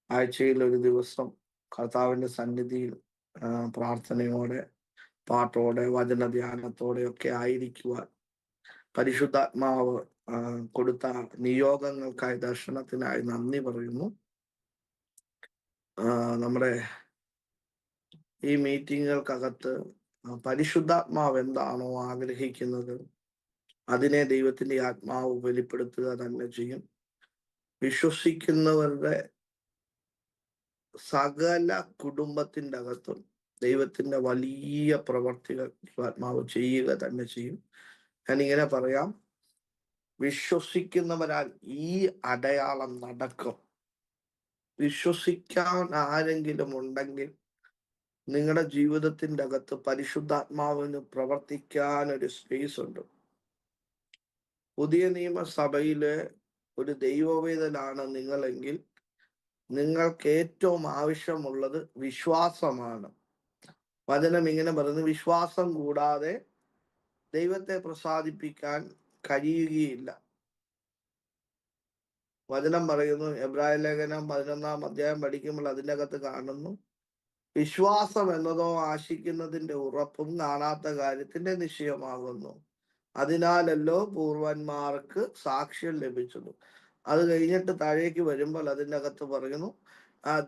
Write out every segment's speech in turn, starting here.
ആഴ്ചയിൽ ഒരു ദിവസം കർത്താവിന്റെ സന്നിധിയിൽ പ്രാർത്ഥനയോടെ, പാട്ടോടെ, വചനധ്യാനത്തോടെ ഒക്കെ ആയിരിക്കുവാൻ പരിശുദ്ധാത്മാവ് കൊടുത്ത നിയോഗങ്ങൾക്കായി, ദർശനത്തിനായി നന്ദി പറയുന്നു. നമ്മുടെ ഈ മീറ്റിങ്ങുകൾക്കകത്ത് പരിശുദ്ധാത്മാവ് എന്താണോ ആഗ്രഹിക്കുന്നത് അതിനെ ദൈവത്തിന്റെ ആത്മാവ് വെളിപ്പെടുത്തുക തന്നെ ചെയ്യും. വിശ്വസിക്കുന്നവരുടെ സകല കുടുംബത്തിൻ്റെ അകത്തും ദൈവത്തിന്റെ വലിയ പ്രവർത്തികൾ ആത്മാവ് ചെയ്യുക തന്നെ ചെയ്യും. ഞാനിങ്ങനെ പറയാം, വിശ്വസിക്കുന്നവരാൽ ഈ അടയാളം നടക്കും. വിശ്വസിക്കാൻ ആരെങ്കിലും ഉണ്ടെങ്കിൽ നിങ്ങളുടെ ജീവിതത്തിന്റെ അകത്ത് പരിശുദ്ധാത്മാവിന് പ്രവർത്തിക്കാൻ ഒരു സ്പേസ് ഉണ്ട്. പുതിയ നിയമസഭയിലെ ഒരു ദൈവവേദലാണ് നിങ്ങളെങ്കിൽ നിങ്ങൾക്ക് ഏറ്റവും ആവശ്യമുള്ളത് വിശ്വാസമാണ്. വചനം ഇങ്ങനെ പറയുന്നു, വിശ്വാസം കൂടാതെ ദൈവത്തെ പ്രസാദിപ്പിക്കാൻ കഴിയുകയില്ല. വചനം പറയുന്നു, എബ്രായ ലേഖനം 11-ാം അധ്യായം പഠിക്കുമ്പോൾ അതിൻ്റെ അകത്ത് കാണുന്നു, വിശ്വാസം എന്നതോ ആശിക്കുന്നതിന്റെ ഉറപ്പും കാണാത്ത കാര്യത്തിന്റെ നിശ്ചയമാകുന്നു, അതിനാലല്ലോ പൂർവന്മാർക്ക് സാക്ഷ്യം ലഭിച്ചത്. അത് കഴിഞ്ഞിട്ട് താഴേക്ക് വരുമ്പോൾ അതിൻ്റെ അകത്ത് പറയുന്നു,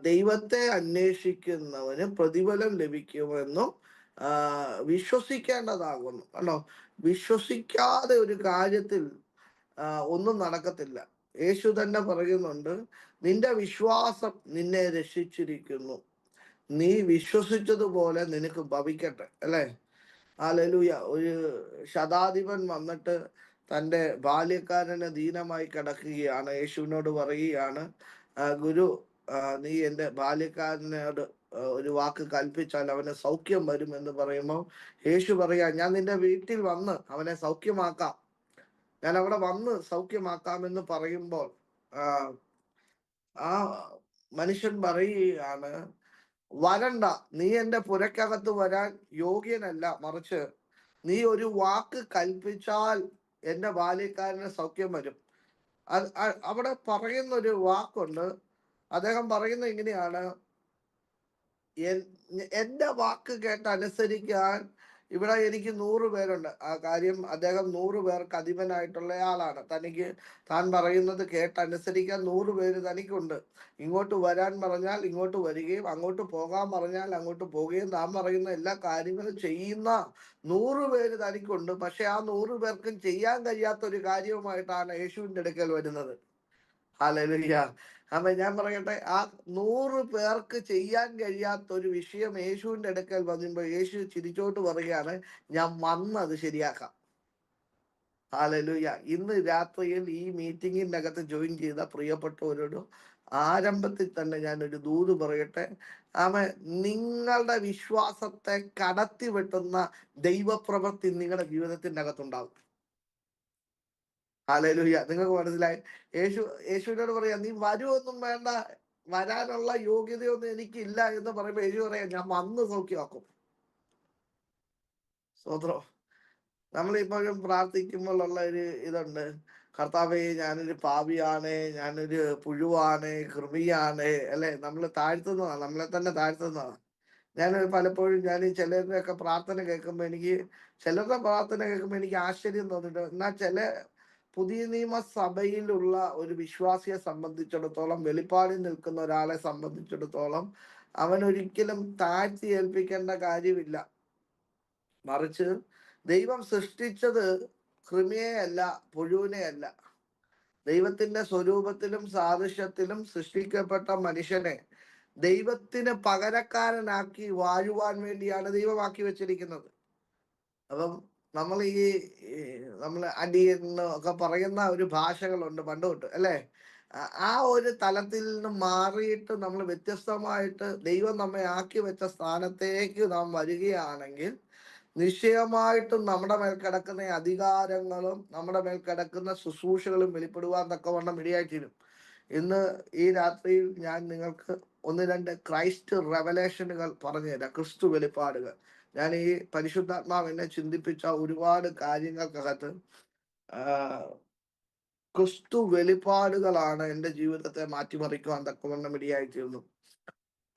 ദൈവത്തെ അന്വേഷിക്കുന്നവന് പ്രതിഫലം ലഭിക്കുമെന്നും വിശ്വസിക്കേണ്ടതാകുന്നു. കണ്ടോ, വിശ്വസിക്കാതെ ഒരു കാര്യത്തിൽ ഒന്നും നടക്കത്തില്ല. യേശു തന്നെ പറയുന്നുണ്ട്, നിന്റെ വിശ്വാസം നിന്നെ രക്ഷിച്ചിരിക്കുന്നു, നീ വിശ്വസിച്ചതുപോലെ നിനക്ക് ഭവിക്കട്ടെ. അല്ലേ? ഹല്ലേലൂയ. ഒരു ശതാധിപൻ വന്നിട്ട് തൻ്റെ ബാല്യക്കാരന് ദീനമായി കിടക്കുകയാണ്. യേശുവിനോട് പറയുകയാണ്, ഗുരു, നീ എൻ്റെ ബാല്യക്കാരനോട് ഒരു വാക്ക് കൽപ്പിച്ചാൽ അവന് സൗഖ്യം വരും എന്ന് പറയുമ്പോൾ യേശു പറയാ, ഞാൻ നിന്റെ വീട്ടിൽ വന്ന് അവനെ സൗഖ്യമാക്കാം, ഞാൻ അവിടെ വന്ന് സൗഖ്യമാക്കാമെന്ന് പറയുമ്പോൾ ആ മനുഷ്യൻ പറയുകയാണ്, വരണ്ട, നീ എൻ്റെ പുരക്കകത്ത് വരാൻ യോഗ്യനല്ല, മറിച്ച് നീ ഒരു വാക്ക് കൽപ്പിച്ചാൽ എൻ്റെ ബാല്യക്കാരന് സൗഖ്യം വരും. അവിടെ പറയുന്നൊരു വാക്കുണ്ട്. അദ്ദേഹം പറയുന്നത് ഇങ്ങനെയാണ്, എൻ്റെ വാക്ക് കേട്ട് അനുസരിക്കാൻ ഇവിടെ എനിക്ക് 100 പേരുണ്ട്. ആ കാര്യം, അദ്ദേഹം 100 പേർക്ക് അധിപനായിട്ടുള്ള ആളാണ്. താൻ പറയുന്നത് കേട്ടനുസരിക്കാൻ 100 പേര് തനിക്കുണ്ട്. ഇങ്ങോട്ട് വരാൻ പറഞ്ഞാൽ ഇങ്ങോട്ട് വരികയും അങ്ങോട്ട് പോകാൻ പറഞ്ഞാൽ അങ്ങോട്ട് പോവുകയും താൻ പറയുന്ന എല്ലാ കാര്യങ്ങളും ചെയ്യുന്ന 100 പേര് തനിക്കുണ്ട്. പക്ഷെ ആ 100 പേർക്കും ചെയ്യാൻ കഴിയാത്ത ഒരു കാര്യവുമായിട്ടാണ് യേശുവിൻ്റെ അടുക്കൽ വരുന്നത്. ഹല്ലേലൂയ. അപ്പൊ ഞാൻ പറയട്ടെ, ആ 100 പേർക്ക് ചെയ്യാൻ കഴിയാത്ത ഒരു വിഷയം യേശുവിൻ്റെ അടുക്കൽ വന്നുമ്പോൾ യേശു ചിരിച്ചോട്ട് പറയുകയാണ്, ഞാൻ വന്നത് ശരിയാക്കാം. ഹല്ലേലൂയ. ഇന്ന് രാത്രിയിൽ ഈ മീറ്റിങ്ങിൻ്റെ അകത്ത് ജോയിൻ ചെയ്ത പ്രിയപ്പെട്ടവരോട് ആരംഭത്തിൽ തന്നെ ഞാനൊരു ദൂത് പറയട്ടെ. നിങ്ങളുടെ വിശ്വാസത്തെ കടത്തി വെട്ടുന്ന ദൈവപ്രവൃത്തി നിങ്ങളുടെ ജീവിതത്തിൻ്റെ അകത്തുണ്ടാകും. ഹല്ലേലൂയ. നിങ്ങൾക്ക് മനസ്സിലായി? യേശുവിനോട് പറയാ, നീ വരുമൊന്നും വേണ്ട, വരാനുള്ള യോഗ്യതയൊന്നും എനിക്കില്ല എന്ന് പറയുമ്പോൾ യേശു പറയാ, ഞാൻ വന്ന് സൗഖ്യമാക്കും. സ്തോത്രം. നമ്മളിപ്പോഴും പ്രാർത്ഥിക്കുമ്പോൾ ഉള്ള ഒരു ഇതുണ്ട്, കർത്താവേ, ഞാനൊരു പാപിയാണ്, ഞാനൊരു പുഴുവാണ്, കൃമിയാണ്, അല്ലെ? നമ്മൾ താഴ്ത്തുന്നതാണ്, നമ്മളെ തന്നെ താഴ്ത്തുന്നതാണ്. പലപ്പോഴും ഞാൻ ചിലരുടെയൊക്കെ പ്രാർത്ഥന കേൾക്കുമ്പോൾ ചിലരുടെ പ്രാർത്ഥന കേൾക്കുമ്പോൾ എനിക്ക് ആശ്ചര്യം തോന്നിയിട്ട്, എന്നാൽ ചില പുതിയ നിയമസഭയിലുള്ള ഒരു വിശ്വാസിയെ സംബന്ധിച്ചിടത്തോളം, വെളിപ്പാടിൽ നിൽക്കുന്ന ഒരാളെ സംബന്ധിച്ചിടത്തോളം അവൻ ഒരിക്കലും താഴ്ത്തി ഏൽപ്പിക്കേണ്ട കാര്യമില്ല. മറിച്ച് ദൈവം സൃഷ്ടിച്ചത് കൃമിയെയല്ല, പുഴുവിനെയല്ല. ദൈവത്തിന്റെ സ്വരൂപത്തിലും സാദൃശ്യത്തിലും സൃഷ്ടിക്കപ്പെട്ട മനുഷ്യനെ ദൈവത്തിന് പകരക്കാരനാക്കി വാഴുവാൻ വേണ്ടിയാണ് ദൈവമാക്കി വെച്ചിരിക്കുന്നത്. അപ്പം നമ്മൾ അടിയെന്ന് ഒക്കെ പറയുന്ന ഒരു ഭാഷകളുണ്ട് പണ്ട് തൊട്ട്, അല്ലേ? ആ ഒരു തലത്തിൽ നിന്ന് മാറിയിട്ട് നമ്മൾ വ്യത്യസ്തമായിട്ട് ദൈവം നമ്മെ ആക്കി വെച്ച സ്ഥാനത്തേക്ക് നാം വരികയാണെങ്കിൽ നിശ്ചയമായിട്ടും നമ്മുടെ മേൽ കിടക്കുന്ന അധികാരങ്ങളും നമ്മുടെ മേൽ കിടക്കുന്ന ശുശ്രൂഷകളും വെളിപ്പെടുവാൻ തക്കവണ്ണം ഇടയായിത്തീരും. ഇന്ന് ഈ രാത്രിയിൽ ഞാൻ നിങ്ങൾക്ക് 1-2 ക്രൈസ്റ്റ് റെവലേഷനുകൾ പറഞ്ഞുതരാം, ക്രിസ്തു വെളിപ്പാടുകൾ. ഞാൻ ഈ പരിശുദ്ധാത്മാവ് എന്നെ ചിന്തിപ്പിച്ച ഒരുപാട് കാര്യങ്ങൾക്കകത്ത് ക്രിസ്തു വെളിപ്പാടുകളാണ് എൻ്റെ ജീവിതത്തെ മാറ്റിമറിക്കുവാൻ തക്കവണ്ണം ഇടയായി തീർന്നു.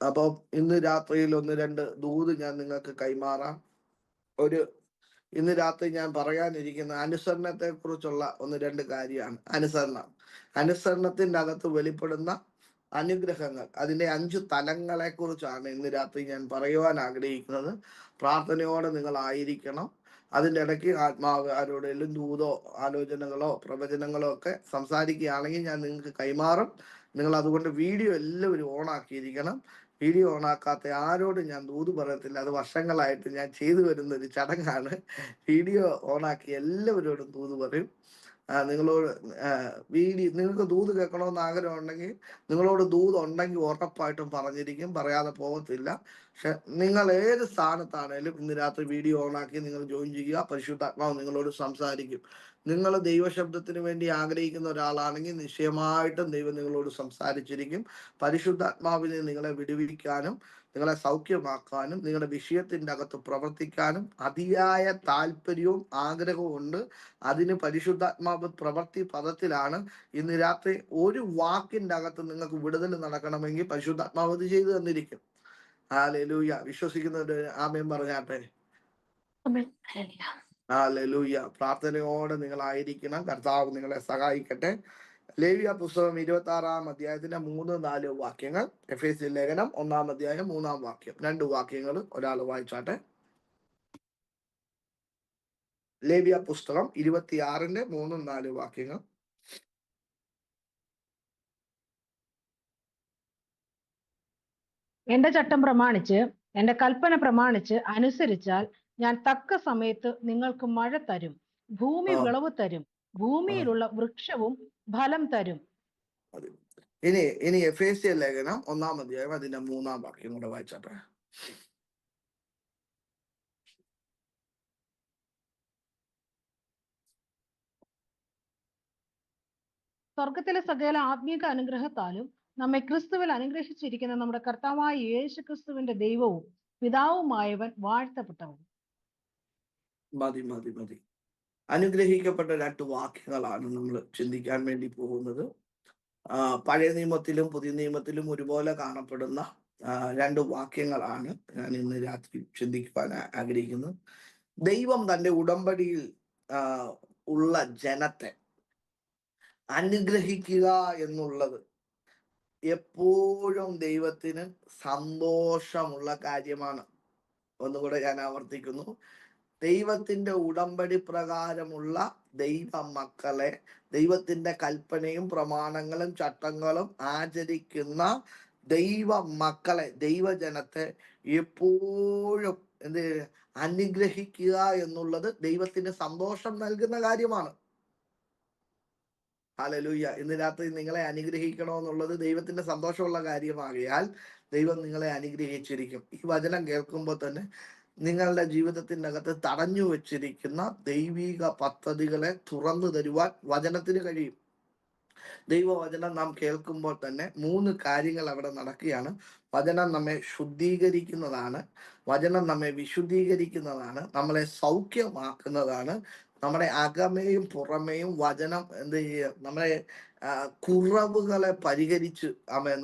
അപ്പം ഇന്ന് രാത്രിയിൽ ഒന്ന് രണ്ട് ദൂത് ഞാൻ നിങ്ങൾക്ക് കൈമാറാം. ഇന്ന് രാത്രി ഞാൻ പറയാനിരിക്കുന്ന അനുസരണത്തെ കുറിച്ചുള്ള ഒന്ന് രണ്ട് കാര്യമാണ്. അനുസരണത്തിന്റെ അകത്ത് വെളിപ്പെടുന്ന അനുഗ്രഹങ്ങൾ, അതിന്റെ 5 തലങ്ങളെ കുറിച്ചാണ് ഇന്ന് രാത്രി ഞാൻ പറയുവാൻ ആഗ്രഹിക്കുന്നത്. പ്രാർത്ഥനയോടെ നിങ്ങൾ ആയിരിക്കണം. അതിൻ്റെ ഇടയ്ക്ക് ആത്മാവ് ആരോടെങ്കിലും ദൂതോ ആലോചനകളോ പ്രവചനങ്ങളോ ഒക്കെ സംസാരിക്കുകയാണെങ്കിൽ ഞാൻ നിങ്ങൾക്ക് കൈമാറും. നിങ്ങൾ അതുകൊണ്ട് വീഡിയോ എല്ലാവരും ഓണാക്കിയിരിക്കണം. വീഡിയോ ഓണാക്കാത്ത ആരോടും ഞാൻ ദൂത് പറയത്തില്ല. അത് വർഷങ്ങളായിട്ട് ഞാൻ ചെയ്തു വരുന്ന ഒരു ചടങ്ങാണ്. വീഡിയോ ഓണാക്കി എല്ലാവരോടും ദൂത് പറയും. നിങ്ങളോട് നിങ്ങൾക്ക് ദൂത് കേൾക്കണമെന്ന് ആഗ്രഹം ഉണ്ടെങ്കിൽ, നിങ്ങളോട് ദൂത് ഉണ്ടെങ്കിൽ ഉറപ്പായിട്ടും പറഞ്ഞിരിക്കും, പറയാതെ പോകത്തില്ല. പക്ഷെ നിങ്ങൾ ഏത് സ്ഥാനത്താണേലും ഇന്ന് രാത്രി വീഡിയോ ഓണാക്കി നിങ്ങൾ ജോയിൻ ചെയ്യുക. പരിശുദ്ധാത്മാവ് നിങ്ങളോട് സംസാരിക്കും. നിങ്ങൾ ദൈവശബ്ദത്തിന് വേണ്ടി ആഗ്രഹിക്കുന്ന ഒരാളാണെങ്കിൽ നിശ്ചയമായിട്ടും ദൈവം നിങ്ങളോട് സംസാരിച്ചിരിക്കും. പരിശുദ്ധാത്മാവിനെ നിങ്ങളെ വിടുവിക്കാനും നിങ്ങളെ സൗഖ്യമാക്കാനും നിങ്ങളുടെ വിഷയത്തിൻ്റെ അകത്ത് പ്രവർത്തിക്കാനും അതിയായ താല്പര്യവും ആഗ്രഹവും ഉണ്ട്. അതിന് പരിശുദ്ധാത്മാവ് പ്രവൃത്തി പദത്തിലാണ്. ഇന്ന് രാത്രി ഒരു വാക്കിൻ്റെ അകത്ത് നിങ്ങൾക്ക് വിടുതൽ നടക്കണമെങ്കിൽ പരിശുദ്ധാത്മാവ് അത് ചെയ്തു തന്നിരിക്കും. ഹല്ലേലൂയ. വിശ്വസിക്കുന്നവര് ആമേൻ പറഞ്ഞാട്ടെ. ഹല്ലേലൂയ. പ്രാർത്ഥനയോടെ നിങ്ങളായിരിക്കണം. കർത്താവ് നിങ്ങളെ സഹായിക്കട്ടെ. ലേവ്യ പുസ്തകം 26-ാം അധ്യായത്തിന്റെ 3-4 വാക്യങ്ങൾ. എഫേസ്യ ലേഖനം 1-ാം അധ്യായം 3-ാം വാക്യം. 2 വാക്യങ്ങൾ ഒരാൾ വായിച്ചാട്ടെ. ലേവ്യ പുസ്തകം 26-ന്റെ 3-4 വാക്യങ്ങൾ. എന്റെ ചട്ടം പ്രമാണിച്ച് എന്റെ കൽപ്പന പ്രമാണിച്ച് അനുസരിച്ചാൽ ഞാൻ തക്ക സമയത്ത് നിങ്ങൾക്ക് മഴ തരും, ഭൂമി വിളവ് തരും, ഭൂമിയിലുള്ള വൃക്ഷവും ഫലം തരും. ഇനി എഫേസ്യ ലേഖനം 1-ാം അധ്യായം അതിന്റെ 3-ാം വാക്യം കൂടെ വായിച്ചാട്ടെ. സ്വർഗത്തിലെ സകല ആത്മീക അനുഗ്രഹത്താലും നമ്മെ ക്രിസ്തുവിൽ അനുഗ്രഹിച്ചിരിക്കുന്ന നമ്മുടെ കർത്താവായ യേശു ക്രിസ്തുവിന്റെ ദൈവവും പിതാവുമായവൻ വാഴ്ത്തപ്പെട്ടവൻ. മതി. അനുഗ്രഹിക്കപ്പെട്ട 2 വാക്യങ്ങളാണ് നമ്മൾ ചിന്തിക്കാൻ വേണ്ടി പോകുന്നത്. പഴയ നിയമത്തിലും പുതിയ നിയമത്തിലും ഒരുപോലെ കാണപ്പെടുന്ന 2 വാക്യങ്ങളാണ് ഞാൻ ഇന്ന് രാത്രി ചിന്തിക്കുവാൻ ആഗ്രഹിക്കുന്നത്. ദൈവം തൻ്റെ ഉടമ്പടിയിൽ ഉള്ള ജനത്തെ അനുഗ്രഹിക്കുക എന്നുള്ളത് എപ്പോഴും ദൈവത്തിന് സന്തോഷമുള്ള കാര്യമാണ്. ഒന്നുകൂടെ ഞാൻ ആവർത്തിക്കുന്നു. ദൈവത്തിന്റെ ഉടമ്പടി പ്രകാരമുള്ള ദൈവ മക്കളെ, ദൈവത്തിന്റെ കൽപ്പനയും പ്രമാണങ്ങളും ചട്ടങ്ങളും ആചരിക്കുന്ന ദൈവ മക്കളെ, ദൈവജനത്തെ എപ്പോഴും അനുഗ്രഹിക്കുക എന്നുള്ളത് ദൈവത്തിന് സന്തോഷം നൽകുന്ന കാര്യമാണ്. ഹല്ലേലൂയ. ഇന്ന് രാത്രി നിങ്ങളെ അനുഗ്രഹിക്കണമെന്നുള്ളത് ദൈവത്തിന്റെ സന്തോഷമുള്ള കാര്യമാകിയാൽ ദൈവം നിങ്ങളെ അനുഗ്രഹിച്ചിരിക്കും. ഈ വചനം കേൾക്കുമ്പോൾ തന്നെ നിങ്ങളുടെ ജീവിതത്തിൻ്റെ അകത്ത് തടഞ്ഞു വച്ചിരിക്കുന്ന ദൈവിക പദ്ധതികളെ തുറന്നു തരുവാൻ വചനത്തിന് കഴിയും. ദൈവവചനം നാം കേൾക്കുമ്പോൾ തന്നെ 3 കാര്യങ്ങൾ അവിടെ നടക്കുകയാണ്. വചനം നമ്മെ ശുദ്ധീകരിക്കുന്നതാണ്, വചനം നമ്മെ വിശുദ്ധീകരിക്കുന്നതാണ്, നമ്മളെ സൗഖ്യമാക്കുന്നതാണ്. നമ്മുടെ അകമേയും പുറമേയും വചനം നമ്മളെ കുറവുകളെ പരിഹരിച്ച്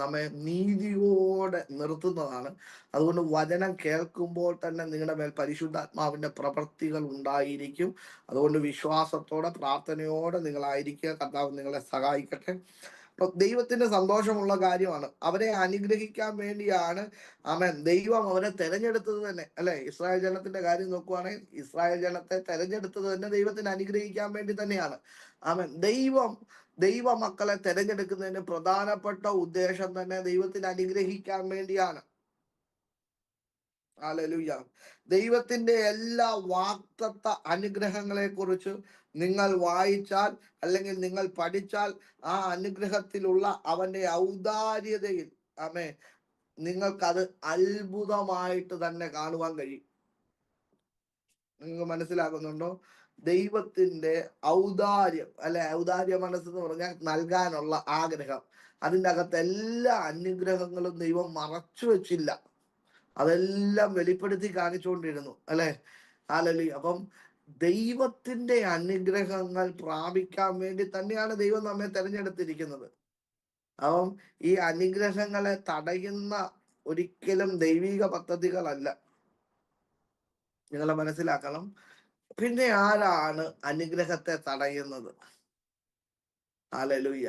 നമ്മെ നീതിയോടെ നിർത്തുന്നതാണ്. അതുകൊണ്ട് വചനം കേൾക്കുമ്പോൾ തന്നെ നിങ്ങളുടെ മേൽ പരിശുദ്ധാത്മാവിന്റെ പ്രവൃത്തികൾ ഉണ്ടായിരിക്കും. അതുകൊണ്ട് വിശ്വാസത്തോടെ പ്രാർത്ഥനയോടെ നിങ്ങളായിരിക്കുക. കർത്താവ് നിങ്ങളെ സഹായിക്കട്ടെ. അപ്പൊ ദൈവത്തിന്റെ സന്തോഷമുള്ള കാര്യമാണ്. അവരെ അനുഗ്രഹിക്കാൻ വേണ്ടിയാണ് ദൈവം അവരെ തെരഞ്ഞെടുത്തത് തന്നെ, അല്ലെ? ഇസ്രായേൽ ജനത്തിന്റെ കാര്യം നോക്കുവാണെങ്കിൽ ഇസ്രായേൽ ജനത്തെ തെരഞ്ഞെടുത്തത് തന്നെ ദൈവത്തിന് അനുഗ്രഹിക്കാൻ വേണ്ടി തന്നെയാണ്. ദൈവ മക്കളെ തെരഞ്ഞെടുക്കുന്നതിന് പ്രധാനപ്പെട്ട ഉദ്ദേശം തന്നെ ദൈവത്തിന് അനുഗ്രഹിക്കാൻ വേണ്ടിയാണ്. ഹല്ലേലൂയ. ദൈവത്തിന്റെ എല്ലാ വാഗ്ദത്ത അനുഗ്രഹങ്ങളെ കുറിച്ച് നിങ്ങൾ വായിച്ചാൽ അല്ലെങ്കിൽ നിങ്ങൾ പഠിച്ചാൽ ആ അനുഗ്രഹത്തിലുള്ള അവന്റെ ഔദാര്യതയിൽ നിങ്ങൾക്കത് അത്ഭുതമായിട്ട് തന്നെ കാണുവാൻ കഴിയും. നിങ്ങൾക്ക് മനസ്സിലാകുന്നുണ്ടോ? ദൈവത്തിന്റെ ഔദാര്യം, അല്ലെ? ഔദാര്യ മനസ്സെന്ന് പറഞ്ഞാൽ നൽകാനുള്ള ആഗ്രഹം. അതിൻ്റെ അകത്ത് എല്ലാ അനുഗ്രഹങ്ങളും ദൈവം മറച്ചു വെച്ചില്ല, അതെല്ലാം വെളിപ്പെടുത്തി കാണിച്ചുകൊണ്ടിരുന്നു, അല്ലെ? ഹല്ലേലൂയ. അപ്പം ദൈവത്തിന്റെ അനുഗ്രഹങ്ങൾ പ്രാപിക്കാൻ വേണ്ടി തന്നെയാണ് ദൈവം നമ്മെ തെരഞ്ഞെടുത്തിരിക്കുന്നത്. അപ്പം ഈ അനുഗ്രഹങ്ങളെ തടയുന്ന ഒരിക്കലും ദൈവിക പദ്ധതികളല്ല. നിങ്ങൾ മനസ്സിലാക്കണം. പിന്നെ ആരാണ് അനുഗ്രഹത്തെ തടയുന്നത്? ഹല്ലേലൂയ.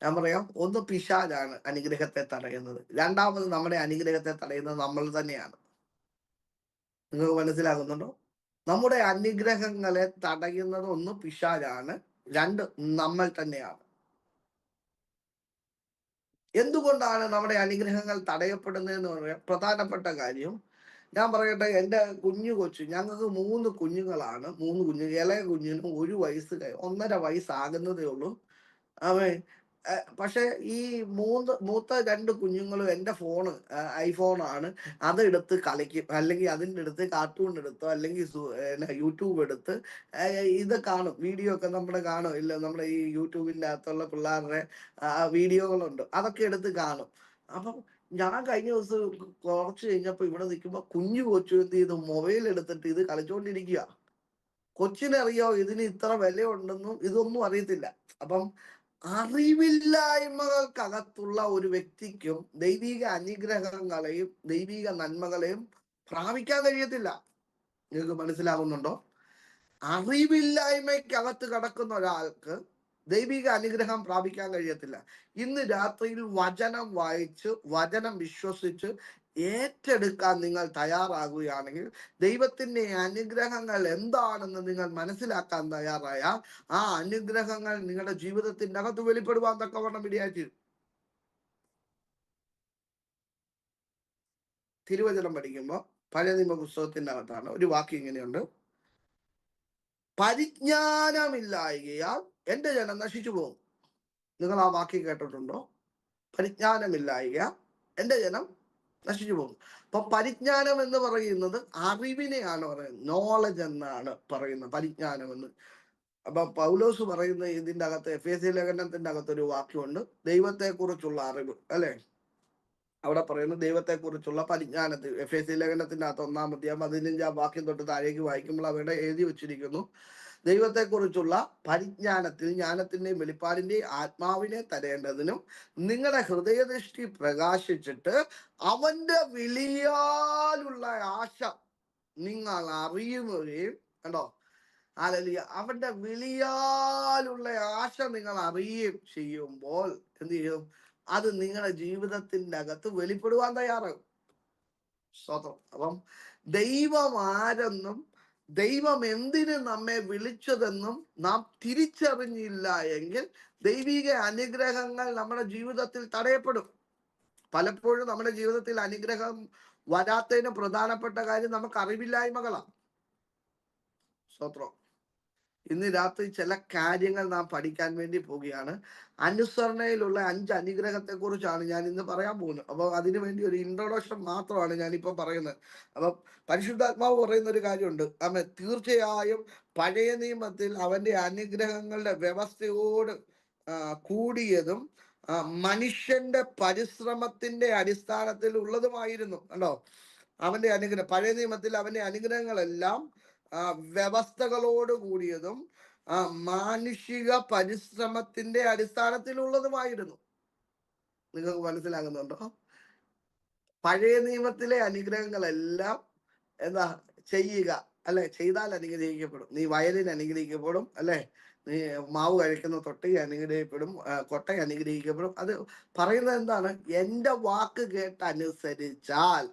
ഞാൻ പറയാം, ഒന്ന് പിശാചാണ് അനുഗ്രഹത്തെ തടയുന്നത്. രണ്ടാമത് നമ്മുടെ അനുഗ്രഹത്തെ തടയുന്നത് നമ്മൾ തന്നെയാണ്. നിങ്ങൾക്ക് മനസ്സിലാകുന്നുണ്ടോ? നമ്മുടെ അനുഗ്രഹങ്ങളെ തടയുന്നത് ഒന്ന് പിശാചാണ്, രണ്ട് നമ്മൾ തന്നെയാണ്. എന്തുകൊണ്ടാണ് നമ്മുടെ അനുഗ്രഹങ്ങൾ തടയപ്പെടുന്നതെന്ന് പറയാൻ പ്രധാനപ്പെട്ട കാര്യം ഞാൻ പറയട്ടെ. എൻ്റെ ഞങ്ങൾക്ക് 3 കുഞ്ഞുങ്ങളാണ്. 3 കുഞ്ഞ്. ഇളയ കുഞ്ഞിന് 1 വയസ്സ് 1.5 വയസ്സാകുന്നതേ ഉള്ളൂ. അവൻ പക്ഷെ ഈ മൂത്ത 2 കുഞ്ഞുങ്ങളും എൻ്റെ ഫോണ് ഐഫോണാണ്. അതെടുത്ത് കളിക്കും. അല്ലെങ്കിൽ അതിൻ്റെ അടുത്ത് കാർട്ടൂൺ എടുത്തോ അല്ലെങ്കിൽ യൂട്യൂബ് എടുത്ത് ഇത് കാണും. വീഡിയോ ഒക്കെ നമ്മുടെ കാണും. ഇല്ല, നമ്മുടെ ഈ യൂട്യൂബിൻ്റെ അകത്തുള്ള പിള്ളേരുടെ വീഡിയോകളുണ്ട്. അതൊക്കെ എടുത്ത് കാണും. അപ്പം ഞാൻ കഴിഞ്ഞ ദിവസം കുറച്ച് കഴിഞ്ഞപ്പോൾ ഇവിടെ നിൽക്കുമ്പോൾ കൊച്ചു എന്ത് ചെയ്തു, മൊബൈൽ എടുത്തിട്ട് ഇത് കളിച്ചുകൊണ്ടിരിക്കുക. കൊച്ചിനറിയോ ഇതിന് ഇത്ര വിലയുണ്ടെന്നും ഇതൊന്നും അറിയത്തില്ല. അപ്പം അറിവില്ലായ്മകൾക്കകത്തുള്ള ഒരു വ്യക്തിക്കും ദൈവിക അനുഗ്രഹങ്ങളെയും ദൈവിക നന്മകളെയും പ്രാപിക്കാൻ കഴിയത്തില്ല. നിങ്ങൾക്ക് മനസ്സിലാകുന്നുണ്ടോ? അറിവില്ലായ്മയ്ക്കകത്ത് കിടക്കുന്ന ഒരാൾക്ക് ദൈവിക അനുഗ്രഹം പ്രാപിക്കാൻ കഴിയത്തില്ല. ഇന്ന് രാത്രിയിൽ വചനം വായിച്ച് വചനം വിശ്വസിച്ച് ഏറ്റെടുക്കാൻ നിങ്ങൾ തയ്യാറാകുകയാണെങ്കിൽ, ദൈവത്തിന്റെ അനുഗ്രഹങ്ങൾ എന്താണെന്ന് നിങ്ങൾ മനസ്സിലാക്കാൻ തയ്യാറായ ആ അനുഗ്രഹങ്ങൾ നിങ്ങളുടെ ജീവിതത്തിന്റെ അകത്ത് വെളിപ്പെടുവാൻ തക്കവണ്ണം ഇടയായി. തിരുവചനം പഠിക്കുമ്പോൾ പഴയ നിയമ പുസ്തകത്തിന്റെ അകത്താണ് ഒരു വാക്യം ഇങ്ങനെയുണ്ട്: പരിജ്ഞാനമില്ലായകയാൽ എന്റെ ജനം നശിച്ചു പോകും. നിങ്ങൾ ആ വാക്യം കേട്ടിട്ടുണ്ടോ? പരിജ്ഞാനമില്ലായക എന്റെ ജനം നശിച്ചു പോകും. അപ്പൊ പരിജ്ഞാനം എന്ന് പറയുന്നത് അറിവിനെയാണ് പറയുന്നത്. നോളജ് എന്നാണ് പറയുന്നത് പരിജ്ഞാനം എന്ന്. അപ്പൊ പൗലോസ് പറയുന്ന ഇതിന്റെ അകത്ത് എഫേസ്യ ലേഖനത്തിന്റെ അകത്ത് ഒരു വാക്യമുണ്ട്, ദൈവത്തെ കുറിച്ചുള്ള അറിവ്, അല്ലെ? അവിടെ പറയുന്നത് ദൈവത്തെ കുറിച്ചുള്ള പരിജ്ഞാനത്തിൽ. എഫേസ്യ ലേഖനത്തിന്റെ അകത്ത് 1-ാം അധ്യായം 15-ാം വാക്യം തൊട്ട് താഴേക്ക് വായിക്കുമ്പോൾ അവിടെ എഴുതി വെച്ചിരിക്കുന്നു, ദൈവത്തെക്കുറിച്ചുള്ള പരിജ്ഞാനത്തിൽ ജ്ഞാനത്തിന്റെയും വെളിപ്പാടിന്റെയും ആത്മാവിനെ തരേണ്ടതിനും നിങ്ങളുടെ ഹൃദയദൃഷ്ടി പ്രകാശിച്ചിട്ട് അവന്റെ വിളിയാലുള്ള ആശ നിങ്ങൾ അറിയുകയും, കണ്ടോ? ഹല്ലേലൂയ. അവന്റെ വിളിയാലുള്ള ആശ നിങ്ങൾ അറിയുകയും ചെയ്യുമ്പോൾ എന്ത് ചെയ്യും? അത് നിങ്ങളുടെ ജീവിതത്തിന്റെ അകത്ത് വെളിപ്പെടുവാൻ തയ്യാറാകും. സ്തോത്രം. അപ്പം ദൈവം ആരെന്നും ദൈവം എന്തിന് നമ്മെ വിളിച്ചതെന്നും നാം തിരിച്ചറിഞ്ഞില്ല എങ്കിൽ ദൈവിക അനുഗ്രഹങ്ങൾ നമ്മുടെ ജീവിതത്തിൽ തടയപ്പെടും. പലപ്പോഴും നമ്മുടെ ജീവിതത്തിൽ അനുഗ്രഹം വരാത്തതിന് പ്രധാനപ്പെട്ട കാര്യം നമുക്ക് അറിവില്ലായ്മകളാണ്. സ്തോത്രം. ഇന്ന് രാത്രി ചില കാര്യങ്ങൾ നാം പഠിക്കാൻ വേണ്ടി പോവുകയാണ്. അനുസരണയിലുള്ള 5 അനുഗ്രഹത്തെ കുറിച്ചാണ് ഞാൻ ഇന്ന് പറയാൻ പോകുന്നത്. അപ്പോൾ അതിനു വേണ്ടി ഒരു ഇൻട്രൊഡക്ഷൻ മാത്രമാണ് ഞാനിപ്പോൾ പറയുന്നത്. അപ്പൊ പരിശുദ്ധാത്മാവ് പറയുന്ന ഒരു കാര്യമുണ്ട്. തീർച്ചയായും പഴയ നിയമത്തിൽ അവന്റെ അനുഗ്രഹങ്ങളുടെ വ്യവസ്ഥയോട് കൂടിയതും മനുഷ്യന്റെ പരിശ്രമത്തിന്റെ അടിസ്ഥാനത്തിൽ ഉള്ളതുമായിരുന്നു. കണ്ടോ? അവന്റെ അനുഗ്രഹം, പഴയ നിയമത്തിൽ അവന്റെ അനുഗ്രഹങ്ങളെല്ലാം വ്യവസ്ഥകളോട് കൂടിയതും മാനുഷിക പരിശ്രമത്തിന്റെ അടിസ്ഥാനത്തിലുള്ളതുമായിരുന്നു. നിങ്ങൾക്ക് മനസ്സിലാകുന്നുണ്ടോ? പഴയ നിയമത്തിലെ അനുഗ്രഹങ്ങളെല്ലാം എന്താ ചെയ്യുക, അല്ലെ? ചെയ്താൽ അനുഗ്രഹിക്കപ്പെടും. നീ വയലിന് അനുഗ്രഹിക്കപ്പെടും, അല്ലെ? നീ മാവ് കഴിക്കുന്ന തൊട്ടി അനുഗ്രഹിക്കപ്പെടും, കൊട്ട അനുഗ്രഹിക്കപ്പെടും. അത് പറയുന്നത് എന്താണ്? എൻ്റെ വാക്ക് കേട്ടനുസരിച്ചാൽ,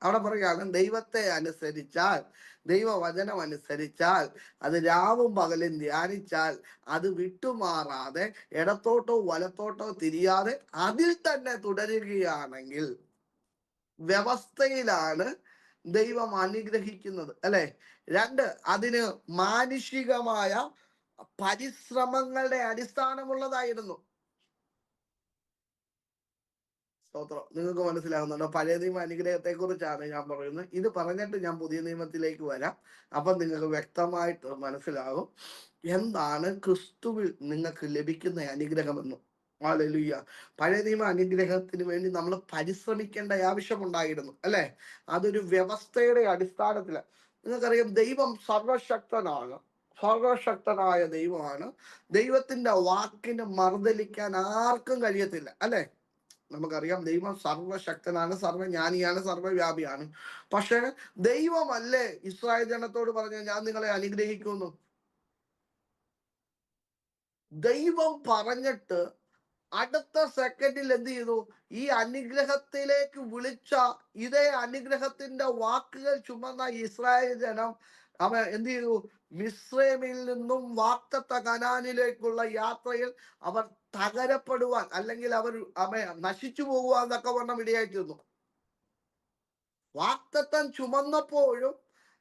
അവിടെ പറയുകയാണ്, ദൈവത്തെ അനുസരിച്ചാൽ, ദൈവവചനം അനുസരിച്ചാൽ, അത് രാവും പകലും ധ്യാനിച്ചാൽ, അത് വിട്ടുമാറാതെ ഇടത്തോട്ടോ വലത്തോട്ടോ തിരിയാതെ അതിൽ തന്നെ തുടരുകയാണെങ്കിൽ, വ്യവസ്ഥയിലാണ് ദൈവം അനുഗ്രഹിക്കുന്നത്, അല്ലെ? 2, അതിന് മാനുഷികമായ പരിശ്രമങ്ങളുടെ അടിസ്ഥാനമുള്ളതായിരുന്നു. സ്തോത്രം. നിങ്ങൾക്ക് മനസ്സിലാകുന്നുണ്ടോ? പഴയ നിയമ അനുഗ്രഹത്തെ കുറിച്ചാണ് ഞാൻ പറയുന്നത്. ഇത് പറഞ്ഞിട്ട് ഞാൻ പുതിയ നിയമത്തിലേക്ക് വരാം. അപ്പം നിങ്ങൾക്ക് വ്യക്തമായിട്ട് മനസ്സിലാകും എന്താണ് ക്രിസ്തുവിൽ നിങ്ങൾക്ക് ലഭിക്കുന്ന അനുഗ്രഹമെന്ന്. ഹല്ലേലൂയ. പഴയ നിയമ അനുഗ്രഹത്തിന് വേണ്ടി നമ്മൾ പരിശ്രമിക്കേണ്ട ആവശ്യമുണ്ടായിരുന്നു, അല്ലെ? അതൊരു വ്യവസ്ഥയുടെ അടിസ്ഥാനത്തില്. നിങ്ങൾക്കറിയാം ദൈവം സർവശക്തനാണ്, സർവശക്തനായ ദൈവമാണ്. ദൈവത്തിന്റെ വാക്കിന് മറുതലിക്കാൻ ആർക്കും കഴിയത്തില്ല, അല്ലെ? നമുക്കറിയാം ദൈവം സർവശക്തനാണ്, സർവജ്ഞാനിയാണ്, സർവവ്യാപിയാണ്. പക്ഷെ ദൈവമല്ലേ ഇസ്രായേൽ ജനത്തോട് പറഞ്ഞ ഞാൻ നിങ്ങളെ അനുഗ്രഹിക്കുന്നു? ദൈവം പറഞ്ഞിട്ട് അടുത്ത സെക്കൻഡിൽ എന്ത് ചെയ്തു? ഈ അനുഗ്രഹത്തിലേക്ക് വിളിച്ച ഇതേ അനുഗ്രഹത്തിന്റെ വാക്കുകൾ ചുമന്ന ഇസ്രായേൽ ജനം എന്ത് ചെയ്തു? മിസ്രൈമിൽ നിന്നും വാഗ്ദത്ത കനാനിലേക്കുള്ള യാത്രയിൽ അവർ തകരപ്പെടുവാൻ, അല്ലെങ്കിൽ അവർ നശിച്ചു പോകുവാൻ തക്കവണ്ണം ഇടയായിത്തീർന്നു. വാഗ്ദത്തം ചുമന്നപ്പോഴും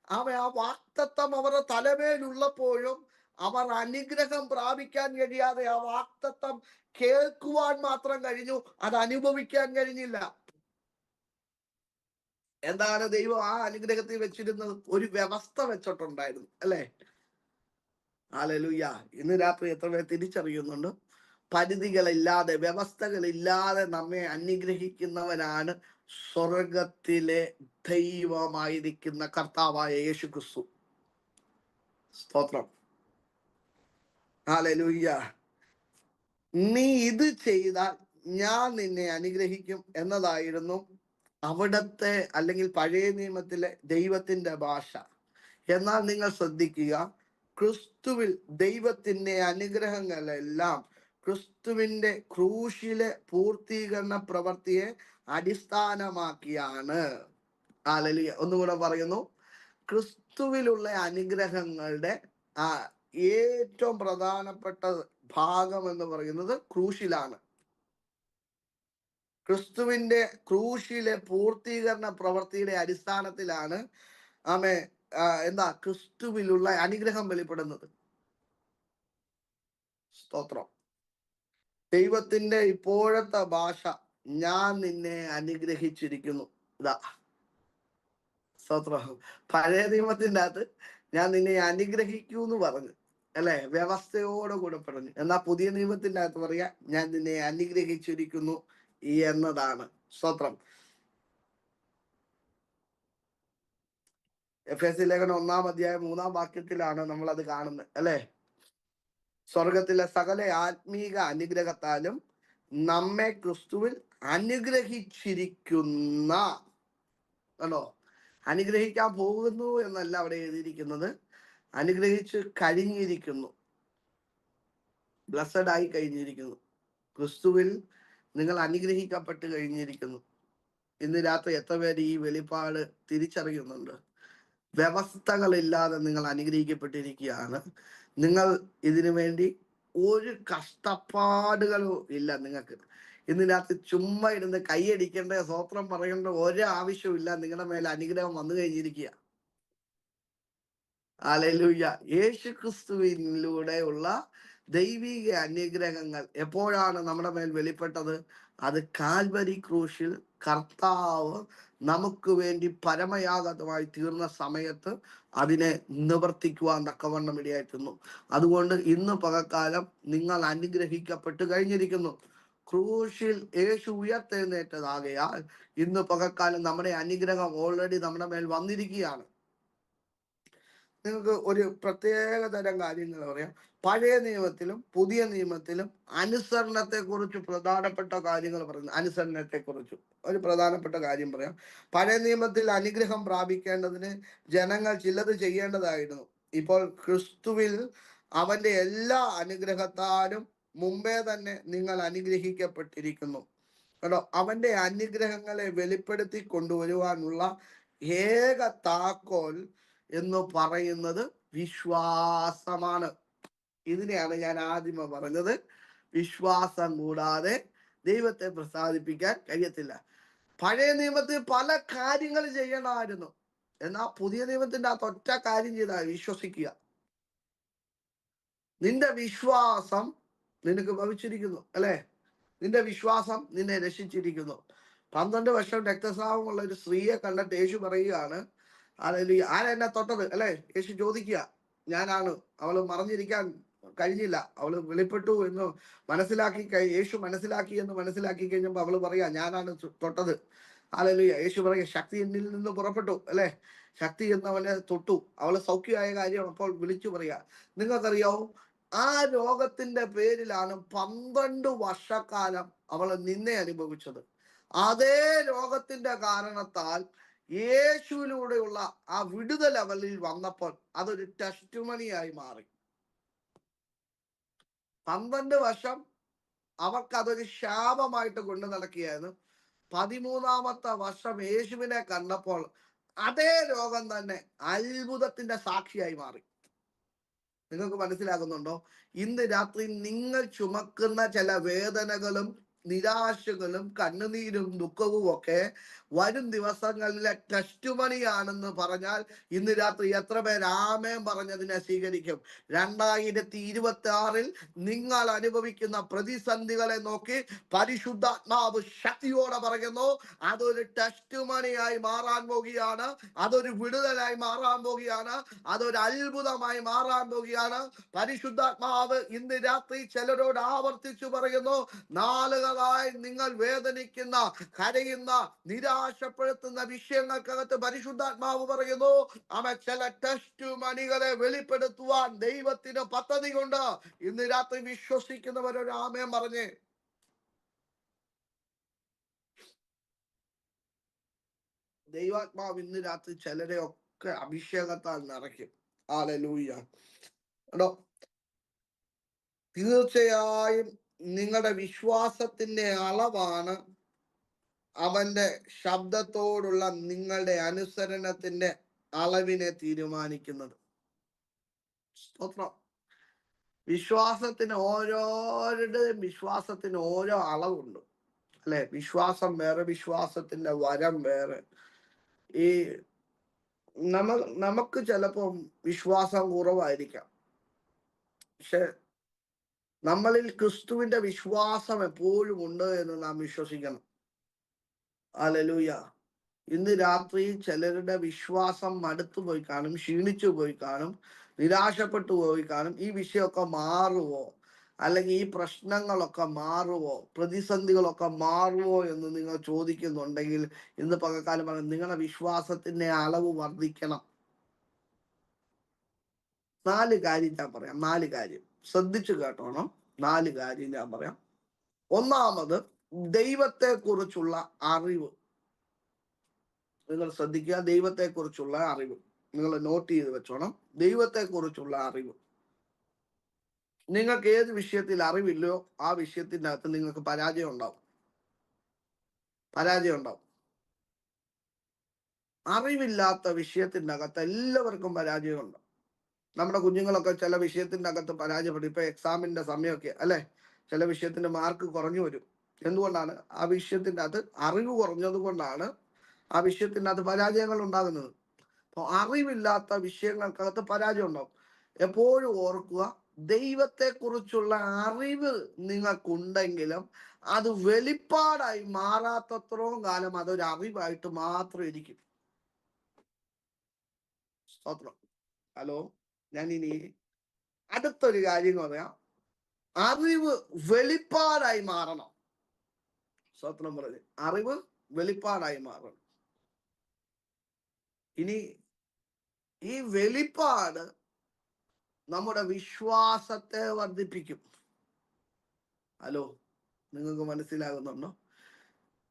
ആ വാഗ്ദത്തം അവരുടെ തലമേലുള്ളപ്പോഴും അവർ അനുഗ്രഹം പ്രാപിക്കാൻ കഴിയാതെ ആ വാഗ്ദത്തം കേൾക്കുവാൻ മാത്രം കഴിഞ്ഞു, അത് അനുഭവിക്കാൻ കഴിഞ്ഞില്ല. എന്താണ് ദൈവം ആ അനുഗ്രഹത്തിൽ വെച്ചിരുന്നത്? ഒരു വ്യവസ്ഥ വെച്ചിട്ടുണ്ടായിരുന്നു, അല്ലെ? ഹല്ലേലൂയ. ഇന്ന് രാത്രി എത്ര പേർ തിരിച്ചറിയുന്നുണ്ട്? പരിധികളില്ലാതെ, വ്യവസ്ഥകളില്ലാതെ നമ്മെ അനുഗ്രഹിക്കുന്നവനാണ് സ്വർഗത്തിലെ ദൈവമായിരിക്കുന്ന കർത്താവായ യേശു ക്രിസ്തു. സ്തോത്രം. ഹല്ലേലൂയ. നീ ഇത് ചെയ്താൽ ഞാൻ നിന്നെ അനുഗ്രഹിക്കും എന്നതായിരുന്നു അവിടത്തെ, അല്ലെങ്കിൽ പഴയ നിയമത്തിലെ ദൈവത്തിന്റെ ഭാഷ. എന്നാൽ നിങ്ങൾ ശ്രദ്ധിക്കുക, ക്രിസ്തുവിൽ ദൈവത്തിന്റെ അനുഗ്രഹങ്ങളെല്ലാം ക്രിസ്തുവിന്റെ ക്രൂശിലെ പൂർത്തീകരണ പ്രവൃത്തിയെ അടിസ്ഥാനമാക്കിയാണ്. ഹല്ലേലൂയ. ഒന്നുകൂടെ പറയുന്നു, ക്രിസ്തുവിലുള്ള അനുഗ്രഹങ്ങളുടെ ഏറ്റവും പ്രധാനപ്പെട്ട ഭാഗം എന്ന് പറയുന്നത് ക്രൂശിലാണ്. ക്രിസ്തുവിന്റെ ക്രൂശിലെ പൂർത്തീകരണ പ്രവൃത്തിയുടെ അടിസ്ഥാനത്തിലാണ് ക്രിസ്തുവിലുള്ള അനുഗ്രഹം വെളിപ്പെടുന്നത്. സ്തോത്രം. ദൈവത്തിന്റെ ഇപ്പോഴത്തെ ഭാഷ, ഞാൻ നിന്നെ അനുഗ്രഹിച്ചിരിക്കുന്നു. ഇതാ സ്തോത്രം. പഴയ നിയമത്തിന്റെ അകത്ത് ഞാൻ നിന്നെ അനുഗ്രഹിക്കൂ എന്ന് പറഞ്ഞു, അല്ലെ? വ്യവസ്ഥയോടെ കൂടെ പറഞ്ഞു. എന്നാൽ പുതിയ നിയമത്തിന്റെ അകത്ത് പറയാ, ഞാൻ നിന്നെ അനുഗ്രഹിച്ചിരിക്കുന്നു എന്നതാണ്. സ്തോത്രം. എഫേസ്യ ലേഖനം 1-ാം അധ്യായം 3-ാം വാക്യത്തിലാണ് നമ്മൾ അത് കാണുന്നത്, അല്ലെ? സ്വർഗത്തിലെ സകല ആത്മീക അനുഗ്രഹത്താലും നമ്മെ ക്രിസ്തുവിൽ അനുഗ്രഹിച്ചിരിക്കുന്ന, അല്ലോ, അനുഗ്രഹിക്കാൻ പോകുന്നു എന്നല്ല അവിടെ എഴുതിയിരിക്കുന്നത്, അനുഗ്രഹിച്ച് കഴിഞ്ഞിരിക്കുന്നു, ബ്ലസ്സഡ് ആയി കഴിഞ്ഞിരിക്കുന്നു. ക്രിസ്തുവിൽ നിങ്ങൾ അനുഗ്രഹിക്കപ്പെട്ട് കഴിഞ്ഞിരിക്കുന്നു. ഇന്ന് രാത്രി എത്ര പേര് ഈ വെളിപ്പാട് തിരിച്ചറിയുന്നുണ്ട്? വ്യവസ്ഥകളില്ലാതെ നിങ്ങൾ അനുഗ്രഹിക്കപ്പെട്ടിരിക്കുകയാണ്. നിങ്ങൾ ഇതിനു വേണ്ടി ഒരു കഷ്ടപ്പാടുകളും ഇല്ല നിങ്ങൾക്ക്. ഇന്ന് രാത്രി ചുമ്മാ ഇരുന്ന് കൈയടിക്കേണ്ട, സ്തോത്രം പറയേണ്ട ഒരു ആവശ്യമില്ല. നിങ്ങളുടെ മേലെ അനുഗ്രഹം വന്നു കഴിഞ്ഞിരിക്കുക. ഹല്ലേലൂയ. യേശു ക്രിസ്തുവിലൂടെയുള്ള ദൈവിക അനുഗ്രഹങ്ങൾ എപ്പോഴാണ് നമ്മുടെ മേൽ വെളിപ്പെട്ടത്? അത് കാൽവരി ക്രൂശിൽ കർത്താവ് നമുക്ക് വേണ്ടി പരമയാഗതമായി തീർന്ന സമയത്ത് അതിനെ നിവർത്തിക്കുവാൻ തക്കവണ്ണം ഇടയായിത്തീർന്നു. അതുകൊണ്ട് ഇന്ന് പകൽക്കാലം നിങ്ങൾ അനുഗ്രഹിക്കപ്പെട്ട് കഴിഞ്ഞിരിക്കുന്നു. ക്രൂശിൽ യേശു ഉയർത്തെഴുന്നേറ്റതാകയാൽ ഇന്ന് പകൽക്കാലം നമ്മുടെ അനുഗ്രഹം ഓൾറെഡി നമ്മുടെ മേൽ വന്നിരിക്കുകയാണ്. നിങ്ങൾക്ക് ഒരു പ്രത്യേക തരം കാര്യങ്ങൾ പറയാം. പഴയ നിയമത്തിലും പുതിയ നിയമത്തിലും അനുസരണത്തെക്കുറിച്ച് പ്രധാനപ്പെട്ട കാര്യങ്ങൾ പറയുന്നു. അനുസരണത്തെക്കുറിച്ച് ഒരു പ്രധാനപ്പെട്ട കാര്യം പറയാം. പഴയ നിയമത്തിൽ അനുഗ്രഹം പ്രാപിക്കേണ്ടതിന് ജനങ്ങൾ ചിലത് ചെയ്യേണ്ടതായിരുന്നു. ഇപ്പോൾ ക്രിസ്തുവിൽ അവന്റെ എല്ലാ അനുഗ്രഹത്താലും മുമ്പേ തന്നെ നിങ്ങൾ അനുഗ്രഹിക്കപ്പെട്ടിരിക്കുന്നു. കേട്ടോ, അവന്റെ അനുഗ്രഹങ്ങളെ വെളിപ്പെടുത്തി കൊണ്ടുവരുവാനുള്ള ഏക താക്കോൽ എന്ന് പറയുന്നത് വിശ്വാസമാണ്. ഇതിനെയാണ് ഞാൻ ആദ്യമേ പറഞ്ഞത്, വിശ്വാസം കൂടാതെ ദൈവത്തെ പ്രസാദിപ്പിക്കാൻ കഴിയത്തില്ല. പഴയ നിയമത്തിൽ പല കാര്യങ്ങൾ ചെയ്യണമായിരുന്നു. എന്നാൽ പുതിയ നിയമത്തിന്റെ ആ ഒറ്റ കാര്യം ചെയ്താൽ വിശ്വസിക്കുക. നിന്റെ വിശ്വാസം നിനക്ക് ഭവിച്ചിരിക്കുന്നു, അല്ലെ? നിന്റെ വിശ്വാസം നിന്നെ രക്ഷിച്ചിരിക്കുന്നു. 12 വർഷം രക്തസ്രാവമുള്ള ഒരു സ്ത്രീയെ കണ്ടിട്ട് യേശു പറയുകയാണ്, ഹല്ലേലൂയ, ആരാ എന്നെ തൊട്ടത്, അല്ലെ? യേശു ചോദിക്കുക, ഞാനാണ്. അവള് മറഞ്ഞിരിക്കാൻ കഴിഞ്ഞില്ല, അവള് വെളിപ്പെട്ടു എന്ന് യേശു മനസ്സിലാക്കി എന്ന് മനസ്സിലാക്കി കഴിഞ്ഞപ്പോൾ അവള് പറയാ, ഞാനാണ് തൊട്ടത്. ഹല്ലേലൂയ. യേശു പറയും ശക്തി എന്നിൽ നിന്ന് പുറപ്പെട്ടു അല്ലെ, ശക്തി എന്നവനെ തൊട്ടു, അവള് സൗഖ്യമായ കാര്യം അപ്പോൾ വിളിച്ചു പറയാ. നിങ്ങൾക്കറിയാവോ, ആ രോഗത്തിന്റെ പേരിലാണ് 12 വർഷക്കാലം അവള് നിന്നെ അനുഭവിച്ചത്. അതേ രോഗത്തിന്റെ കാരണത്താൽ യേശുവിലൂടെയുള്ള ആ വിടുതൽ അവളിൽ വന്നപ്പോൾ അതൊരു ടെസ്റ്റ് മണിയായി മാറി. 12 വർഷം അവർക്ക് അതൊരു ശാപമായിട്ട് കൊണ്ടു നടക്കുകയായിരുന്നു. 13ാമത്തെ വർഷം യേശുവിനെ കണ്ടപ്പോൾ അതേ രോഗം തന്നെ അത്ഭുതത്തിന്റെ സാക്ഷിയായി മാറി. നിങ്ങൾക്ക് മനസ്സിലാകുന്നുണ്ടോ? ഇന്ന് രാത്രി നിങ്ങൾ ചുമക്കുന്ന ചില വേദനകളും നിരാശകളും കണ്ണുനീരും ദുഃഖവും ഒക്കെ വരും ദിവസങ്ങളിലെ ടെസ്റ്റ് മണിയാണെന്ന് പറഞ്ഞാൽ ഇന്ന് രാത്രി എത്ര പേർ ആമേൻ പറഞ്ഞതിനെ സ്വീകരിക്കും? 2026 നിങ്ങൾ അനുഭവിക്കുന്ന പ്രതിസന്ധികളെ നോക്കി പരിശുദ്ധാത്മാവ് ശക്തിയോടെ പറയുന്നു, അതൊരു ടെസ്റ്റ് മണിയായി മാറാൻ പോകുകയാണ്, അതൊരു വിടുതലായി മാറാൻ പോകുകയാണ്, അതൊരു അത്ഭുതമായി മാറാൻ പോകുകയാണ്. പരിശുദ്ധാത്മാവ് ഇന്ന് രാത്രി ചിലരോട് ആവർത്തിച്ചു പറയുന്നു, നാളുകളായി നിങ്ങൾ വേദനിക്കുന്ന, കരയുന്ന, നിരാശപ്പെടുത്തുന്ന വിഷയങ്ങൾക്കകത്ത് പരിശുദ്ധാത്മാവ് പറയുന്നു, ചില ടെസ്റ്റ് മണികളെ വെളിപ്പെടുത്തുവാൻ ദൈവത്തിന് പദ്ധതി കൊണ്ട്. ഇന്ന് രാത്രി വിശ്വസിക്കുന്നവരൊരു ആമേൻ പറഞ്ഞേ. ദൈവാത്മാവ് ഇന്ന് രാത്രി ചിലരെ ഒക്കെ അഭിഷേകത്താൽ നിറയ്ക്കും. ഹല്ലേലൂയ. കേട്ടോ, തീർച്ചയായും നിങ്ങളുടെ വിശ്വാസത്തിന്റെ അളവാണ് അവന്റെ ശബ്ദത്തോടുള്ള നിങ്ങളുടെ അനുസരണത്തിന്റെ അളവിനെ തീരുമാനിക്കുന്നത്. സ്തോത്രം. വിശ്വാസത്തിന് ഓരോരുടെയും വിശ്വാസത്തിന് ഓരോ അളവുണ്ട് അല്ലെ. വിശ്വാസം വേറെ, വിശ്വാസത്തിന്റെ വരം വേറെ. ഈ നമുക്ക് ചിലപ്പം വിശ്വാസം കുറവായിരിക്കാം, പക്ഷെ നമ്മളിൽ ക്രിസ്തുവിന്റെ വിശ്വാസം എപ്പോഴും ഉണ്ട് എന്ന് നാം വിശ്വസിക്കണം. ഹല്ലേലൂയ. ഇന്ന് രാത്രി ചിലരുടെ വിശ്വാസം മടുത്തു പോയി കാണും, ക്ഷീണിച്ചു പോയി കാണും, നിരാശപ്പെട്ടു പോയി കാണും. ഈ വിഷയമൊക്കെ മാറുമോ, അല്ലെങ്കിൽ ഈ പ്രശ്നങ്ങളൊക്കെ മാറുമോ, പ്രതിസന്ധികളൊക്കെ മാറുമോ എന്ന് നിങ്ങൾ ചോദിക്കുന്നുണ്ടെങ്കിൽ ഇന്ന് പകൽക്കാലം പറയും, നിങ്ങളുടെ വിശ്വാസത്തിന്റെ അളവ് വർദ്ധിക്കണം. 4 കാര്യം ഞാൻ പറയാം. 4 കാര്യം ശ്രദ്ധിച്ചു കേട്ടോണം. 4 കാര്യം ഞാൻ പറയാം. ഒന്നാമത്, ദൈവത്തെ കുറിച്ചുള്ള അറിവ്. നിങ്ങൾ ശ്രദ്ധിക്കുക, ദൈവത്തെ കുറിച്ചുള്ള അറിവ് നിങ്ങൾ നോട്ട് ചെയ്ത് വെച്ചോണം. ദൈവത്തെ കുറിച്ചുള്ള അറിവ്. നിങ്ങൾക്ക് ഏത് വിഷയത്തിൽ അറിവില്ലയോ ആ വിഷയത്തിൻ്റെ അകത്ത് നിങ്ങൾക്ക് പരാജയം ഉണ്ടാവും. അറിവില്ലാത്ത വിഷയത്തിൻ്റെ അകത്ത് എല്ലാവർക്കും പരാജയമുണ്ട്. നമ്മുടെ കുഞ്ഞുങ്ങളൊക്കെ ചില വിഷയത്തിൻ്റെ അകത്ത് പരാജയപ്പെടും. ഇപ്പൊ എക്സാമിന്റെ സമയമൊക്കെ അല്ലെ, ചില വിഷയത്തിന്റെ മാർക്ക് കുറഞ്ഞു വരും. എന്തുകൊണ്ടാണ്? ആ വിഷയത്തിൻ്റെ അകത്ത് അറിവ് കുറഞ്ഞത് കൊണ്ടാണ് ആ വിഷയത്തിൻ്റെ അകത്ത് പരാജയങ്ങൾ ഉണ്ടാകുന്നത്. അപ്പോൾ അറിവില്ലാത്ത വിഷയങ്ങൾക്കകത്ത് പരാജയം ഉണ്ടാവും. എപ്പോഴും ഓർക്കുക, ദൈവത്തെക്കുറിച്ചുള്ള അറിവ് നിങ്ങൾക്കുണ്ടെങ്കിലും അത് വെളിപ്പാടായി മാറാത്തത്രയും കാലം അതൊരു അറിവായിട്ട് മാത്രം ഇരിക്കും. സ്തോത്രം. ഹലോ, ഞാൻ ഇനി അടുത്തൊരു കാര്യം പറയാം. അറിവ് വെളിപ്പാടായി മാറണം. സ്തോത്രം പറഞ്ഞു. അറിവ് വെളിപ്പാടായി മാറണം. ഇനി ഈ വെളിപ്പാട് നമ്മുടെ വിശ്വാസത്തെ വർദ്ധിപ്പിക്കും. ഹലോ, നിങ്ങൾക്ക് മനസ്സിലാകുന്നുണ്ടോ?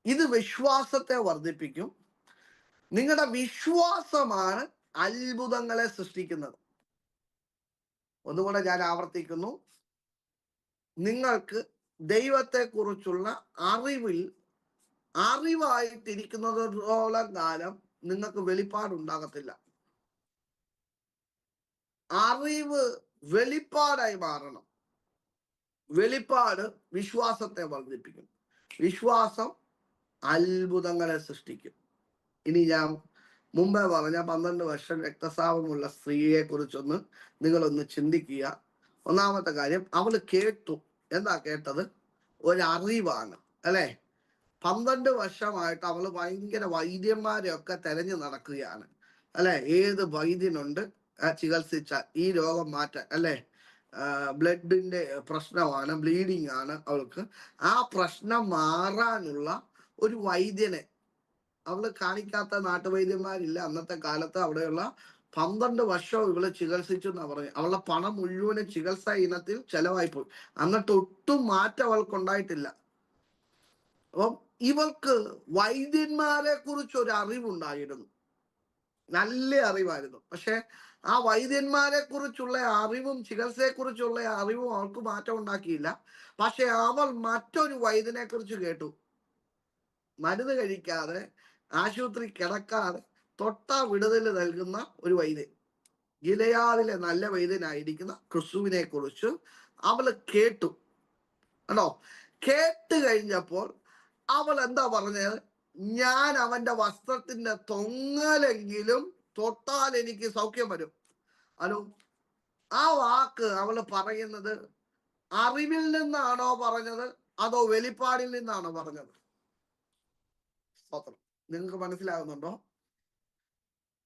ഇത് വിശ്വാസത്തെ വർദ്ധിപ്പിക്കും. നിങ്ങളുടെ വിശ്വാസമാണ് അത്ഭുതങ്ങളെ സൃഷ്ടിക്കുന്നത്. ഒന്നുകൂടെ ഞാൻ ആവർത്തിക്കുന്നു, നിങ്ങൾക്ക് ദൈവത്തെക്കുറിച്ചുള്ള അറിവായിട്ടിരിക്കുന്നതോളം കാലം നിങ്ങൾക്ക് വെളിപ്പാടുണ്ടാകത്തില്ല. അറിവ് വെളിപ്പാടായി മാറണം. വെളിപ്പാട് വിശ്വാസത്തെ വർദ്ധിപ്പിക്കും. വിശ്വാസം അത്ഭുതങ്ങളെ സൃഷ്ടിക്കും. ഇനി ഞാൻ മുമ്പേ പറഞ്ഞ 12 വർഷം രക്തസ്രാവമുള്ള സ്ത്രീയെ കുറിച്ചൊന്ന് നിങ്ങളൊന്ന് ചിന്തിക്കുക. ഒന്നാമത്തെ കാര്യം, അവള് കേട്ടു. എന്താ കേട്ടത്? ഒരറിവാണ് അല്ലെ. 12 വർഷമായിട്ട് അവള് ഭയങ്കര വൈദ്യന്മാരെയൊക്കെ തെരഞ്ഞു നടക്കുകയാണ് അല്ലെ. ഏത് വൈദ്യനുണ്ട് ചികിത്സിച്ച ഈ രോഗം മാറ്റാൻ അല്ലെ. ബ്ലഡിന്റെ പ്രശ്നമാണ്, ബ്ലീഡിങ് ആണ് അവൾക്ക്. ആ പ്രശ്നം മാറാനുള്ള ഒരു വൈദ്യനെ അവള് കാണിക്കാത്ത നാട്ടുവൈദ്യന്മാരില്ല അന്നത്തെ കാലത്ത്. അവിടെയുള്ള 12 വർഷം ഇവള് ചികിത്സിച്ചു എന്നാ പറഞ്ഞു. അവളുടെ പണം മുഴുവനും ചികിത്സ ഇനത്തിൽ ചെലവായിപ്പോയി. എന്നിട്ട് ഒട്ടും മാറ്റം അവൾക്ക് ഉണ്ടായിട്ടില്ല. അപ്പം ഇവൾക്ക് വൈദ്യന്മാരെ കുറിച്ച് ഒരു അറിവുണ്ടായിരുന്നു, നല്ല അറിവായിരുന്നു. പക്ഷെ ആ വൈദ്യന്മാരെ കുറിച്ചുള്ള അറിവും ചികിത്സയെ കുറിച്ചുള്ള അറിവും അവൾക്ക് മാറ്റം ഉണ്ടാക്കിയില്ല. പക്ഷെ അവൾ മറ്റൊരു വൈദ്യനെ കുറിച്ച് കേട്ടു. മരുന്ന് കഴിക്കാതെ, ആശുപത്രി കിടക്കാതെ തൊട്ടാ വിടുതൽ നൽകുന്ന ഒരു വൈദ്യൻ, ഗിലയാദിലെ നല്ല വൈദ്യനായിരിക്കുന്ന ക്രിസ്തുവിനെ കുറിച്ച് അവള് കേട്ടു. ആണോ? കേട്ട് കഴിഞ്ഞപ്പോൾ അവൾ എന്താ പറഞ്ഞത്? ഞാൻ അവന്റെ വസ്ത്രത്തിന്റെ തൊങ്ങലെങ്കിലും തൊട്ടാൽ എനിക്ക് സൗഖ്യം വരും. ഹലോ, ആ വാക്ക് അവള് പറയുന്നത് അറിവിൽ നിന്നാണോ പറഞ്ഞത്, അതോ വെളിപ്പാടിൽ നിന്നാണോ പറഞ്ഞത്? സ്തോത്രം. നിങ്ങൾക്ക് മനസ്സിലാകുന്നുണ്ടോ?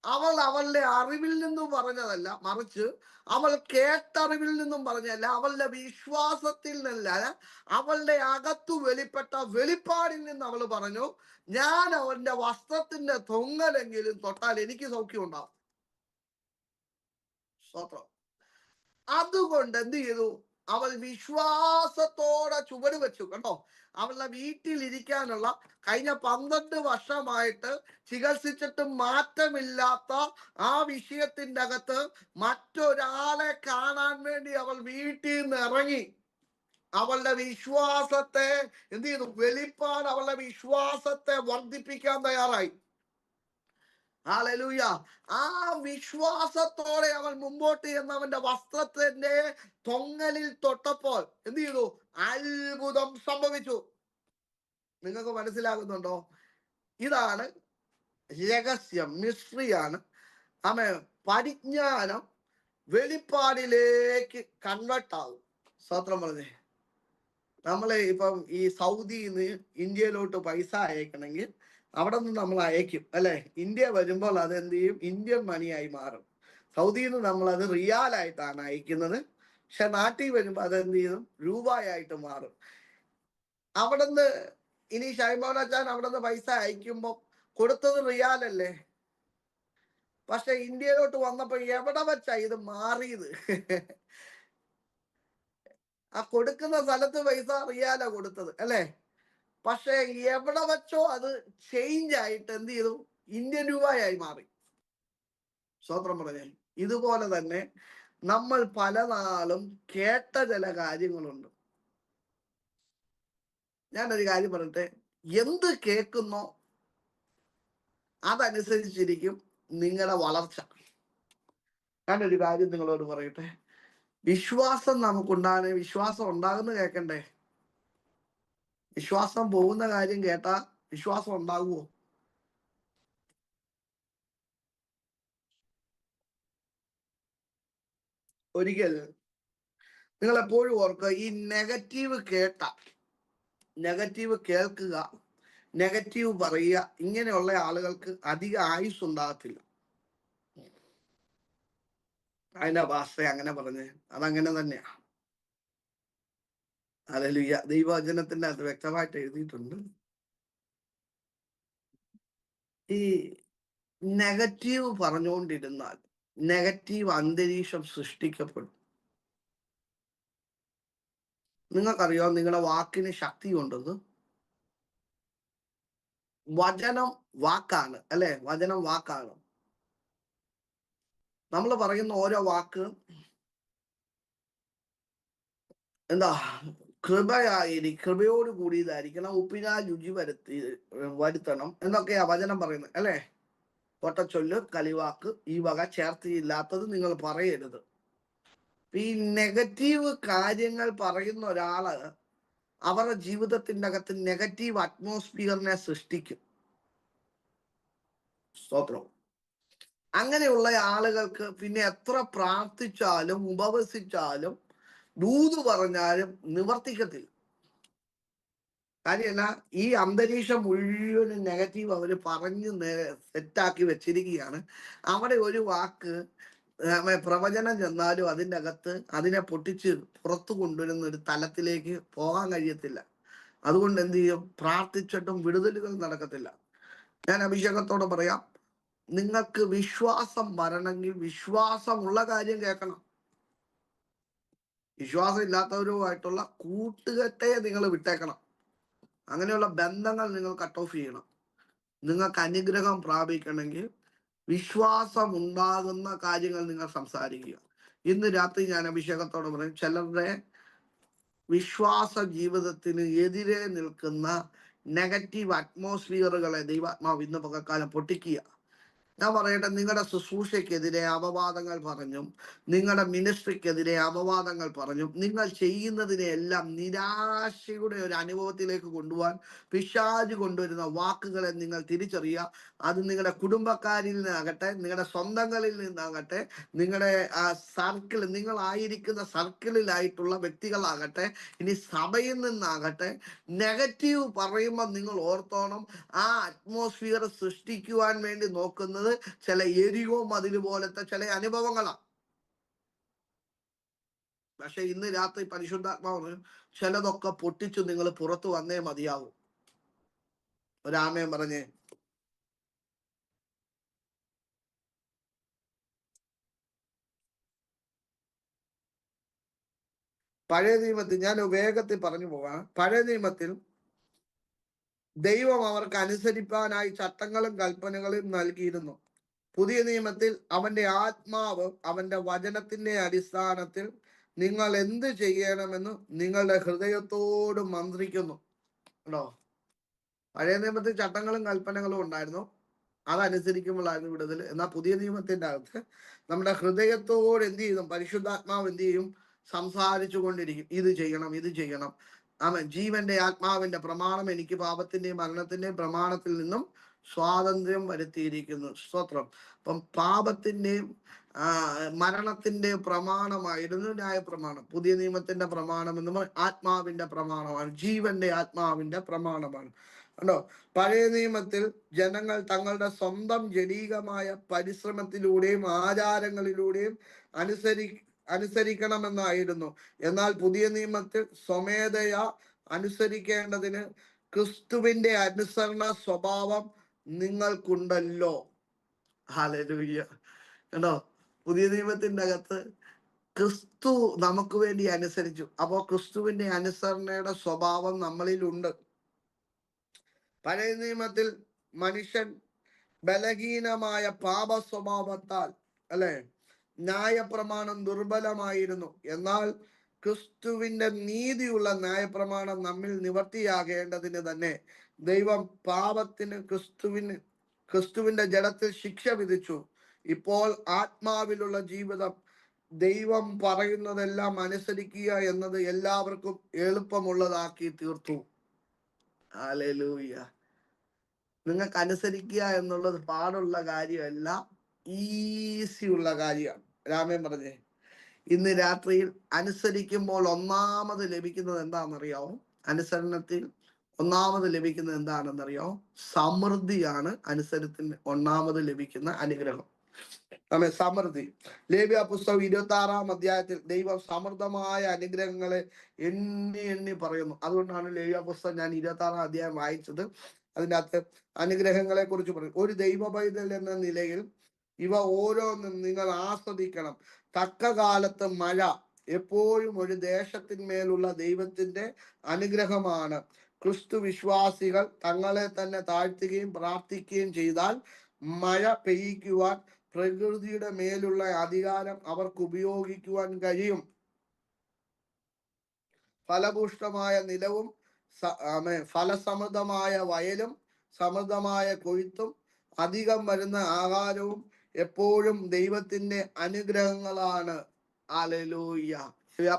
അവൾ അവളുടെ അറിവിൽ നിന്നും പറഞ്ഞതല്ല, മറിച്ച് അവൾ കേട്ടറിവിൽ നിന്നും പറഞ്ഞതല്ല, അവളുടെ വിശ്വാസത്തിൽ നിന്നല്ല, അവളുടെ അകത്തു വെളിപ്പെട്ട വെളിപ്പാടിൽ നിന്ന് അവൾ പറഞ്ഞു, ഞാൻ അവന്റെ വസ്ത്രത്തിന്റെ തൊങ്ങലെങ്കിലും തൊട്ടാൽ എനിക്ക് സൗഖ്യം ഉണ്ടാവും. സ്തോത്രം. അതുകൊണ്ട് എന്ത് ചെയ്തു? അവൾ വിശ്വാസത്തോടെ ചുവട് വെച്ചു. കണ്ടോ? അവളുടെ വീട്ടിലിരിക്കാനുള്ള കഴിഞ്ഞ 12 വർഷമായിട്ട് ചികിത്സിച്ചിട്ടും മാറ്റമില്ലാത്ത ആ വിഷയത്തിന്റെ അകത്ത് മറ്റൊരാളെ കാണാൻ വേണ്ടി അവൾ വീട്ടിൽ നിന്ന് ഇറങ്ങി. അവളുടെ വിശ്വാസത്തെ എന്ത് ചെയ്തു? വെളിപ്പാട് അവളുടെ വിശ്വാസത്തെ വർദ്ധിപ്പിക്കാൻ തയ്യാറായി. ഹല്ലേലൂയ. ആ വിശ്വാസത്തോടെ അവൻ മുമ്പോട്ട് ചെന്നവന്റെ വസ്ത്രത്തിന്റെ തൊങ്ങലിൽ തൊട്ടപ്പോൾ എന്ത് ചെയ്തു? അത്ഭുതം സംഭവിച്ചു. നിങ്ങൾക്ക് മനസ്സിലാകുന്നുണ്ടോ? ഇതാണ് രഹസ്യം, മിസ്റ്ററിയാണ്. ആമേ. പരിജ്ഞാനം വെളിപ്പാടിലേക്ക് കൺവേർട്ട് ആകും. സ്തോത്രം പറഞ്ഞേ. നമ്മളെ ഇപ്പം ഈ സൗദിയിൽ നിന്ന് ഇന്ത്യയിലോട്ട് പൈസ അയക്കണമെങ്കിൽ അവിടെ നിന്ന് നമ്മൾ അയക്കും അല്ലെ. ഇന്ത്യ വരുമ്പോൾ അത് എന്ത് ചെയ്യും? ഇന്ത്യൻ മണിയായി മാറും. സൗദിയിൽ നിന്ന് നമ്മൾ അത് റിയാലായിട്ടാണ് അയക്കുന്നത്. പക്ഷെ നാട്ടിൽ വരുമ്പോൾ അത് എന്ത് ചെയ്യും? രൂപയായിട്ട് മാറും. അവിടെ നിന്ന് ഇനി ഷൈമോനച്ചാൻ അവിടെ നിന്ന് പൈസ അയക്കുമ്പോൾ കൊടുത്തത് റിയാലല്ലേ. പക്ഷെ ഇന്ത്യയിലോട്ട് വന്നപ്പോ എവിടെ വെച്ചാ ഇത് മാറിയത്? ആ കൊടുക്കുന്ന സ്ഥലത്ത് പൈസ റിയാല കൊടുത്തത് അല്ലേ. പക്ഷെ എവിടെ വെച്ചോ അത് ചേഞ്ച് ആയിട്ട് എന്ത് ചെയ്തു? ഇന്ത്യൻ രൂപയായി മാറി. സ്വത്രം പറഞ്ഞേ. ഇതുപോലെ തന്നെ നമ്മൾ പല നാളും കേട്ട ചില കാര്യങ്ങളുണ്ട്. ഞാനൊരു കാര്യം പറയട്ടെ, എന്ത് കേൾക്കുന്നോ അതനുസരിച്ചിരിക്കും നിങ്ങളുടെ വളർച്ച. ഞാനൊരു കാര്യം നിങ്ങളോട് പറയട്ടെ, വിശ്വാസം നമുക്കുണ്ടാകണേ, വിശ്വാസം ഉണ്ടാകുന്ന കേൾക്കണ്ടേ. വിശ്വാസം പോകുന്ന കാര്യം കേട്ടാ വിശ്വാസം ഉണ്ടാകുമോ? ഒരിക്കൽ നിങ്ങൾ എപ്പോഴും ഓർക്കുക, ഈ നെഗറ്റീവ് നെഗറ്റീവ് കേൾക്കുക, നെഗറ്റീവ് പറയുക, ഇങ്ങനെയുള്ള ആളുകൾക്ക് അധിക ആയുസ് ഉണ്ടാകത്തില്ല. അതിന്റെ ഭാഷ അങ്ങനെ പറഞ്ഞ് അതങ്ങനെ തന്നെയാ. ഹല്ലേലൂയ. ദൈവവചനത്തിന്റെ അത് വ്യക്തമായിട്ട് എഴുതിയിട്ടുണ്ട്. ഈ നെഗറ്റീവ് പറഞ്ഞുകൊണ്ടിരുന്നാൽ നെഗറ്റീവ് അന്തരീക്ഷം സൃഷ്ടിക്കപ്പെടും. നിങ്ങൾക്കറിയോ നിങ്ങളുടെ വാക്കിന് ശക്തി ഉണ്ടെന്ന്? വചനം വാക്കാണ് അല്ലെ. വചനം വാക്കാണ്. നമ്മൾ പറയുന്ന ഓരോ വാക്ക് എന്താ? കൃപയോട് കൂടിയതായിരിക്കണം, ഉപ്പിനാൽ രുചി വരുത്തണം എന്നൊക്കെയാ വചനം പറയുന്നത് അല്ലെ. പൊട്ടച്ചൊല്ല്, കളിവാക്ക് ഈ വക ചേർത്തിയില്ലാത്തത് നിങ്ങൾ പറയരുത്. ഈ നെഗറ്റീവ് കാര്യങ്ങൾ പറയുന്ന ഒരാള് അവരുടെ ജീവിതത്തിന്റെ അകത്ത് നെഗറ്റീവ് അറ്റ്മോസ്ഫിയറിനെ സൃഷ്ടിക്കും. സ്തോത്രം. അങ്ങനെയുള്ള ആളുകൾക്ക് പിന്നെ എത്ര പ്രാർത്ഥിച്ചാലും ഉപവസിച്ചാലും ദൂത് പറഞ്ഞാലും നിവർത്തിക്കത്തില്ല. കാര്യമല്ല, ഈ അന്തരീക്ഷം മുഴുവനും നെഗറ്റീവ് അവര് പറഞ്ഞ് സെറ്റാക്കി വെച്ചിരിക്കുകയാണ്. അവിടെ ഒരു വാക്ക് പ്രവചനം ചെന്നാലും അതിൻ്റെ അകത്ത് അതിനെ പൊട്ടിച്ച് പുറത്തു കൊണ്ടുവരുന്ന ഒരു തലത്തിലേക്ക് പോകാൻ കഴിയത്തില്ല. അതുകൊണ്ട് എന്ത് ചെയ്യും? പ്രാർത്ഥിച്ചിട്ടും വിടുതലുകൾ നടക്കത്തില്ല. ഞാൻ അഭിഷേകത്തോട് പറയാം, നിങ്ങൾക്ക് വിശ്വാസം വരണമെങ്കിൽ വിശ്വാസമുള്ള കാര്യം കേൾക്കണം. വിശ്വാസം ഇല്ലാത്തവരുമായിട്ടുള്ള കൂട്ടുകെട്ടെ നിങ്ങൾ വിട്ടേക്കണം. അങ്ങനെയുള്ള ബന്ധങ്ങൾ നിങ്ങൾ കട്ട് ഓഫ് ചെയ്യണം. നിങ്ങൾക്ക് അനുഗ്രഹം പ്രാപിക്കണമെങ്കിൽ വിശ്വാസം ഉണ്ടാകുന്ന കാര്യങ്ങൾ നിങ്ങൾ സംസാരിക്കുക. ഇന്ന് രാത്രി ഞാൻ അഭിഷേകത്തോട് പറയും, ചിലരുടെ വിശ്വാസ ജീവിതത്തിന് എതിരെ നിൽക്കുന്ന നെഗറ്റീവ് അറ്റ്മോസ്ഫിയറുകളെ ദൈവാത്മാവ് ഇന്ന് പകൽക്കാലം പൊട്ടിക്കുക. ഞാൻ പറയട്ടെ, നിങ്ങളുടെ ശുശ്രൂഷയ്ക്കെതിരെ അപവാദങ്ങൾ പറഞ്ഞും നിങ്ങളുടെ മിനിസ്ട്രിക്കെതിരെ അപവാദങ്ങൾ പറഞ്ഞും നിങ്ങൾ ചെയ്യുന്നതിനെ എല്ലാം നിരാശയുടെ ഒരു അനുഭവത്തിലേക്ക് കൊണ്ടുപോകാൻ പിശാച് കൊണ്ടുവരുന്ന വാക്കുകളെ നിങ്ങൾ തിരിച്ചറിയുക. അത് നിങ്ങളുടെ കുടുംബക്കാരിൽ നിന്നാകട്ടെ, നിങ്ങളുടെ സ്വന്തങ്ങളിൽ നിന്നാകട്ടെ, നിങ്ങളുടെ സർക്കിൾ, നിങ്ങളായിരിക്കുന്ന സർക്കിളിലായിട്ടുള്ള വ്യക്തികളാകട്ടെ, ഇനി സഭയിൽ നിന്നാകട്ടെ, നെഗറ്റീവ് പറയുമ്പോൾ നിങ്ങൾ ഓർത്തോണം, ആ അറ്റ്മോസ്ഫിയർ സൃഷ്ടിക്കുവാൻ വേണ്ടി നോക്കുന്നത് ചില എരിയോ മതില് പോലത്തെ ചില അനുഭവങ്ങളാണ്. പക്ഷെ ഇന്ന് രാത്രി പരിശുദ്ധാത്മാവ് ചിലതൊക്കെ പൊട്ടിച്ചു നിങ്ങൾ പുറത്തു വന്നേ മതിയാവും. ഒരാമയം പറഞ്ഞേ. പഴയ നിയമത്തിൽ, ഞാൻ വേഗത്തിൽ പറഞ്ഞു പോവാം, പഴയ നിയമത്തിൽ ദൈവം അവർക്ക് അനുസരിപ്പാനായി ചട്ടങ്ങളും കൽപ്പനകളും നൽകിയിരുന്നു. പുതിയ നിയമത്തിൽ അവന്റെ ആത്മാവ് അവന്റെ വചനത്തിന്റെ അടിസ്ഥാനത്തിൽ നിങ്ങൾ എന്ത് ചെയ്യണമെന്ന് നിങ്ങളുടെ ഹൃദയത്തോട് മന്ത്രിക്കുന്നു. കേട്ടോ, പഴയ നിയമത്തിൽ ചട്ടങ്ങളും കൽപ്പനകളും ഉണ്ടായിരുന്നു, അതനുസരിക്കുമ്പോഴായിരുന്നു വിടുതൽ. എന്നാൽ പുതിയ നിയമത്തിന്റെ അകത്ത് നമ്മുടെ ഹൃദയത്തോട് എന്ത് ചെയ്യും? പരിശുദ്ധാത്മാവ് എന്ത് ചെയ്യും? സംസാരിച്ചു കൊണ്ടിരിക്കും, ഇത് ചെയ്യണം, ഇത് ചെയ്യണം. ആമേൻ. ജീവന്റെ ആത്മാവിന്റെ പ്രമാണം എനിക്ക് പാപത്തിന്റെയും മരണത്തിന്റെയും പ്രമാണത്തിൽ നിന്നും സ്വാതന്ത്ര്യം വരുത്തിയിരിക്കുന്നു. സ്തോത്രം. അപ്പം പാപത്തിന്റെയും മരണത്തിന്റെ പ്രമാണമായിരുന്നു ന്യായപ്രമാണം. പുതിയ നിയമത്തിന്റെ പ്രമാണം എന്ന് ആത്മാവിന്റെ പ്രമാണമാണ്, ജീവന്റെ ആത്മാവിന്റെ പ്രമാണമാണ്. കണ്ടോ, പഴയ നിയമത്തിൽ ജനങ്ങൾ തങ്ങളുടെ സ്വന്തം ജനീകമായ പരിശ്രമത്തിലൂടെയും ആചാരങ്ങളിലൂടെയും അനുസരിക്കണമെന്നായിരുന്നു. എന്നാൽ പുതിയ നിയമത്തിൽ സ്വമേധയാ അനുസരിക്കേണ്ടതിന് ക്രിസ്തുവിന്റെ അനുസരണ സ്വഭാവം നിങ്ങൾക്കുണ്ടല്ലോ. ഹല്ലേലൂയ. കണ്ടോ, പുതിയ നിയമത്തിന്റെ അകത്ത് ക്രിസ്തു നമുക്ക് വേണ്ടി അനുസരിച്ചു. അപ്പോൾ ക്രിസ്തുവിന്റെ അനുസരണയുടെ സ്വഭാവം നമ്മളിലുണ്ട്. പഴയ നിയമത്തിൽ മനുഷ്യൻ ബലഹീനമായ പാപ സ്വഭാവത്താൽ, അല്ലെ, ന്യായപ്രമാണം ദുർബലമായിരുന്നു. എന്നാൽ ക്രിസ്തുവിന്റെ നീതിയുള്ള ന്യായപ്രമാണം നമ്മിൽ നിവർത്തിയാകേണ്ടതിന് തന്നെ ദൈവം പാപത്തിന് ക്രിസ്തുവിന്റെ ജഡത്തിൽ ശിക്ഷ വിധിച്ചു. ഇപ്പോൾ ആത്മാവിലുള്ള ജീവിതം, ദൈവം പറയുന്നതെല്ലാം അനുസരിക്കുക എന്നത് എല്ലാവർക്കും എളുപ്പമുള്ളതാക്കി തീർത്തു. ഹല്ലേലൂയ. നിങ്ങൾക്ക് അനുസരിക്കുക എന്നുള്ളത് പാടുള്ള കാര്യമല്ല, ഈസി ഉള്ള കാര്യമാണ്. രാമൻ പറഞ്ഞേ, ഇന്ന് രാത്രിയിൽ അനുസരിക്കുമ്പോൾ ഒന്നാമത് ലഭിക്കുന്നത് എന്താണെന്നറിയാവോ? അനുസരണത്തിൽ ഒന്നാമത് ലഭിക്കുന്നത് എന്താണെന്നറിയാവോ? സമൃദ്ധിയാണ് അനുസരണത്തിന് ഒന്നാമത് ലഭിക്കുന്ന അനുഗ്രഹം. സമൃദ്ധി. ലേവ്യ പുസ്തകം 26-ാം അധ്യായത്തിൽ ദൈവം സമൃദ്ധമായ അനുഗ്രഹങ്ങളെ എണ്ണി എണ്ണി പറയുന്നു. അതുകൊണ്ടാണ് ലേവ്യ പുസ്തകം ഞാൻ 26-ാം അധ്യായം വായിച്ചത്. അതിൻ്റെ അകത്ത് അനുഗ്രഹങ്ങളെ കുറിച്ച് പറയും. ഒരു ദൈവ പൈതൽ എന്ന നിലയിൽ ഇവ ഓരോന്നും നിങ്ങൾ ആസ്വദിക്കണം. തക്ക കാലത്ത് മഴ എപ്പോഴും ഒരു ദേശത്തിന്മേലുള്ള ദൈവത്തിന്റെ അനുഗ്രഹമാണ്. ക്രിസ്തു വിശ്വാസികൾ തങ്ങളെ തന്നെ താഴ്ത്തുകയും പ്രാർത്ഥിക്കുകയും ചെയ്താൽ മഴ പെയ്യിക്കുവാൻ പ്രകൃതിയുടെ മേലുള്ള അധികാരം അവർക്ക് ഉപയോഗിക്കുവാൻ കഴിയും. ഫലഭൂഷ്ടമായ നിലവും ഫലസമൃദ്ധമായ വയലും സമൃദ്ധമായ കൊയ്ത്തും അധികം വരുന്ന ആഹാരവും എപ്പോഴും ദൈവത്തിന്റെ അനുഗ്രഹങ്ങളാണ്. ഹല്ലേലൂയ.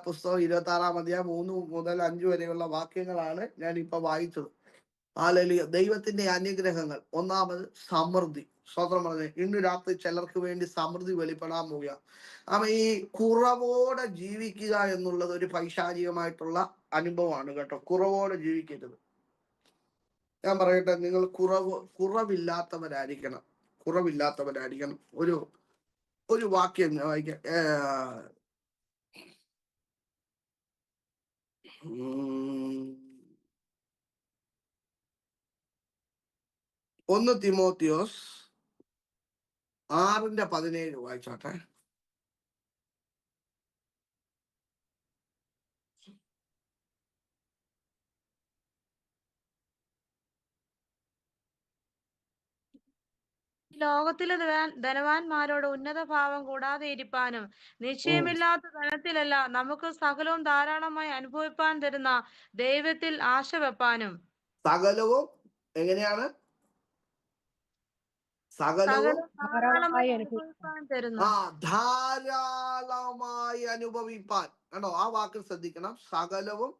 പുസ്തകം 26-ാം അധ്യായം 3 മുതൽ 5 വരെയുള്ള വാക്യങ്ങളാണ് ഞാൻ ഇപ്പൊ വായിച്ചത്. ഹല്ലേലൂയ. ദൈവത്തിന്റെ അനുഗ്രഹങ്ങൾ. ഒന്നാമത് സമൃദ്ധി. സ്വതന്ത്രം പറഞ്ഞേ, ഇന്ന് രാത്രി ചിലർക്ക് വേണ്ടി സമൃദ്ധി വെളിപ്പെടാൻ പോവുക. ഈ കുറവോടെ ജീവിക്കുക എന്നുള്ളത് ഒരു പൈശാചികമായിട്ടുള്ള അനുഭവമാണ് കേട്ടോ. കുറവോടെ ജീവിക്കരുത്. ഞാൻ പറയട്ടെ, നിങ്ങൾ കുറവില്ലാത്തവരായിരിക്കണം. കുറവില്ലാത്തവരായിരിക്കണം. ഒരു വാക്യം വായിക്കാം. 1 തിമോത്തിയോസ് 6:17 വായിച്ചോട്ടെ. ലോകത്തിലെ ധനവാന്മാരോട് ഉന്നത ഭാവം കൂടാതെ ഇരിപ്പാനും നിശ്ചയമില്ലാത്ത ധനത്തിലല്ല നമുക്ക് സകലവും ധാരാളമായി അനുഭവിപ്പാൻ തരുന്ന ദൈവത്തിൽ ആശ വെപ്പാനും. സകലവും എങ്ങനെയാണ്? സകലവും ധാരാളമായി അനുഭവിപ്പാൻ തരുന്നു. ധാരാളമായി അനുഭവിപ്പാൻ. കണ്ടോ, ആ വാക്ക് ശ്രദ്ധിക്കണം. സകലവും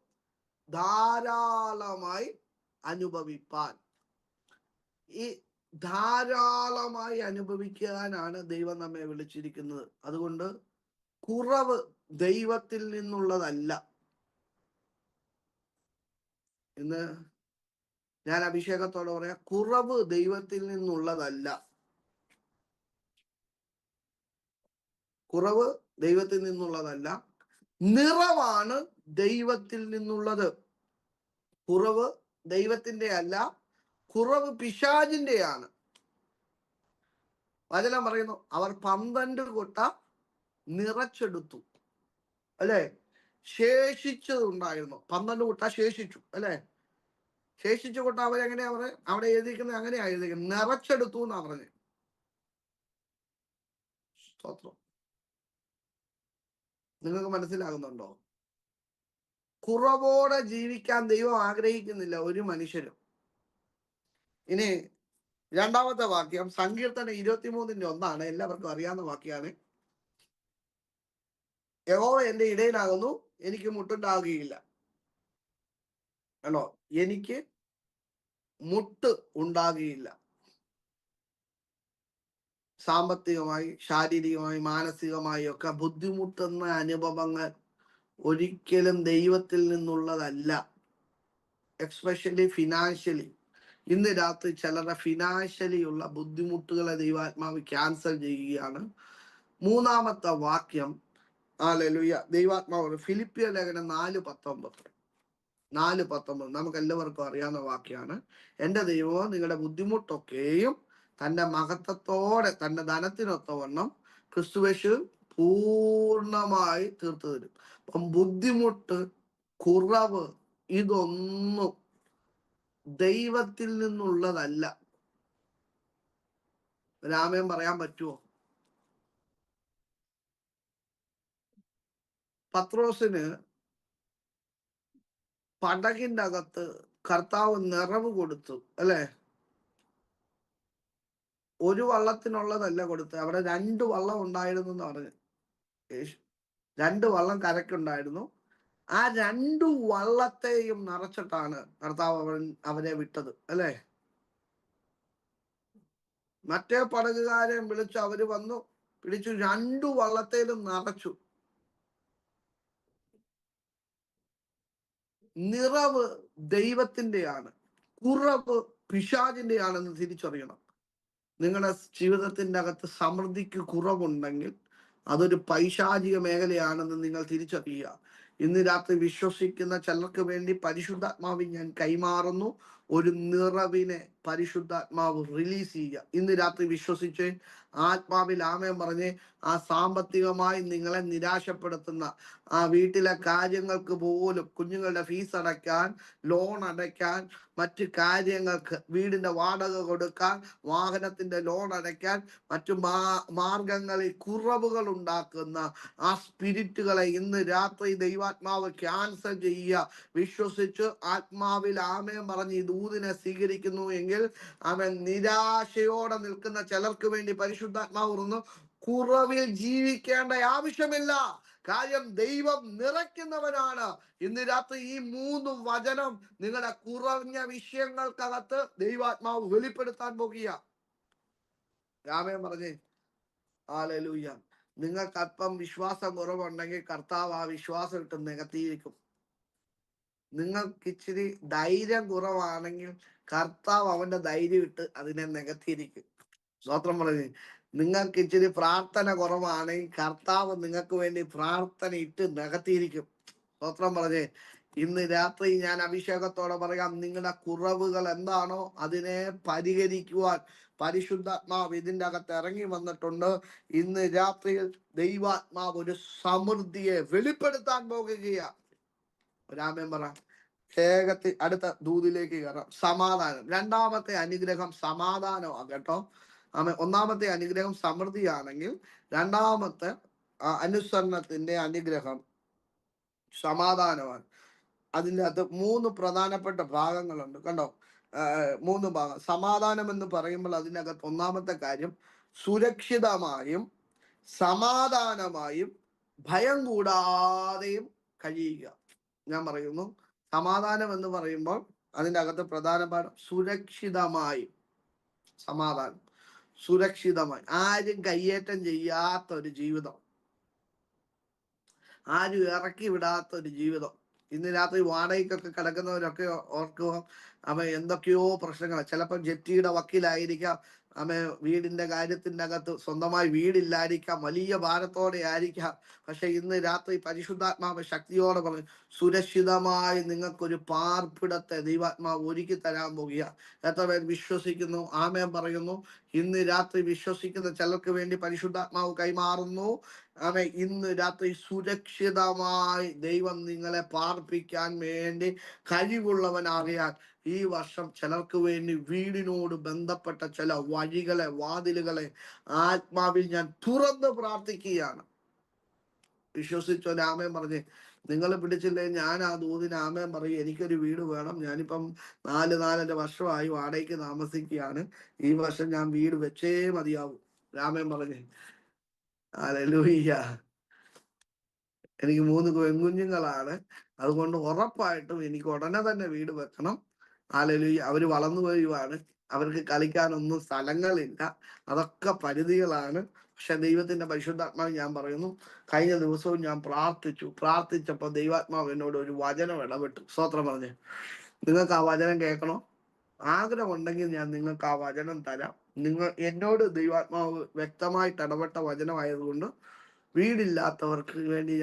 ധാരാളമായി അനുഭവിപ്പാൻ. ഈ ധാരാളമായി അനുഭവിക്കാനാണ് ദൈവം നമ്മെ വിളിച്ചിരിക്കുന്നത്. അതുകൊണ്ട് കുറവ് ദൈവത്തിൽ നിന്നുള്ളതല്ല. ഇന്ന് ഞാൻ അഭിഷേകത്തോടെ പറയാം, കുറവ് ദൈവത്തിൽ നിന്നുള്ളതല്ല. കുറവ് ദൈവത്തിൽ നിന്നുള്ളതല്ല, നിറവാണ് ദൈവത്തിൽ നിന്നുള്ളത്. കുറവ് ദൈവത്തിന്റെ അല്ല, കുറവ് പിശാചിന്റെയാണ്. വചനം പറയുന്നു, അവർ 12 കൊട്ട നിറച്ചെടുത്തു, അല്ലെ? ശേഷിച്ചതുണ്ടായിരുന്നു. 12 കൊട്ട ശേഷിച്ചു, അല്ലെ? ശേഷിച്ച കൊട്ട അവരെങ്ങനെയാ പറഞ്ഞത്? അവിടെ എഴുതിയിരിക്കുന്നത് അങ്ങനെയാ എഴുതിയിരിക്കുന്നത്, നിറച്ചെടുത്തു എന്നാ പറഞ്ഞത്. സ്തോത്രം. നിങ്ങൾക്ക് മനസ്സിലാകുന്നുണ്ടോ? കുറവോടെ ജീവിക്കാൻ ദൈവം ആഗ്രഹിക്കുന്നില്ല ഒരു മനുഷ്യരും. ഇനി രണ്ടാമത്തെ വാക്യം സങ്കീർത്തനം 23:1 എല്ലാവർക്കും അറിയാവുന്ന വാക്യാണ്. യഹോവ എന്റെ ഇടയിലാകുന്നു, എനിക്ക് മുട്ടുണ്ടാകുകയില്ല. ആണോ? എനിക്ക് മുട്ട് ഉണ്ടാകുകയില്ല. സാമ്പത്തികമായി, ശാരീരികമായി, മാനസികമായി ഒക്കെ ബുദ്ധിമുട്ടുന്ന അനുഭവങ്ങൾ ഒരിക്കലും ദൈവത്തിൽ നിന്നുള്ളതല്ല. Especially financially. ഇന്ന് രാത്രി ചിലരുടെ ഫിനാൻഷ്യലി ഉള്ള ബുദ്ധിമുട്ടുകളെ ദൈവാത്മാവ് ക്യാൻസൽ ചെയ്യുകയാണ്. മൂന്നാമത്തെ വാക്യം, ഹല്ലേലൂയ, ദൈവാത്മാവ് ഫിലിപ്പിയ ലേഖനം 4:19 നമുക്ക് എല്ലാവർക്കും അറിയാവുന്ന വാക്യാണ്. എൻ്റെ ദൈവം നിങ്ങളുടെ ബുദ്ധിമുട്ടൊക്കെയും തൻ്റെ മഹത്വത്തോടെ തൻ്റെ ധനത്തിനൊത്തവണ്ണം ക്രിസ്തുവേശു പൂർണ്ണമായി തീർത്തു തരും. അപ്പം ബുദ്ധിമുട്ട്, കുറവ്, ഇതൊന്നും ദൈവത്തിൽ നിന്നുള്ളതല്ല. രാമൻ പറയാൻ പറ്റുമോ? പത്രോസിന് പടകിൻ്റെ അകത്ത് കർത്താവ് നിറവ് കൊടുത്തു, അല്ലെ? ഒരു വള്ളത്തിനുള്ളതല്ല കൊടുത്തത്. അവിടെ 2 വള്ളം ഉണ്ടായിരുന്നു എന്ന് പറഞ്ഞു. 2 വള്ളം കരയ്ക്കുണ്ടായിരുന്നു. ആ 2 വള്ളത്തെയും നിറച്ചിട്ടാണ് കർത്താവ് അവരെ വിട്ടത്, അല്ലെ? മറ്റേ പടകുകാരെ വിളിച്ചു, അവര് വന്നു പിടിച്ചു, 2 വള്ളത്തേലും നിറച്ചു. നിറവ് ദൈവത്തിന്റെയാണ്, കുറവ് പിശാചിന്റെയാണെന്ന് തിരിച്ചറിയണം. നിങ്ങളുടെ ജീവിതത്തിന്റെ അകത്ത് സമൃദ്ധിക്ക് കുറവുണ്ടെങ്കിൽ അതൊരു പൈശാചിക മേഖലയാണെന്ന് നിങ്ങൾ തിരിച്ചറിയുക. ഇന്ന് രാത്രി വിശ്വസിക്കുന്ന ചിലർക്ക് വേണ്ടി പരിശുദ്ധാത്മാവിൽ ഞാൻ കൈമാറുന്നു. ഒരു നിറവിനെ പരിശുദ്ധാത്മാവ് റിലീസ് ചെയ്യുക. ഇന്ന് രാത്രി വിശ്വസിച്ച് ആത്മാവിൽ ആമേൻ പറഞ്ഞ്, ആ സാമ്പത്തികമായി നിങ്ങളെ നിരാശപ്പെടുത്തുന്ന ആ വീട്ടിലെ കാര്യങ്ങൾക്ക് പോലും, കുഞ്ഞുങ്ങളുടെ ഫീസ് അടയ്ക്കാൻ, ലോൺ അടയ്ക്കാൻ, മറ്റു കാര്യങ്ങൾക്ക്, വീടിന്റെ വാടക കൊടുക്കാൻ, വാഹനത്തിന്റെ ലോൺ അടയ്ക്കാൻ, മറ്റു മാർഗങ്ങളിൽ കുറവുകൾ ഉണ്ടാക്കുന്ന ആ സ്പിരിറ്റുകളെ ഇന്ന് രാത്രി ദൈവാത്മാവ് ക്യാൻസൽ ചെയ്യുക. വിശ്വസിച്ച് ആത്മാവിൽ ആമേൻ പറഞ്ഞ് ഈ ദൂതിനെ സ്വീകരിക്കുന്നു എങ്കിൽ അവൻ നിരാശയോടെ നിൽക്കുന്ന ചിലർക്ക് വേണ്ടി പരിശുദ്ധാത്മാവ് പറഞ്ഞു, കുറവിൽ ജീവിക്കേണ്ട ആവശ്യമില്ല. കാര്യം ദൈവം നിറയ്ക്കുന്നവനാണ്. ഇന്ന് രാത്രി ഈ 3 വചനം നിങ്ങളുടെ കുറഞ്ഞ വിഷയങ്ങൾക്കകത്ത് ദൈവാത്മാവ് വെളിപ്പെടുത്താൻ പോകുക. രാമൻ പറഞ്ഞേ ഹല്ലേലൂയ. നിങ്ങൾക്ക് അല്പം വിശ്വാസം കുറവുണ്ടെങ്കിൽ കർത്താവ് ആ വിശ്വാസം ഇട്ട് നികത്തിയിരിക്കും. നിങ്ങൾക്ക് ഇച്ചിരി ധൈര്യം കുറവാണെങ്കിൽ കർത്താവ് അവന്റെ ധൈര്യം ഇട്ട് അതിനെ നികത്തിയിരിക്കും. സ്തോത്രം പറഞ്ഞേ. നിങ്ങൾക്ക് ഇച്ചിരി പ്രാർത്ഥന കുറവാണെങ്കിൽ കർത്താവ് നിങ്ങൾക്ക് വേണ്ടി പ്രാർത്ഥന ഇട്ട് നികത്തിയിരിക്കും. സ്തോത്രം പറഞ്ഞേ. ഇന്ന് രാത്രി ഞാൻ അഭിഷേകത്തോടെ പറയാം, നിങ്ങളുടെ കുറവുകൾ എന്താണോ അതിനെ പരിഹരിക്കുവാൻ പരിശുദ്ധാത്മാവ് ഇതിൻ്റെ അകത്ത് ഇറങ്ങി വന്നിട്ടുണ്ട്. ഇന്ന് രാത്രിയിൽ ദൈവാത്മാവ് ഒരു സമൃദ്ധിയെ വെളിപ്പെടുത്താൻ പോകുകയാണ്. ഒരാമേൻ പറ. വേഗത്തിൽ അടുത്ത ദൂതിലേക്ക് കയറാം. സമാധാനം. രണ്ടാമത്തെ അനുഗ്രഹം സമാധാനമാണ് കേട്ടോ. ഒന്നാമത്തെ അനുഗ്രഹം സമൃദ്ധിയാണെങ്കിൽ രണ്ടാമത്തെ അനുസരണത്തിന്റെ അനുഗ്രഹം സമാധാനമാണ്. അതിൻ്റെ അകത്ത് 3 പ്രധാനപ്പെട്ട ഭാഗങ്ങളുണ്ട് കണ്ടോ. 3 ഭാഗം. സമാധാനം എന്ന് പറയുമ്പോൾ അതിനകത്ത് ഒന്നാമത്തെ കാര്യം സുരക്ഷിതമായും സമാധാനമായും ഭയം കൂടാതെയും കഴിയുക. ഞാൻ പറയുന്നു, സമാധാനം എന്ന് പറയുമ്പോൾ അതിൻ്റെ അകത്ത് പ്രധാനപ്പെട്ട സുരക്ഷിതമായും. സമാധാനം സുരക്ഷിതമായി, ആരും കയ്യേറ്റം ചെയ്യാത്ത ഒരു ജീവിതം, ആരും ഇറക്കി വിടാത്ത ഒരു ജീവിതം. ഇന്ന് രാത്രി വാടകയ്ക്കൊക്കെ കിടക്കുന്നവരൊക്കെ ഓർക്കുക, എന്തൊക്കെയോ പ്രശ്നങ്ങൾ. ചിലപ്പോൾ ജപ്തിയുടെ വക്കീലായിരിക്കാം, വീടിന്റെ കാര്യത്തിൻ്റെ അകത്ത് സ്വന്തമായി വീടില്ലായിരിക്കാം, വലിയ ഭാരത്തോടെ ആയിരിക്കാം. പക്ഷെ ഇന്ന് രാത്രി പരിശുദ്ധാത്മാവ് ശക്തിയോടെ പറഞ്ഞു, സുരക്ഷിതമായി നിങ്ങൾക്കൊരു പാർപ്പിടത്തെ ദൈവാത്മാവ് ഒരുക്കി തരാൻ പോകുക. എത്ര പേർ വിശ്വസിക്കുന്നു? ആമേൻ പറയുന്നു. ഇന്ന് രാത്രി വിശ്വസിക്കുന്ന ചിലർക്ക് വേണ്ടി പരിശുദ്ധാത്മാവ് കൈമാറുന്നു. ഇന്ന് രാത്രി സുരക്ഷിതമായി ദൈവം നിങ്ങളെ പാർപ്പിക്കാൻ വേണ്ടി കഴിവുള്ളവനാകയാൽ ഈ വർഷം ചിലർക്ക് വേണ്ടി വീടിനോട് ബന്ധപ്പെട്ട ചില വഴികളെ, വാതിലുകളെ ആത്മാവിൽ ഞാൻ തുറന്ന് പ്രാർത്ഥിക്കുകയാണ്. വിശ്വസിച്ചോ? ആമേൻ പറഞ്ഞേ. നിങ്ങൾ പിടിച്ചില്ലേ? ഞാൻ ആ ദൂതിന് ആമേൻ പറയും. എനിക്കൊരു വീട് വേണം. ഞാനിപ്പം 4-4.5 വർഷമായി വാടകയ്ക്ക് താമസിക്കുകയാണ്. ഈ വർഷം ഞാൻ വീട് വെച്ചേ മതിയാവും. ആമേൻ പറഞ്ഞേ. ഹല്ലേലൂയ. എനിക്ക് 3 പെൺകുഞ്ഞുങ്ങളാണ്. അതുകൊണ്ട് ഉറപ്പായിട്ടും എനിക്ക് ഉടനെ തന്നെ വീട് വെക്കണം. ഹല്ലേലൂയ. അവര് വളർന്നു വരുവാണ്. അവർക്ക് കളിക്കാനൊന്നും സ്ഥലങ്ങളില്ല. അതൊക്കെ പരിധികളാണ്. പക്ഷെ ദൈവത്തിന്റെ പരിശുദ്ധാത്മാവ് ഞാൻ പറയുന്നു, കഴിഞ്ഞ ദിവസവും ഞാൻ പ്രാർത്ഥിച്ചപ്പോൾ ദൈവാത്മാവ് എന്നോട് ഒരു വചനം ഇടപെട്ടു. സ്തോത്രം പറഞ്ഞേ. നിങ്ങൾക്ക് ആ വചനം കേൾക്കണോ? ആഗ്രഹമുണ്ടെങ്കിൽ ഞാൻ നിങ്ങൾക്ക് ആ വചനം തരാം. എന്നോട് ദൈവാത്മാവ് വ്യക്തമായിട്ട് ഇടപെട്ട വചനമായതുകൊണ്ട് വീടില്ലാത്തവർക്ക് വേണ്ടി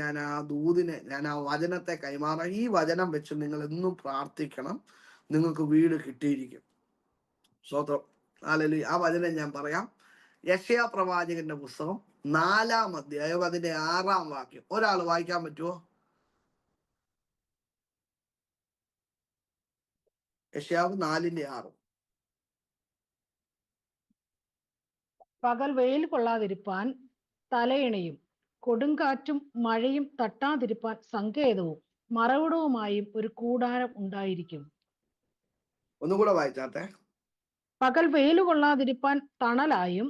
ഞാൻ ആ വചനത്തെ കൈമാറാം. ഈ വചനം വെച്ച് നിങ്ങൾ എന്നും പ്രാർത്ഥിക്കണം. നിങ്ങൾക്ക് വീട് കിട്ടിയിരിക്കും. സ്തോത്രം. ഹല്ലേലൂയ. ആ വചനം ഞാൻ പറയാം. യെശയ്യാ പ്രവാചകന്റെ പുസ്തകം 4-ാം അധ്യായം അതിന്റെ 6-ാം വാക്യം. ഒരാൾ വായിക്കാൻ പറ്റുമോ? യെശയ്യാവ് 4:6. പകൽ വെയിൽ കൊള്ളാതിരിപ്പാൻ തലയിണയും കൊടുങ്കാറ്റും മഴയും തട്ടാതിരിപ്പാൻ സങ്കേതവും മറവിടവുമായും ഒരു കൂടാരം ഉണ്ടായിരിക്കും. ഒന്നുകൂടെ വായിച്ചാട്ടെ. പകൽ വെയിൽ കൊള്ളാതിരിപ്പാൻ തണലായും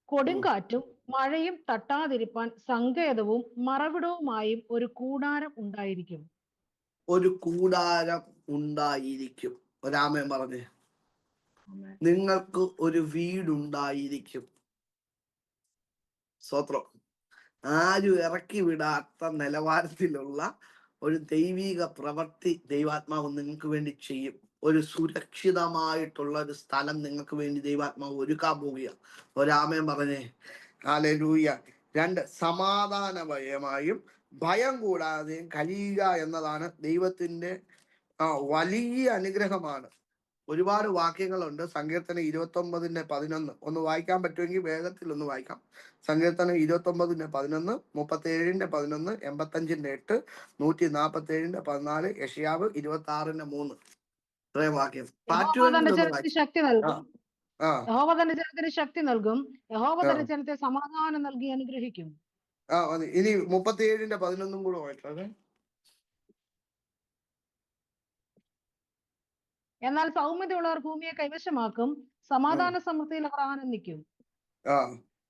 കൊടുങ്കാറ്റും മഴയും തട്ടാതിരിപ്പാൻ സങ്കേതവും മറവിടവുമായും ഒരു കൂടാരം ഉണ്ടായിരിക്കും. ഒരു കൂടാരം ഉണ്ടായിരിക്കും. ഒരാമേൻ പറഞ്ഞേ. നിങ്ങൾക്ക് ഒരു വീടുണ്ടായിരിക്കും. സ്തോത്രം. ആരും ഇറക്കി വിടാത്ത നിലവാരത്തിലുള്ള ഒരു ദൈവിക പ്രവൃത്തി ദൈവാത്മാവ് നിങ്ങൾക്ക് വേണ്ടി ചെയ്യും. ഒരു സുരക്ഷിതമായിട്ടുള്ള ഒരു സ്ഥലം നിങ്ങൾക്ക് വേണ്ടി ദൈവാത്മാവ് ഒരുക്കാൻ പോവുക. ഒരാമേൻ പറഞ്ഞേ. ഹല്ലേലൂയ. 2, സമാധാനമയമായും ഭയം കൂടാതെയും കഴിയുക എന്നതാണ് ദൈവത്തിന്റെ വലിയ അനുഗ്രഹമാണ്. ഒരുപാട് വാക്യങ്ങളുണ്ട്. സങ്കീർത്തനം 29:11 ഒന്ന് വായിക്കാൻ പറ്റുമെങ്കിൽ വേഗത്തിൽ ഒന്ന് വായിക്കാം. സങ്കീർത്തനം 29:11, 37:11, 85:8, 147:14, യെശയ്യാവ് 26:3. ഇത്രയും വാക്യം യഹോവ തന്റെ പാറ്റുമെങ്കിൽ ജനത്തിന് ശക്തി നൽകും. ആ യഹോവ തന്റെ ജനത്തിന് ശക്തി നൽകും. യഹോവ തന്റെ ജനത്തെ സമാധാനം നൽകി അനുഗ്രഹിക്കും. മതി. ഇനി 37:11 കൂടെ വായിച്ചത്. എന്നാൽ സൗമ്യതയുള്ളവർ ഭൂമിയെ കൈവശമാക്കും. സമാധാന സമൃദ്ധിയിൽ അവർ ആനന്ദിക്കും.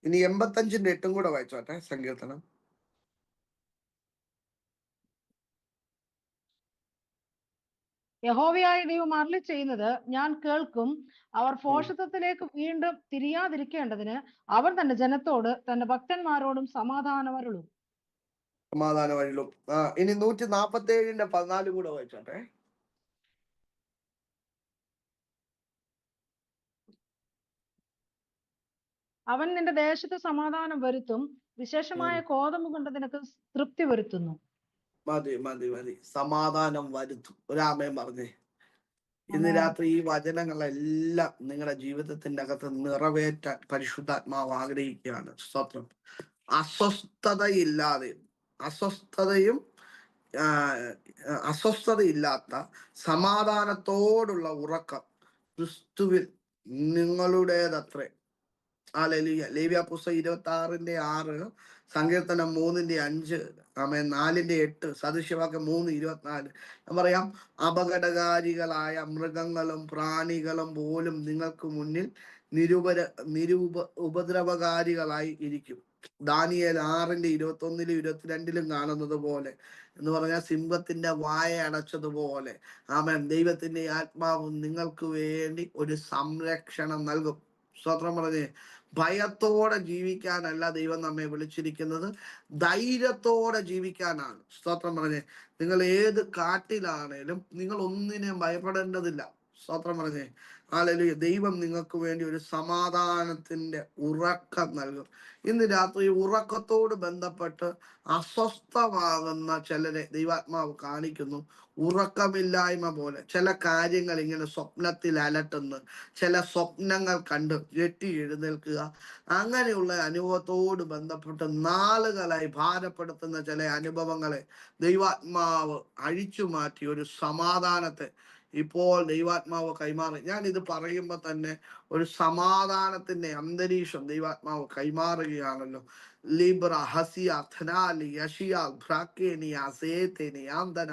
ഇനി 85:8 കൂടെ വായിച്ചോട്ടെ. സങ്കീർത്തനം. യഹോവയായ ദൈവം അരുളി ചെയ്യുന്നത് ഞാൻ കേൾക്കും. അവർ ഭോഷത്വത്തിലേക്ക് വീണ്ടും തിരിയാതിരിക്കേണ്ടതിന് അവൻ തന്റെ ജനത്തോട് തന്റെ ഭക്തന്മാരോടും സമാധാനം അരുളും. ഇനി 147:14 കൂടെ വായിച്ചോട്ടെ. അവൻ നിന്റെ ദേശത്ത് സമാധാനം വരുത്തും. വിശേഷമായ കോതമ്പ് കൊണ്ട് നിനക്ക് തൃപ്തി വരുത്തുന്നു. മതി മതി മതി. സമാധാനം വരുത്തും. ഒരാമേൻ പറഞ്ഞേ. ഇന്ന് ആമേൻ. രാത്രി ഈ വചനങ്ങളെല്ലാം നിങ്ങളുടെ ജീവിതത്തിന്റെ അകത്ത് നിറവേറ്റാൻ പരിശുദ്ധാത്മാവ് ആഗ്രഹിക്കുകയാണ്. സ്തോത്രം. അസ്വസ്ഥതയില്ലാതെ, അസ്വസ്ഥതയും ആ, അസ്വസ്ഥതയില്ലാത്ത സമാധാനത്തോടുള്ള ഉറക്കം ക്രിസ്തുവിൽ നിങ്ങളുടേതത്രേ. ഹല്ലേലൂയ. ലേവ്യ പുസ്തകം 26:6, സങ്കീർത്തനം 3:5, ആമേൻ 4:8, സദൃശവാക്യം 3:24. ഞാൻ പറയാം, അപകടകാരികളായ മൃഗങ്ങളും പ്രാണികളും പോലും നിങ്ങൾക്ക് മുന്നിൽ ഉപദ്രവകാരികളായി ഇരിക്കും. ദാനിയേൽ 6:21, 22 കാണുന്നത് പോലെ, എന്ന് പറഞ്ഞാൽ സിംഹത്തിന്റെ വായ അടച്ചതുപോലെ, ആമേൻ, ദൈവത്തിന്റെ ആത്മാവ് നിങ്ങൾക്ക് വേണ്ടി ഒരു സംരക്ഷണം നൽകും. സ്തോത്രം പറഞ്ഞേ. ഭയത്തോടെ ജീവിക്കാനല്ല ദൈവം നമ്മെ വിളിച്ചിരിക്കുന്നത്, ധൈര്യത്തോടെ ജീവിക്കാനാണ്. സ്തോത്രം പറഞ്ഞേ. നിങ്ങൾ ഏത് കാട്ടിലാണേലും നിങ്ങൾ ഒന്നിനെയും ഭയപ്പെടേണ്ടതില്ല. സ്തോത്രം പറഞ്ഞേ. ഹല്ലേലൂയ. ദൈവം നിങ്ങൾക്ക് വേണ്ടി ഒരു സമാധാനത്തിന്റെ ഉറക്കം നൽകും. ഇന്ന് രാത്രി ഉറക്കത്തോട് ബന്ധപ്പെട്ട് അസ്വസ്ഥമാകുന്ന ചിലരെ ദൈവാത്മാവ് കാണിക്കുന്നു. ഉറക്കമില്ലായ്മ പോലെ ചില കാര്യങ്ങൾ ഇങ്ങനെ സ്വപ്നത്തിൽ അലട്ടുന്നു, ചില സ്വപ്നങ്ങൾ കണ്ട് ഞെട്ടി എഴുന്നേൽക്കുക, അങ്ങനെയുള്ള അനുഭവത്തോട് ബന്ധപ്പെട്ട് നാളുകളായി ഭാരപ്പെടുത്തുന്ന ചില അനുഭവങ്ങളെ ദൈവാത്മാവ് അഴിച്ചു മാറ്റി ഒരു സമാധാനത്തെ ഇപ്പോൾ ദൈവാത്മാവ് കൈമാറി. ഞാൻ ഇത് പറയുമ്പോൾ തന്നെ ഒരു സമാധാനത്തിന്റെ അന്തരീക്ഷം ദൈവാത്മാവ് കൈമാറുകയാണല്ലോ. ലിബ്ര ഹസിയ ധനാലി യഷിയാൽ ഭ്രാക്കേനി അസേത്തേനി ആന്തന.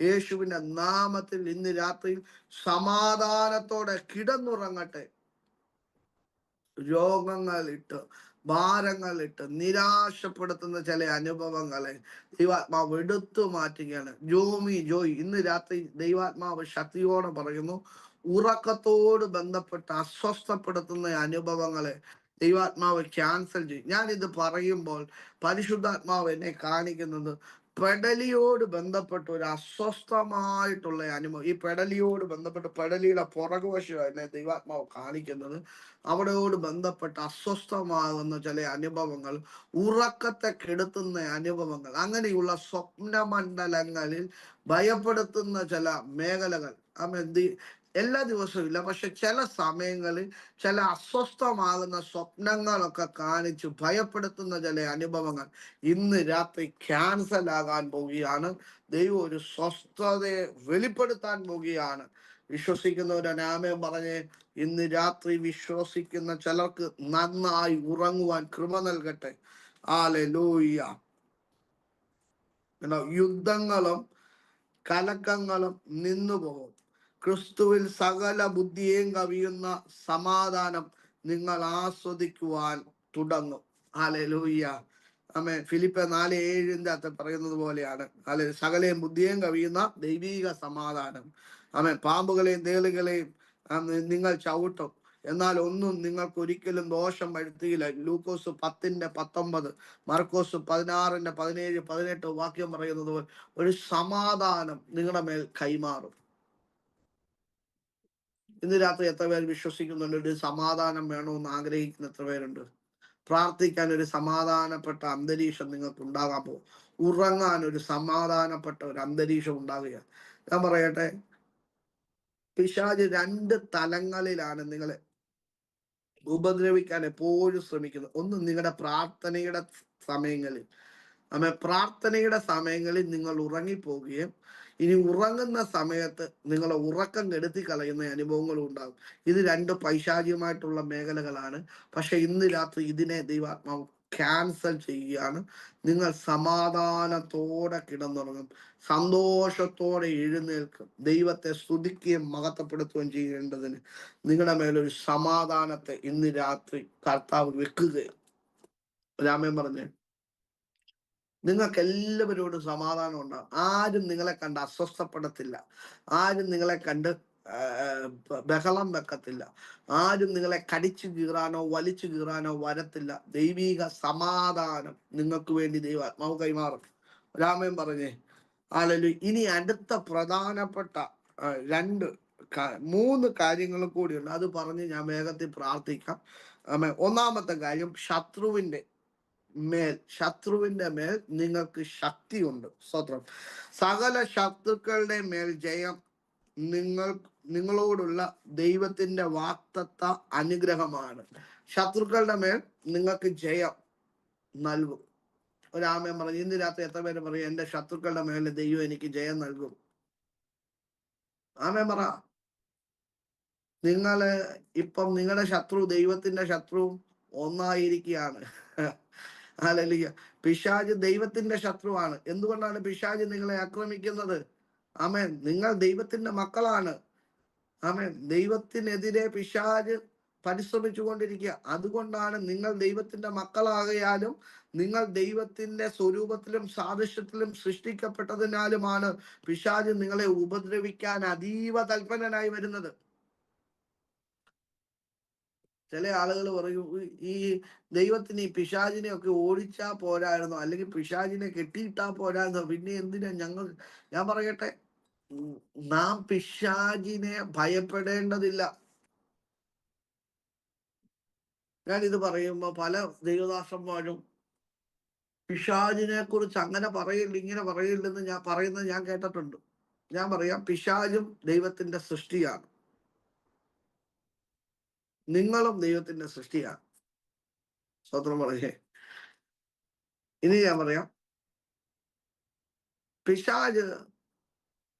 യേശുവിന്റെ നാമത്തിൽ ഇന്ന് രാത്രിയിൽ സമാധാനത്തോടെ കിടന്നുറങ്ങട്ടെ. രോഗങ്ങളിട്ട്, ഭാരങ്ങളിട്ട് നിരാശപ്പെടുത്തുന്ന ചില അനുഭവങ്ങളെ ദൈവാത്മാവ് എടുത്തു മാറ്റുകയാണ്. ജോയ് ഇന്ന് രാത്രി ദൈവാത്മാവ് ശക്തിയോടെ പറയുന്നു, ഉറക്കത്തോട് ബന്ധപ്പെട്ട് അസ്വസ്ഥപ്പെടുത്തുന്ന അനുഭവങ്ങളെ ദൈവാത്മാവ് ക്യാൻസൽ ചെയ്യും. ഞാൻ ഇത് പറയുമ്പോൾ പരിശുദ്ധാത്മാവ് എന്നെ കാണിക്കുന്നത് പെടലിയോട് ബന്ധപ്പെട്ട് ഒരു അസ്വസ്ഥമായിട്ടുള്ള അനുഭവം. ഈ പെടലിയോട് ബന്ധപ്പെട്ട് പെടലിയുടെ പുറകുവശം എന്നെ ദൈവാത്മാവ് കാണിക്കുന്നത് അവിടെയോട് ബന്ധപ്പെട്ട് അസ്വസ്ഥമാകുന്ന ചില അനുഭവങ്ങൾ, ഉറക്കത്തെ കെടുത്തുന്ന അനുഭവങ്ങൾ, അങ്ങനെയുള്ള സ്വപ്നമണ്ഡലങ്ങളിൽ ഭയപ്പെടുത്തുന്ന ചില മേഖലകൾ. എല്ലാ ദിവസവും ഇല്ല, പക്ഷെ ചില സമയങ്ങളിൽ ചില അസ്വസ്ഥമാകുന്ന സ്വപ്നങ്ങളൊക്കെ കാണിച്ച് ഭയപ്പെടുത്തുന്ന ചില അനുഭവങ്ങൾ ഇന്ന് രാത്രി ക്യാൻസൽ ആകാൻ പോവുകയാണ്. ദൈവം ഒരു സ്വസ്ഥതയെ വെളിപ്പെടുത്താൻ പോവുകയാണ്. വിശ്വസിക്കുന്നവരുടെ ആമേൻ പറഞ്ഞേ. ഇന്ന് രാത്രി വിശ്വസിക്കുന്ന ചിലർക്ക് നന്നായി ഉറങ്ങുവാൻ കൃപ നൽകട്ടെ. ഹല്ലേലൂയ. യുദ്ധങ്ങളും കലക്കങ്ങളും നിന്നുപോകും. ക്രിസ്തുവിൽ സകല ബുദ്ധിയെയും കവിയുന്ന സമാധാനം നിങ്ങൾ ആസ്വദിക്കുവാൻ തുടങ്ങും. ഹല്ലേലൂയ. ആമേൻ. ഫിലിപ്പ് 4:7 പറയുന്നത് പോലെയാണ്. സകലയും ബുദ്ധിയെയും കവിയുന്ന ദൈവീക സമാധാനം. ആമേൻ. പാമ്പുകളെയും തേളുകളെയും നിങ്ങൾ ചവിട്ടും, എന്നാൽ ഒന്നും നിങ്ങൾക്ക് ഒരിക്കലും ദോഷം വരുത്തിയില്ല. ലൂക്കോസ് 10:19, മർക്കോസ് 16:17, 18 വാക്യം പറയുന്നത് പോലെ ഒരു സമാധാനം നിങ്ങളുടെ മേൽ കൈമാറും. ഇന്ന് രാത്രി എത്ര പേർ വിശ്വസിക്കുന്നുണ്ട്? ഒരു സമാധാനം വേണമെന്ന് ആഗ്രഹിക്കുന്ന എത്ര പേരുണ്ട്? പ്രാർത്ഥിക്കാൻ ഒരു സമാധാനപ്പെട്ട അന്തരീക്ഷം നിങ്ങൾക്ക് ഉണ്ടാകാൻ പോകും. ഉറങ്ങാൻ ഒരു സമാധാനപ്പെട്ട ഒരു അന്തരീക്ഷം ഉണ്ടാകുക. ഞാൻ പറയട്ടെ, പിശാച് 2 തലങ്ങളിലാണ് നിങ്ങളെ ഉപദ്രവിക്കാൻ എപ്പോഴും ശ്രമിക്കുന്നത്. ഒന്ന്, നിങ്ങളുടെ പ്രാർത്ഥനയുടെ സമയങ്ങളിൽ. പ്രാർത്ഥനയുടെ സമയങ്ങളിൽ നിങ്ങൾ ഉറങ്ങിപ്പോവുകയും ഇനി ഉറങ്ങുന്ന സമയത്ത് നിങ്ങളെ ഉറക്കം കെടുത്തി കളയുന്ന അനുഭവങ്ങളും ഉണ്ടാകും. ഇത് 2 പൈശാചികമായിട്ടുള്ള മേഖലകളാണ്. പക്ഷെ ഇന്ന് രാത്രി ഇതിനെ ദൈവാത്മാവ് ക്യാൻസൽ ചെയ്യുകയാണ്. നിങ്ങൾ സമാധാനത്തോടെ കിടന്നുറങ്ങും, സന്തോഷത്തോടെ എഴുന്നേൽക്കും, ദൈവത്തെ സ്തുതിക്കുകയും മഹത്വപ്പെടുത്തുകയും ചെയ്യേണ്ടതിന് നിങ്ങളുടെ മേലൊരു സമാധാനത്തെ ഇന്ന് രാത്രി കർത്താവ് വെക്കുകയാണ്. രാമൻ പറഞ്ഞേ. നിങ്ങൾക്ക് എല്ലാവരോടും സമാധാനം ഉണ്ടാകും. ആരും നിങ്ങളെ കണ്ട് അസ്വസ്ഥപ്പെടത്തില്ല, ആരും നിങ്ങളെ കണ്ട് ബഹളം വെക്കത്തില്ല, ആരും നിങ്ങളെ കടിച്ചു കീറാനോ വലിച്ചു കീറാനോ വരത്തില്ല. ദൈവീക സമാധാനം നിങ്ങൾക്ക് വേണ്ടി ദൈവാത്മാവ് കൈമാറും. രാമൻ പറഞ്ഞേ. ഹല്ലേലൂയ. ഇനി അടുത്ത പ്രധാനപ്പെട്ട 3 കാര്യങ്ങളും കൂടിയുണ്ട്. അത് പറഞ്ഞ് ഞാൻ വേഗത്തിൽ പ്രാർത്ഥിക്കാം. ഒന്നാമത്തെ കാര്യം, ശത്രുവിന്റെ മേൽ, ശത്രുവിന്റെ മേൽ നിങ്ങൾക്ക് ശക്തിയുണ്ട്. സ്തോത്രം. സകല ശത്രുക്കളുടെ മേൽ ജയം നിങ്ങളോടുള്ള ദൈവത്തിന്റെ വാക്തത്വ അനുഗ്രഹമാണ്. ശത്രുക്കളുടെ മേൽ നിങ്ങൾക്ക് ജയം നൽകും. ഒരാമൻ പറഞ്ഞു. ഇന്ന് രാത്രി എത്ര പേര് പറയും, എന്റെ ശത്രുക്കളുടെ മേലെ ദൈവം എനിക്ക് ജയം നൽകും? ആമേൻ പറ. നിങ്ങള് ഇപ്പം നിങ്ങളുടെ ശത്രു ദൈവത്തിന്റെ ശത്രുവും ഒന്നായിരിക്കുകയാണ്. ഹല്ലേലൂയ. പിശാച് ദൈവത്തിന്റെ ശത്രുവാണ്. എന്തുകൊണ്ടാണ് പിശാച് നിങ്ങളെ ആക്രമിക്കുന്നത്? ആമേൻ. നിങ്ങൾ ദൈവത്തിന്റെ മക്കളാണ്. ആമേൻ. ദൈവത്തിനെതിരെ പിശാച് പരിശ്രമിച്ചു കൊണ്ടിരിക്കുക. അതുകൊണ്ടാണ് നിങ്ങൾ ദൈവത്തിന്റെ മക്കളാകയാലും നിങ്ങൾ ദൈവത്തിന്റെ സ്വരൂപത്തിലും സാദൃശ്യത്തിലും സൃഷ്ടിക്കപ്പെട്ടതിനാലുമാണ് പിശാച് നിങ്ങളെ ഉപദ്രവിക്കാൻ അതീവ തൽപരനായി വരുന്നത്. ചില ആളുകൾ പറയും, ഈ ദൈവത്തിന് ഈ പിശാചിനെ ഒക്കെ ഓടിച്ചാ പോരായിരുന്നോ, അല്ലെങ്കിൽ പിശാചിനെ കെട്ടിയിട്ടാ പോരായിരുന്നോ, പിന്നെ എന്തിനാ ഞാൻ പറയട്ടെ, നാം പിശാചിനെ ഭയപ്പെടേണ്ടതില്ല. ഞാനിത് പറയുമ്പോ പല ദൈവദാസന്മാരും പിശാചിനെ കുറിച്ച് അങ്ങനെ പറയില്ല, ഇങ്ങനെ പറയില്ലെന്ന് പറയുന്നത് ഞാൻ കേട്ടിട്ടുണ്ട്. ഞാൻ പറയാം, പിശാചും ദൈവത്തിന്റെ സൃഷ്ടിയാണ്. നിങ്ങളും ദൈവത്തിന്റെ സൃഷ്ടിയാണ്. സ്വതന്ത്രം പറയേ. ഇനി ഞാൻ പറയാം, പിശാച്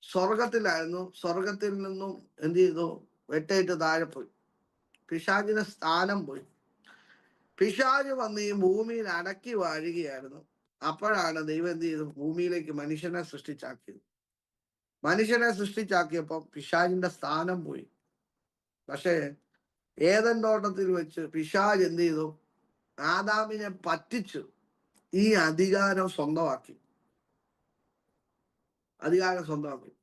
സ്വർഗത്തിലായിരുന്നു. സ്വർഗത്തിൽ നിന്നും എന്ത് ചെയ്തു? വെട്ടേറ്റ് താഴെ പോയി. പിശാചിന്റെ സ്ഥാനം പോയി. പിശാച് വന്ന് ഈ ഭൂമിയിൽ അടക്കി വാഴുകയായിരുന്നു. അപ്പോഴാണ് ദൈവം എന്ത് ചെയ്തു? ഭൂമിയിലേക്ക് മനുഷ്യനെ സൃഷ്ടിച്ചാക്കിയത്. മനുഷ്യനെ സൃഷ്ടിച്ചാക്കിയപ്പോൾ പിശാചിന്റെ സ്ഥാനം പോയി. പക്ഷേ ഏദൻ തോട്ടത്തിൽ വെച്ച് പിശാച് എന്ത് ചെയ്തു? ആദാമിനെ പറ്റിച്ചു ഈ അധികാരം സ്വന്തമാക്കി.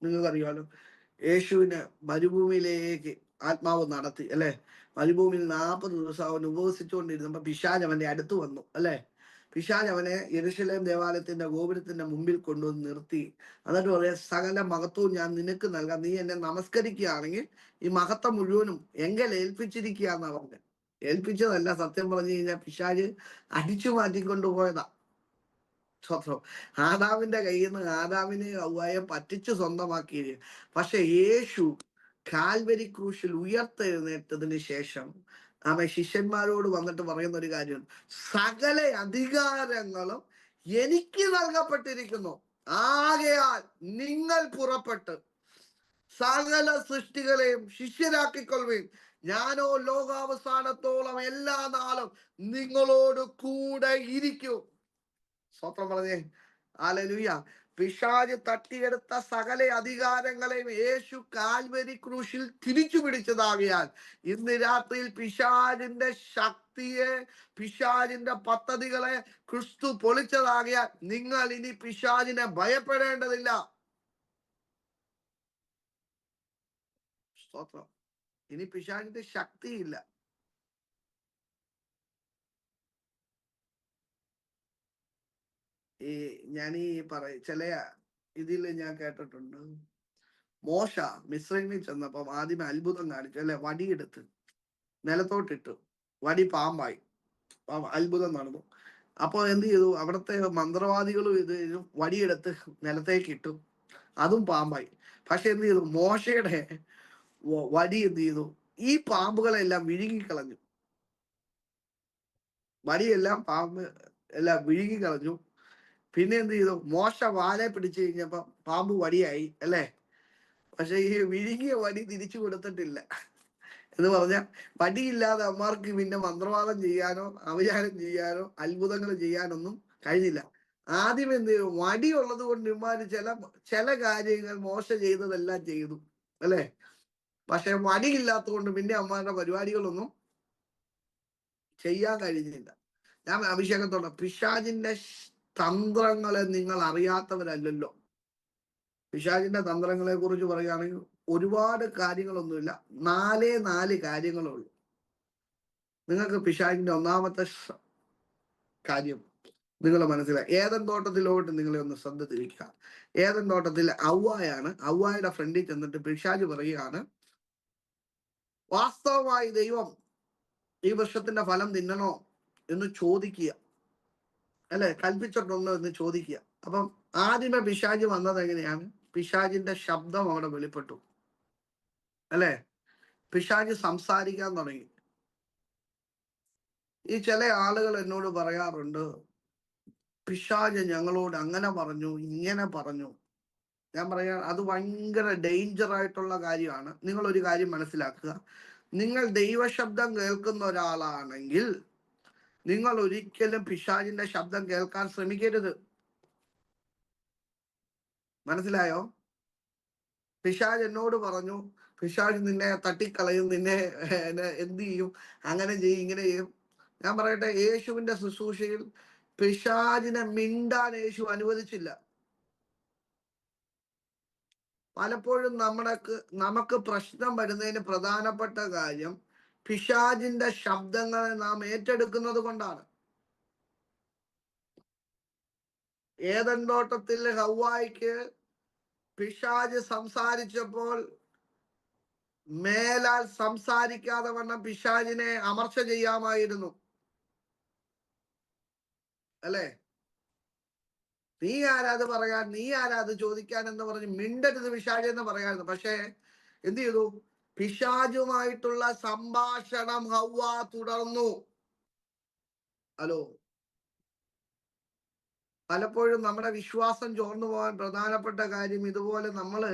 നിങ്ങൾക്കറിയാലോ, യേശുവിനെ മരുഭൂമിയിലേക്ക് ആത്മാവ് നടത്തി അല്ലെ. മരുഭൂമിയിൽ 40 ദിവസം അവൻ ഉപവസിച്ചുകൊണ്ടിരുന്നപ്പോ പിശാച് അവന്റെ അടുത്ത് വന്നു അല്ലെ. പിശാച് അവനെ യെരൂശലേം ദേവാലയത്തിന്റെ ഗോപുരത്തിന്റെ മുമ്പിൽ കൊണ്ടുവന്ന് നിർത്തി. എന്നിട്ട് പറയാം, സകല മഹത്വവും ഞാൻ നിനക്ക് നൽകാം, നീ എന്നെ നമസ്കരിക്കുകയാണെങ്കിൽ ഈ മഹത്വം മുഴുവനും എങ്കിൽ ഏൽപ്പിച്ചിരിക്കുക എന്നാ പറഞ്ഞത്. ഏൽപ്പിച്ചതല്ല, സത്യം പറഞ്ഞു കഴിഞ്ഞാൽ പിശാച് അടിച്ചു മാറ്റിക്കൊണ്ടുപോയതാ. സ്വത്രം. ആദാമിന്റെ കയ്യിൽ നിന്ന് ആദാമിനെ ഹവ്വായെ പറ്റിച്ചു സ്വന്തമാക്കി. പക്ഷെ യേശു കാൽവരി ക്രൂശിൽ ഉയർത്തെഴുന്നേറ്റതിന് ശേഷം അവൻ ശിഷ്യന്മാരോട് വന്നിട്ട് പറയുന്ന ഒരു കാര്യം, സകല അധികാരങ്ങളും എനിക്ക് നൽകപ്പെട്ടിരിക്കുന്നു, ആകയാൽ നിങ്ങൾ പുറപ്പെട്ട് സകല സൃഷ്ടികളെയും ശിഷ്യരാക്കിക്കൊള്ളുവിൻ, ഞാനോ ലോകാവസാനത്തോളം എല്ലാ നാളും നിങ്ങളോട് കൂടെ ഇരിക്കും. സ്വത്രം പറഞ്ഞേ. ഹല്ലേലൂയ. പിശാച് തട്ടിയെടുത്ത സകല അധികാരങ്ങളെയും യേശു കാൽവരി ക്രൂശിൽ തിരിച്ചു പിടിച്ചതാകിയാൽ ഇന്ന് രാത്രിയിൽ പിശാചിന്റെ ശക്തിയെ, പിശാചിന്റെ പദ്ധതികളെ ക്രിസ്തു പൊളിച്ചതാകിയാൽ നിങ്ങൾ ഇനി പിശാചിനെ ഭയപ്പെടേണ്ടതില്ല. സ്തോത്രം. ഇനി പിശാചിന്റെ ശക്തിയില്ല. ഞാൻ ചില ഇതിൽ ഞാൻ കേട്ടിട്ടുണ്ട്, മോശ മിസ്രൈമിൽ ചെന്നപ്പം ആദ്യമേ അത്ഭുതം കാണിച്ചു അല്ലെ. വടിയെടുത്ത് നിലത്തോട്ടിട്ടു, വടി പാമ്പായി. അത്ഭുതം നടന്നു. അപ്പൊ എന്ത് ചെയ്തു? അവിടുത്തെ മന്ത്രവാദികളും ഇത് വടിയെടുത്ത് നിലത്തേക്ക് ഇട്ടു, അതും പാമ്പായി. പക്ഷെ എന്ത് ചെയ്തു? മോശയുടെ വടി എന്ത് ചെയ്തു? ഈ പാമ്പുകളെല്ലാം വിഴുങ്ങിക്കളഞ്ഞു. വടിയെല്ലാം പാമ്പ് എല്ലാം വിഴുങ്ങിക്കളഞ്ഞു. പിന്നെ എന്ത് ചെയ്തു? മോശ വാലെ പിടിച്ചു കഴിഞ്ഞപ്പോ പാമ്പ് വടിയായി അല്ലേ. പക്ഷെ ഈ വിഴുങ്ങിയ വടി തിരിച്ചു കൊടുത്തിട്ടില്ല. എന്ന് പറഞ്ഞാൽ വടിയില്ലാതെ അമ്മമാർക്ക് പിന്നെ മന്ത്രവാദം ചെയ്യാനോ അഭിചാരം ചെയ്യാനോ അത്ഭുതങ്ങൾ ചെയ്യാനൊന്നും കഴിഞ്ഞില്ല. ആദ്യം എന്ത് ചെയ്തു? വടി ഉള്ളത് കൊണ്ട് ഇമാര് ചില കാര്യങ്ങൾ മോശ ചെയ്തതെല്ലാം ചെയ്തു അല്ലേ. പക്ഷെ വടിയില്ലാത്തത് കൊണ്ട് പിന്നെ അമ്മമാരുടെ പരിപാടികളൊന്നും ചെയ്യാൻ കഴിഞ്ഞില്ല. ഞാൻ അഭിഷേകത്തോടെ, പിശാചിന്റെ തന്ത്രങ്ങളെ നിങ്ങൾ അറിയാത്തവരല്ലല്ലോ. പിശാചിന്റെ തന്ത്രങ്ങളെ കുറിച്ച് പറയുകയാണെങ്കിൽ ഒരുപാട് കാര്യങ്ങളൊന്നുമില്ല, 4 കാര്യങ്ങളുള്ളൂ. നിങ്ങൾക്ക് പിശാചിന്റെ ഒന്നാമത്തെ കാര്യം നിങ്ങൾ മനസ്സിലായി. ഏദൻ തോട്ടത്തിലോട്ട് നിങ്ങളെ ഒന്ന് ശ്രദ്ധ തിരിക്കുക. ഏദൻ തോട്ടത്തിൽ ഹവ്വായാണ്. ഹവ്വായുടെ ഫ്രണ്ടിൽ ചെന്നിട്ട് പിശാച് പറയുകയാണ്, വാസ്തവമായി ദൈവം ഈ വൃക്ഷത്തിന്റെ ഫലം തിന്നണോ എന്ന് ചോദിക്കുക. അല്ലെ കൽപ്പിച്ചിട്ടുണ്ടോ എന്ന് ചോദിക്കുക. അപ്പം ആദ്യമേ പിശാച് വന്നത് എങ്ങനെയാണ്? പിശാചിന്റെ ശബ്ദം അവിടെ വെളിപ്പെട്ടു, അല്ലെ? പിശാച് സംസാരിക്കാൻ തുടങ്ങി. ഈ ചില ആളുകൾ എന്നോട് പറയാറുണ്ട്, പിശാച് ഞങ്ങളോട് അങ്ങനെ പറഞ്ഞു, ഇങ്ങനെ പറഞ്ഞു. ഞാൻ പറയാ, അത് ഭയങ്കര ഡേഞ്ചർ ആയിട്ടുള്ള കാര്യമാണ്. നിങ്ങൾ ഒരു കാര്യം മനസ്സിലാക്കുക, നിങ്ങൾ ദൈവശബ്ദം കേൾക്കുന്ന ഒരാളാണെങ്കിൽ നിങ്ങൾ ഒരിക്കലും പിശാചിന്റെ ശബ്ദം കേൾക്കാൻ ശ്രമിക്കരുത്. മനസ്സിലായോ? പിശാച് എന്നോട് പറഞ്ഞു, പിശാച് നിന്നെ തട്ടിക്കളയും, നിന്നെ എന്ത് ചെയ്യും, അങ്ങനെ ചെയ്യും, ഇങ്ങനെ ചെയ്യും. ഞാൻ പറയട്ടെ, യേശുവിന്റെ ശുശ്രൂഷയിൽ പിശാചിനെ മിണ്ടാൻ യേശു അനുവദിച്ചില്ല. പലപ്പോഴും നമുക്ക് പ്രശ്നം വരുന്നതിന് പ്രധാനപ്പെട്ട കാര്യം പിശാചിന്റെ ശബ്ദങ്ങളെ നാം ഏറ്റെടുക്കുന്നത് കൊണ്ടാണ്. ഏദൻ തോട്ടത്തിൽ ഹവ്വായ്ക്ക് പിശാച് സംസാരിച്ചപ്പോൾ മേലാൽ സംസാരിക്കാതെ വണ്ണം പിശാചിനെ അമർച്ച ചെയ്യാമായിരുന്നു, അല്ലേ? നീ ആരാത് പറയാൻ, നീ ആരാത് ചോദിക്കാൻ എന്ന് പറഞ്ഞ് മിണ്ടരുത് പിശാച് എന്ന് പറയായിരുന്നു. പക്ഷേ എന്ത് ചെയ്തു? പിശാചുമായിട്ടുള്ള സംഭാഷണം ഹവ്വ തുടർന്നു. ഹലോ, പലപ്പോഴും നമ്മുടെ വിശ്വാസം ചോർന്നു പോകാൻ പ്രധാനപ്പെട്ട കാര്യം ഇതുപോലെ നമ്മള്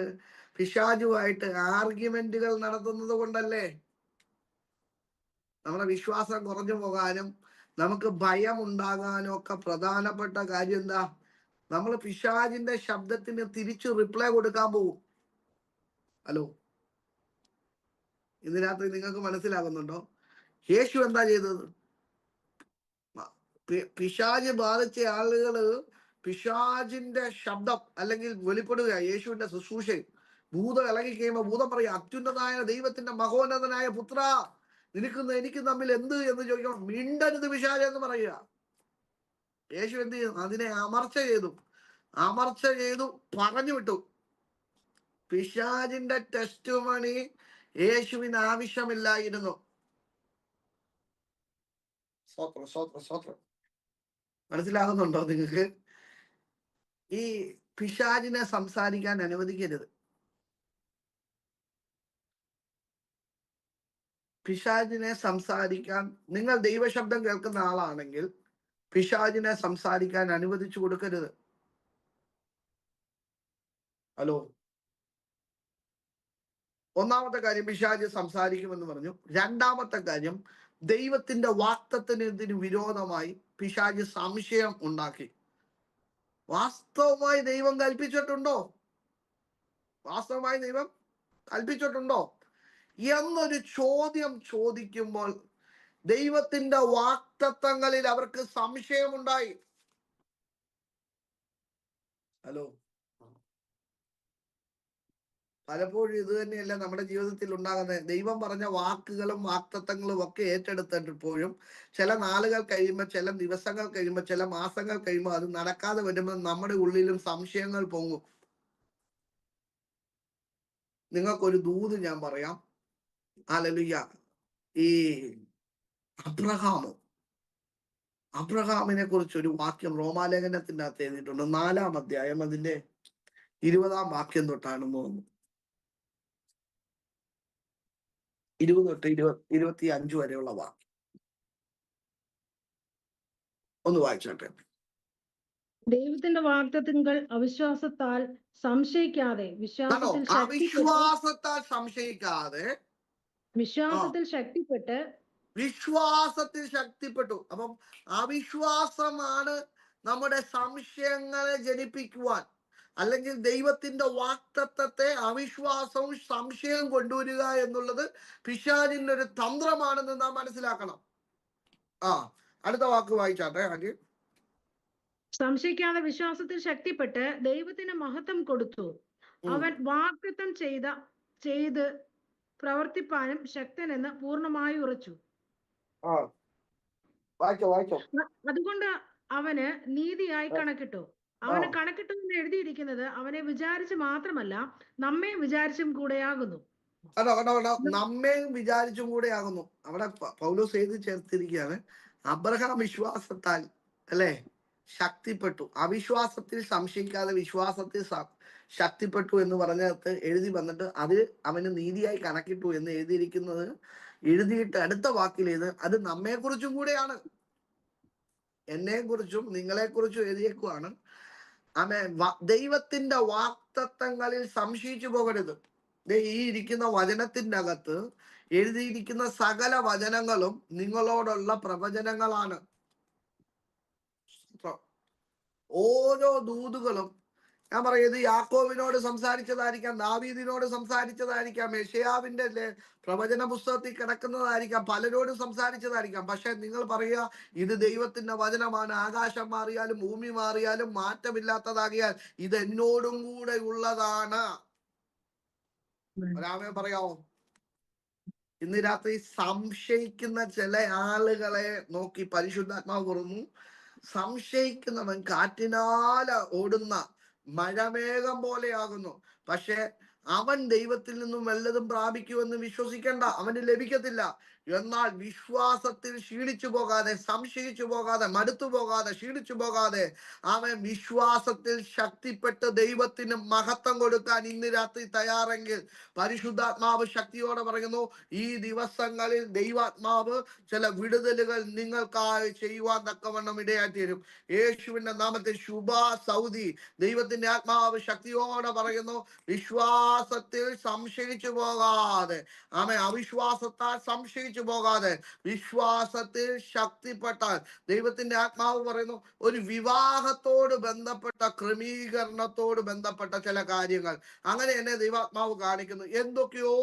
പിശാചുമായിട്ട് ആർഗ്യുമെന്റുകൾ നടത്തുന്നത് കൊണ്ടല്ലേ. നമ്മുടെ വിശ്വാസം കുറഞ്ഞു പോകാനും നമുക്ക് ഭയം ഉണ്ടാകാനും ഒക്കെ പ്രധാനപ്പെട്ട കാര്യം എന്താ? നമ്മൾ പിശാചിന്റെ ശബ്ദത്തിന് തിരിച്ചു റിപ്ലൈ കൊടുക്കാൻ പോകും. ഹലോ, ഇതിനകത്ത് നിങ്ങൾക്ക് മനസ്സിലാകുന്നുണ്ടോ? യേശു എന്താ ചെയ്തത്? പിശാച് ബാധിച്ച ആളുകള് പിശാചിന്റെ ശബ്ദം അല്ലെങ്കിൽ വെളിപ്പെടുക യേശുവിന്റെ ശുശ്രൂഷയിൽ ഭൂതം ഇളകി കഴിയുമ്പോൾ ഭൂതം പറയും, അത്യുന്നതായ ദൈവത്തിന്റെ മഹോന്നതനായ പുത്ര, നിനക്കും എനിക്ക് തമ്മിൽ എന്ത് എന്ന് ചോദിക്കണം. മിണ്ടരുത് പിശാച് എന്ന് പറയുക. യേശു എന്ത് ചെയ്തു? അതിനെ അമർച്ച ചെയ്തു പറഞ്ഞു വിട്ടു. പിശാചിന്റെ ടെസ്റ്റ് മണി യേശുവിന് ആവശ്യമില്ലായിരുന്നു. സ്വത്രം മനസ്സിലാകുന്നുണ്ടോ നിങ്ങൾക്ക്? ഈ പിശാചിനെ സംസാരിക്കാൻ അനുവദിക്കരുത്. പിശാചിനെ സംസാരിക്കാൻ, നിങ്ങൾ ദൈവശബ്ദം കേൾക്കുന്ന ആളാണെങ്കിൽ പിശാചിനെ സംസാരിക്കാൻ അനുവദിച്ചു കൊടുക്കരുത്. ഹലോ, ഒന്നാമത്തെ കാര്യം പിശാച് സംസാരിക്കുമെന്ന് പറഞ്ഞു. രണ്ടാമത്തെ കാര്യം, ദൈവത്തിന്റെ വാക്തത്വത്തിന് വിരോധമായി പിശാച് സംശയം ഉണ്ടാക്കി. വാസ്തവമായി ദൈവം കൽപ്പിച്ചിട്ടുണ്ടോ? എന്നൊരു ചോദ്യം ചോദിക്കുമ്പോൾ ദൈവത്തിന്റെ വാക്തത്വങ്ങളിൽ അവർക്ക് സംശയമുണ്ടായി. ഹലോ, പലപ്പോഴും ഇത് തന്നെയല്ല നമ്മുടെ ജീവിതത്തിൽ ഉണ്ടാകുന്നത്. ദൈവം പറഞ്ഞ വാക്കുകളും വാക്തത്വങ്ങളും ഒക്കെ ഏറ്റെടുത്തിപ്പോഴും ചില നാളുകൾ കഴിയുമ്പോൾ, ചില ദിവസങ്ങൾ കഴിയുമ്പോൾ, ചില മാസങ്ങൾ കഴിയുമ്പോൾ അത് നടക്കാതെ വരുമ്പോൾ നമ്മുടെ ഉള്ളിലും സംശയങ്ങൾ പൊങ്ങും. നിങ്ങൾക്കൊരു ദൂത് ഞാൻ പറയാം. ഹല്ലേലൂയ. ഈ അബ്രഹാമിനെ കുറിച്ച് ഒരു വാക്യം റോമാലേഖനത്തിന്റെ അകത്ത് എഴുതിയിട്ടുണ്ട്. 4-ാം അധ്യായം അതിന്റെ 20-ാം വാക്യം തൊട്ടാണ് തോന്നുന്നു. 20 തൊട്ട് 25 വരെയുള്ള വാക്യം ഒന്ന് വായിച്ചോട്ടെ. ദൈവത്തിന്റെ വാഗ്ദത്തങ്ങൾ അവിശ്വാസത്താൽ സംശയിക്കാതെ വിശ്വാസത്തിൽ ശക്തിപ്പെട്ടു. അപ്പം അവിശ്വാസമാണ് നമ്മുടെ സംശയങ്ങളെ ജനിപ്പിക്കുവാൻ, അല്ലെങ്കിൽ ദൈവത്തിന്റെ വാക്തത്വത്തെ അവിശ്വാസവും സംശയവും കൊണ്ടുവരിക എന്നുള്ളത് പിശാചിന്റെ ഒരു തന്ത്രമാണെന്ന് നാം മനസ്സിലാക്കണം. അടുത്ത വാക്ക് വായിച്ചാട്ടെ. ആദ്യം സംശയിക്കാതെ വിശ്വാസത്തിൽ ശക്തിപ്പെട്ട് ദൈവത്തിന് മഹത്വം കൊടുത്തു. അവൻ വാഗ്ദത്തം ചെയ്ത് പ്രവർത്തിപ്പാനും ശക്തനെന്ന് പൂർണ്ണമായി ഉറച്ചു. അതുകൊണ്ട് അവന് നീതിയായി കണക്കിട്ടു. അവന് കണക്കിട്ടു എന്ന് എഴുതിയിരിക്കുന്നത് അവനെ വിചാരിച്ച് മാത്രമല്ല, നമ്മെ വിചാരിച്ചും കൂടെയാകുന്നു. നമ്മയും വിചാരിച്ചും കൂടെയാകുന്നു. അവിടെ പൗലോസ് എഴുതി ചേർത്തിരിക്കുകയാണ്, അബ്രഹാം വിശ്വാസത്താൽ, അല്ലെ, ശക്തിപ്പെട്ടു. അവിശ്വാസത്തിൽ സംശയിക്കാതെ വിശ്വാസത്തിൽ ശക്തിപ്പെട്ടു എന്ന് പറഞ്ഞിട്ട് എഴുതി വന്നിട്ട് അത് അവന് നീതിയായി കണക്കിട്ടു എന്ന് എഴുതിയിരിക്കുന്നത്. എഴുതിയിട്ട് അടുത്ത വാക്കിൽ അത് നമ്മെക്കുറിച്ചും കൂടെയാണ്, എന്നെക്കുറിച്ചും നിങ്ങളെക്കുറിച്ചും എഴുതിയേക്കുവാണ്. ദൈവത്തിന്റെ വാക്തത്വങ്ങളിൽ സംശയിച്ചു പോകരുത്. ഈ ഇരിക്കുന്ന വചനത്തിന്റെ അകത്ത് എഴുതിയിരിക്കുന്ന സകല വചനങ്ങളും നിങ്ങളോടുള്ള പ്രവചനങ്ങളാണ്. ഓരോ ദൂതുകളും ഞാൻ പറയുന്നത് യാക്കോബിനോട് സംസാരിച്ചതായിരിക്കാം, ദാവീദിനോട് സംസാരിച്ചതായിരിക്കാം, യെശയ്യാവിന്റെ പ്രവചന പുസ്തകത്തിൽ കിടക്കുന്നതായിരിക്കാം, പലരോടും സംസാരിച്ചതായിരിക്കാം. പക്ഷെ നിങ്ങൾ പറയുക ഇത് ദൈവത്തിന്റെ വചനമാണ്, ആകാശം മാറിയാലും ഭൂമി മാറിയാലും മാറ്റമില്ലാത്തതാകിയാൽ ഇത് എന്നോടും കൂടെ ഉള്ളതാണ്. ഒരാമേ പറയാമോ? ഇന്ന് രാത്രി സംശയിക്കുന്ന ചില ആളുകളെ നോക്കി പരിശുദ്ധാത്മാവ് പറഞ്ഞു, സംശയിക്കുന്നവൻ കാറ്റിനാൽ ഓടുന്ന മഴമേഘം പോലെയാകുന്നു. പക്ഷെ അവൻ ദൈവത്തിൽ നിന്നും വല്ലതും പ്രാപിക്കുമെന്ന് വിശ്വസിക്കേണ്ട, അവന് ലഭിക്കത്തില്ല. എന്നാൽ വിശ്വാസത്തിൽ ക്ഷീണിച്ചു പോകാതെ, സംശയിച്ചു പോകാതെ, മടുത്തു പോകാതെ, ക്ഷീണിച്ചു പോകാതെ അവൻ വിശ്വാസത്തിൽ ശക്തിപ്പെട്ട് ദൈവത്തിന് മഹത്വം കൊടുക്കാൻ ഇന്ന് രാത്രി തയ്യാറെങ്കിൽ പരിശുദ്ധാത്മാവ് ശക്തിയോടെ പറയുന്നു, ഈ ദിവസങ്ങളിൽ ദൈവാത്മാവ് ചില വിടുതലുകൾ നിങ്ങൾക്കായി ചെയ്യുവാൻ തക്കവണ്ണം ഇടയായിത്തീരും. യേശുവിന്റെ നാമത്തിൽ ശുഭ സൗദി. ദൈവത്തിന്റെ ആത്മാവ് ശക്തിയോടെ പറയുന്നു, വിശ്വാസത്തിൽ സംശയിച്ചു പോകാതെ, അവിശ്വാസത്താൽ സംശയിച്ചു പോകാതെ വിശ്വാസത്തിൽ ശക്തിപ്പെട്ടാൽ. ദൈവത്തിന്റെ ആത്മാവ് പറയുന്നു, ഒരു വിവാഹത്തോട് ബന്ധപ്പെട്ട ക്രമീകരണത്തോട് ബന്ധപ്പെട്ട ചില കാര്യങ്ങൾ അങ്ങനെ എന്നെ ദൈവാത്മാവ് കാണിക്കുന്നു. എന്തൊക്കെയോ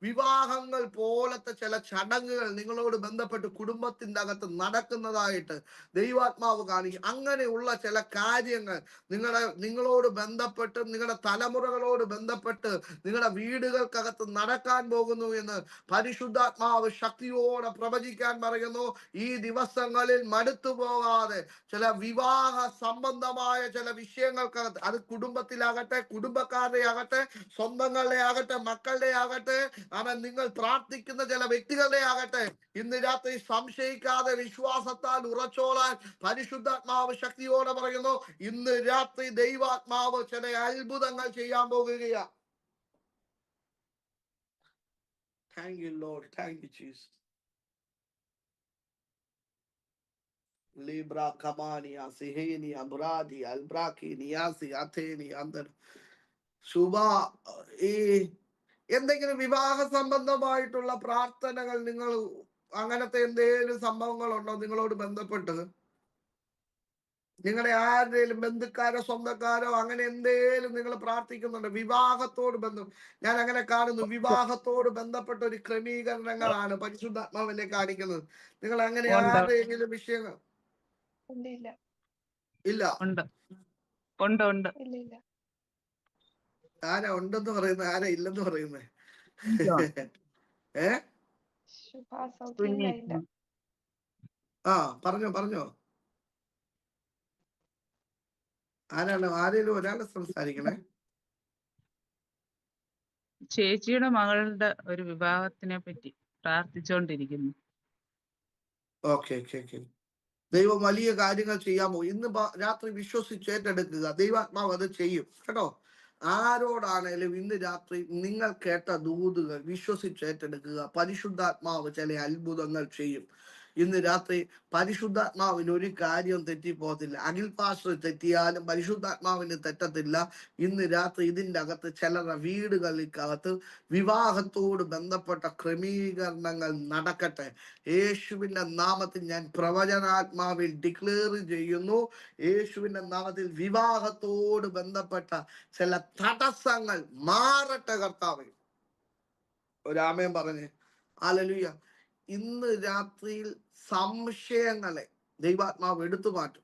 വിവാഹങ്ങൾ പോലത്തെ ചില ചടങ്ങുകൾ നിങ്ങളോട് ബന്ധപ്പെട്ട് കുടുംബത്തിന്റെ അകത്ത് നടക്കുന്നതായിട്ട് ദൈവാത്മാവ് കാണിക്കും. അങ്ങനെയുള്ള ചില കാര്യങ്ങൾ നിങ്ങളോട് ബന്ധപ്പെട്ട്, നിങ്ങളുടെ തലമുറകളോട് ബന്ധപ്പെട്ട്, നിങ്ങളുടെ വീടുകൾക്കകത്ത് നടക്കാൻ പോകുന്നു എന്ന് പരിശുദ്ധാത്മാവ് ശക്തിയോടെ പ്രവചിക്കാൻ പറയുന്നു. ഈ ദിവസങ്ങളിൽ മടുത്തു പോകാതെ ചില വിവാഹ സംബന്ധമായ ചില വിഷയങ്ങൾക്കകത്ത്, അത് കുടുംബത്തിലാകട്ടെ, കുടുംബക്കാരുടെ ആകട്ടെ, സ്വന്തങ്ങളുടെ ആകട്ടെ, മക്കളുടെ ആകട്ടെ, നിങ്ങൾ പ്രാർത്ഥിക്കുന്ന ചില വ്യക്തികളുടെ ആകട്ടെ, ഇന്ന് രാത്രി സംശയിക്കാതെ വിശ്വാസത്താൽ ഉറച്ചോളാൻ പരിശുദ്ധാത്മാവ് ശക്തിയോടെ പറയുന്നു. ഇന്ന് രാത്രി ദൈവാത്മാവ് ചില അത്ഭുതങ്ങൾ ചെയ്യാൻ പോകുകയാണ്. Thank you, Lord. Thank you, Jesus. Libra Kamania, Siheni, Abradi, Albraki, Niasi, Atheni, Andar. ശുഭ ഈ എന്തെങ്കിലും വിവാഹ സംബന്ധമായിട്ടുള്ള പ്രാർത്ഥനകൾ, നിങ്ങൾ അങ്ങനത്തെ എന്തെങ്കിലും സംഭവങ്ങളുണ്ടോ നിങ്ങളോട് ബന്ധപ്പെട്ട്? നിങ്ങളുടെ ആരുടെയും ബന്ധുക്കാരോ സ്വന്തക്കാരോ അങ്ങനെ എന്തേലും നിങ്ങൾ പ്രാർത്ഥിക്കുന്നുണ്ട് വിവാഹത്തോട് ബന്ധം? ഞാൻ അങ്ങനെ കാണുന്നു, വിവാഹത്തോട് ബന്ധപ്പെട്ട ഒരു ക്രമീകരണങ്ങളാണ് പരിശുദ്ധാത്മാവിനെ കാണിക്കുന്നത്. നിങ്ങൾ അങ്ങനെ ആരുടെയെങ്കിലും വിഷയങ്ങൾ? ഇല്ല. ആരാ ഉണ്ടെന്ന് പറയുന്നത്, ആരാ ഇല്ലെന്ന് പറയുന്നത്? പറഞ്ഞോ. ആരാണ്? ആരെങ്കിലും ഒരാളെ സംസാരിക്കണേ. ചേച്ചിയുടെ മകളുടെ ഒരു വിവാഹത്തിനെ പറ്റി പ്രാർത്ഥിച്ചുകൊണ്ടിരിക്കുന്നു. ഓക്കെ. ദൈവം വലിയ കാര്യങ്ങൾ ചെയ്യാമോ? ഇന്ന് രാത്രി വിശ്വസിച്ചേറ്റെടുക്കുക. ദൈവാത്മാവ് അത് ചെയ്യും കേട്ടോ. ആരോടാണേലും ഇന്ന് രാത്രി നിങ്ങൾ കേട്ട ദൂതുകൾ വിശ്വസിച്ചേറ്റെടുക്കുക. പരിശുദ്ധാത്മാവ് ചില അത്ഭുതങ്ങൾ ചെയ്യും. ഇന്ന് രാത്രി പരിശുദ്ധാത്മാവിന് ഒരു കാര്യം തെറ്റിപ്പോകത്തില്ല. അഖിൽ പാസ്റ്റർ തെറ്റിയാലും പരിശുദ്ധാത്മാവിന് തെറ്റത്തില്ല. ഇന്ന് രാത്രി ഇതിൻ്റെ അകത്ത് ചിലരുടെ വീടുകൾക്കകത്ത് വിവാഹത്തോട് ബന്ധപ്പെട്ട ക്രമീകരണങ്ങൾ നടക്കട്ടെ. യേശുവിൻ്റെ നാമത്തിൽ ഞാൻ പ്രവചനാത്മാവിൽ ഡിക്ലെയർ ചെയ്യുന്നു. യേശുവിൻ്റെ നാമത്തിൽ വിവാഹത്തോട് ബന്ധപ്പെട്ട ചില തടസ്സങ്ങൾ മാറട്ടെ കർത്താവേ. ഒരാമേൻ പറഞ്ഞേ. ഹല്ലേലൂയ. ഇന്ന് രാത്രിയിൽ സംശയങ്ങളെ ദൈവാത്മാവ് എടുത്തു മാറ്റും.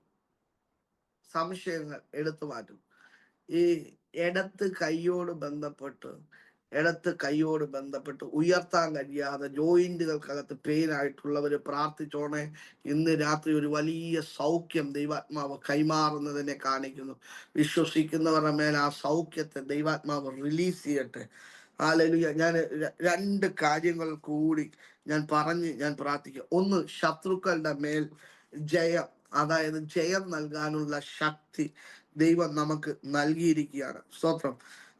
സംശയങ്ങൾ എടുത്തു മാറ്റും. ഈ ഇടത്ത് കൈയോട് ബന്ധപ്പെട്ട് ഉയർത്താൻ കഴിയാതെ ജോയിന്റുകൾക്കകത്ത് പെയിൻ ആയിട്ടുള്ളവർ പ്രാർത്ഥിച്ചോണേ. ഇന്ന് രാത്രി ഒരു വലിയ സൗഖ്യം ദൈവാത്മാവ് കൈമാറുന്നതിനെ കാണിക്കുന്നു. വിശ്വസിക്കുന്നവരുടെ മേൽ ആ സൗഖ്യത്തെ ദൈവാത്മാവ് റിലീസ് ചെയ്യട്ടെ. ഹല്ലേലൂയ. ഞാൻ രണ്ട് കാര്യങ്ങൾ കൂടി ഞാൻ പ്രാർത്ഥിക്കാം. ഒന്ന്, ശത്രുക്കളുടെ മേൽ ജയം. അതായത് ജയം നൽകാനുള്ള ശക്തി ദൈവം നമുക്ക് നൽകിയിരിക്കുകയാണ്. സ്തോത്രം.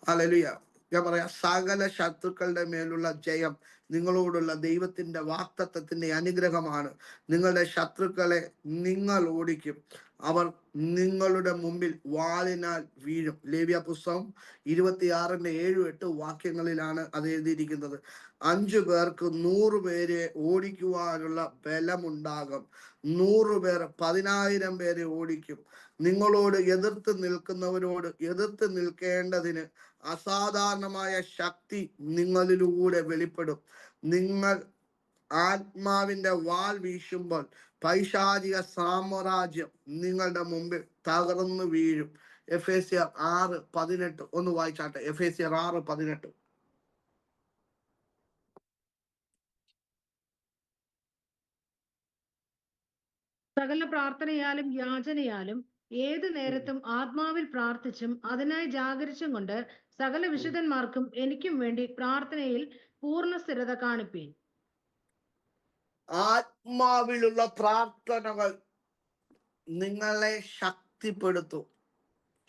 ഹല്ലേലൂയ. ഞാൻ പറയാം, സകല ശത്രുക്കളുടെ മേലുള്ള ജയം നിങ്ങളോടുള്ള ദൈവത്തിന്റെ വാഗ്ദത്തത്തിന്റെ അനുഗ്രഹമാണ്. നിങ്ങളുടെ ശത്രുക്കളെ നിങ്ങൾ ഓടിക്കും, അവർ നിങ്ങളുടെ മുമ്പിൽ വാളിനാൽ വീഴും. ലേവ്യ പുസ്തകം 26:7-8 വാക്യങ്ങളിലാണ് അത് എഴുതിയിരിക്കുന്നത്. 5 പേർക്ക് 100 പേരെ ഓടിക്കുവാനുള്ള ബലമുണ്ടാകും. 100 പേർ 10,000 പേരെ ഓടിക്കും. നിങ്ങളോട് എതിർത്ത് നിൽക്കുന്നവരോട് എതിർത്ത് നിൽക്കേണ്ടതിന് അസാധാരണമായ ശക്തി നിങ്ങളിലൂടെ വെളിപ്പെടും. നിങ്ങൾ ആത്മാവിന്റെ വാൾ വീശുമ്പോൾ പൈശാചിക സാമ്രാജ്യം നിങ്ങളുടെ മുമ്പിൽ തകർന്നു വീഴും. എഫേസ്യർ 6:18 ഒന്ന് വായിച്ചാട്ടെ. എഫേസ്യർ 6:18. സകല പ്രാർത്ഥനയാലും യാചനയാലും ഏതു നേരത്തും ആത്മാവിൽ പ്രാർത്ഥിച്ചും അതിനായി ജാഗരിച്ചും കൊണ്ട് സകല വിശുദ്ധന്മാർക്കും എനിക്കും വേണ്ടി പ്രാർത്ഥനയിൽ പൂർണ്ണ സ്ഥിരത കാണിപ്പീൻ. ആത്മാവിലുള്ള പ്രാർത്ഥനകൾ നിങ്ങളെ ശക്തിപ്പെടുത്തും.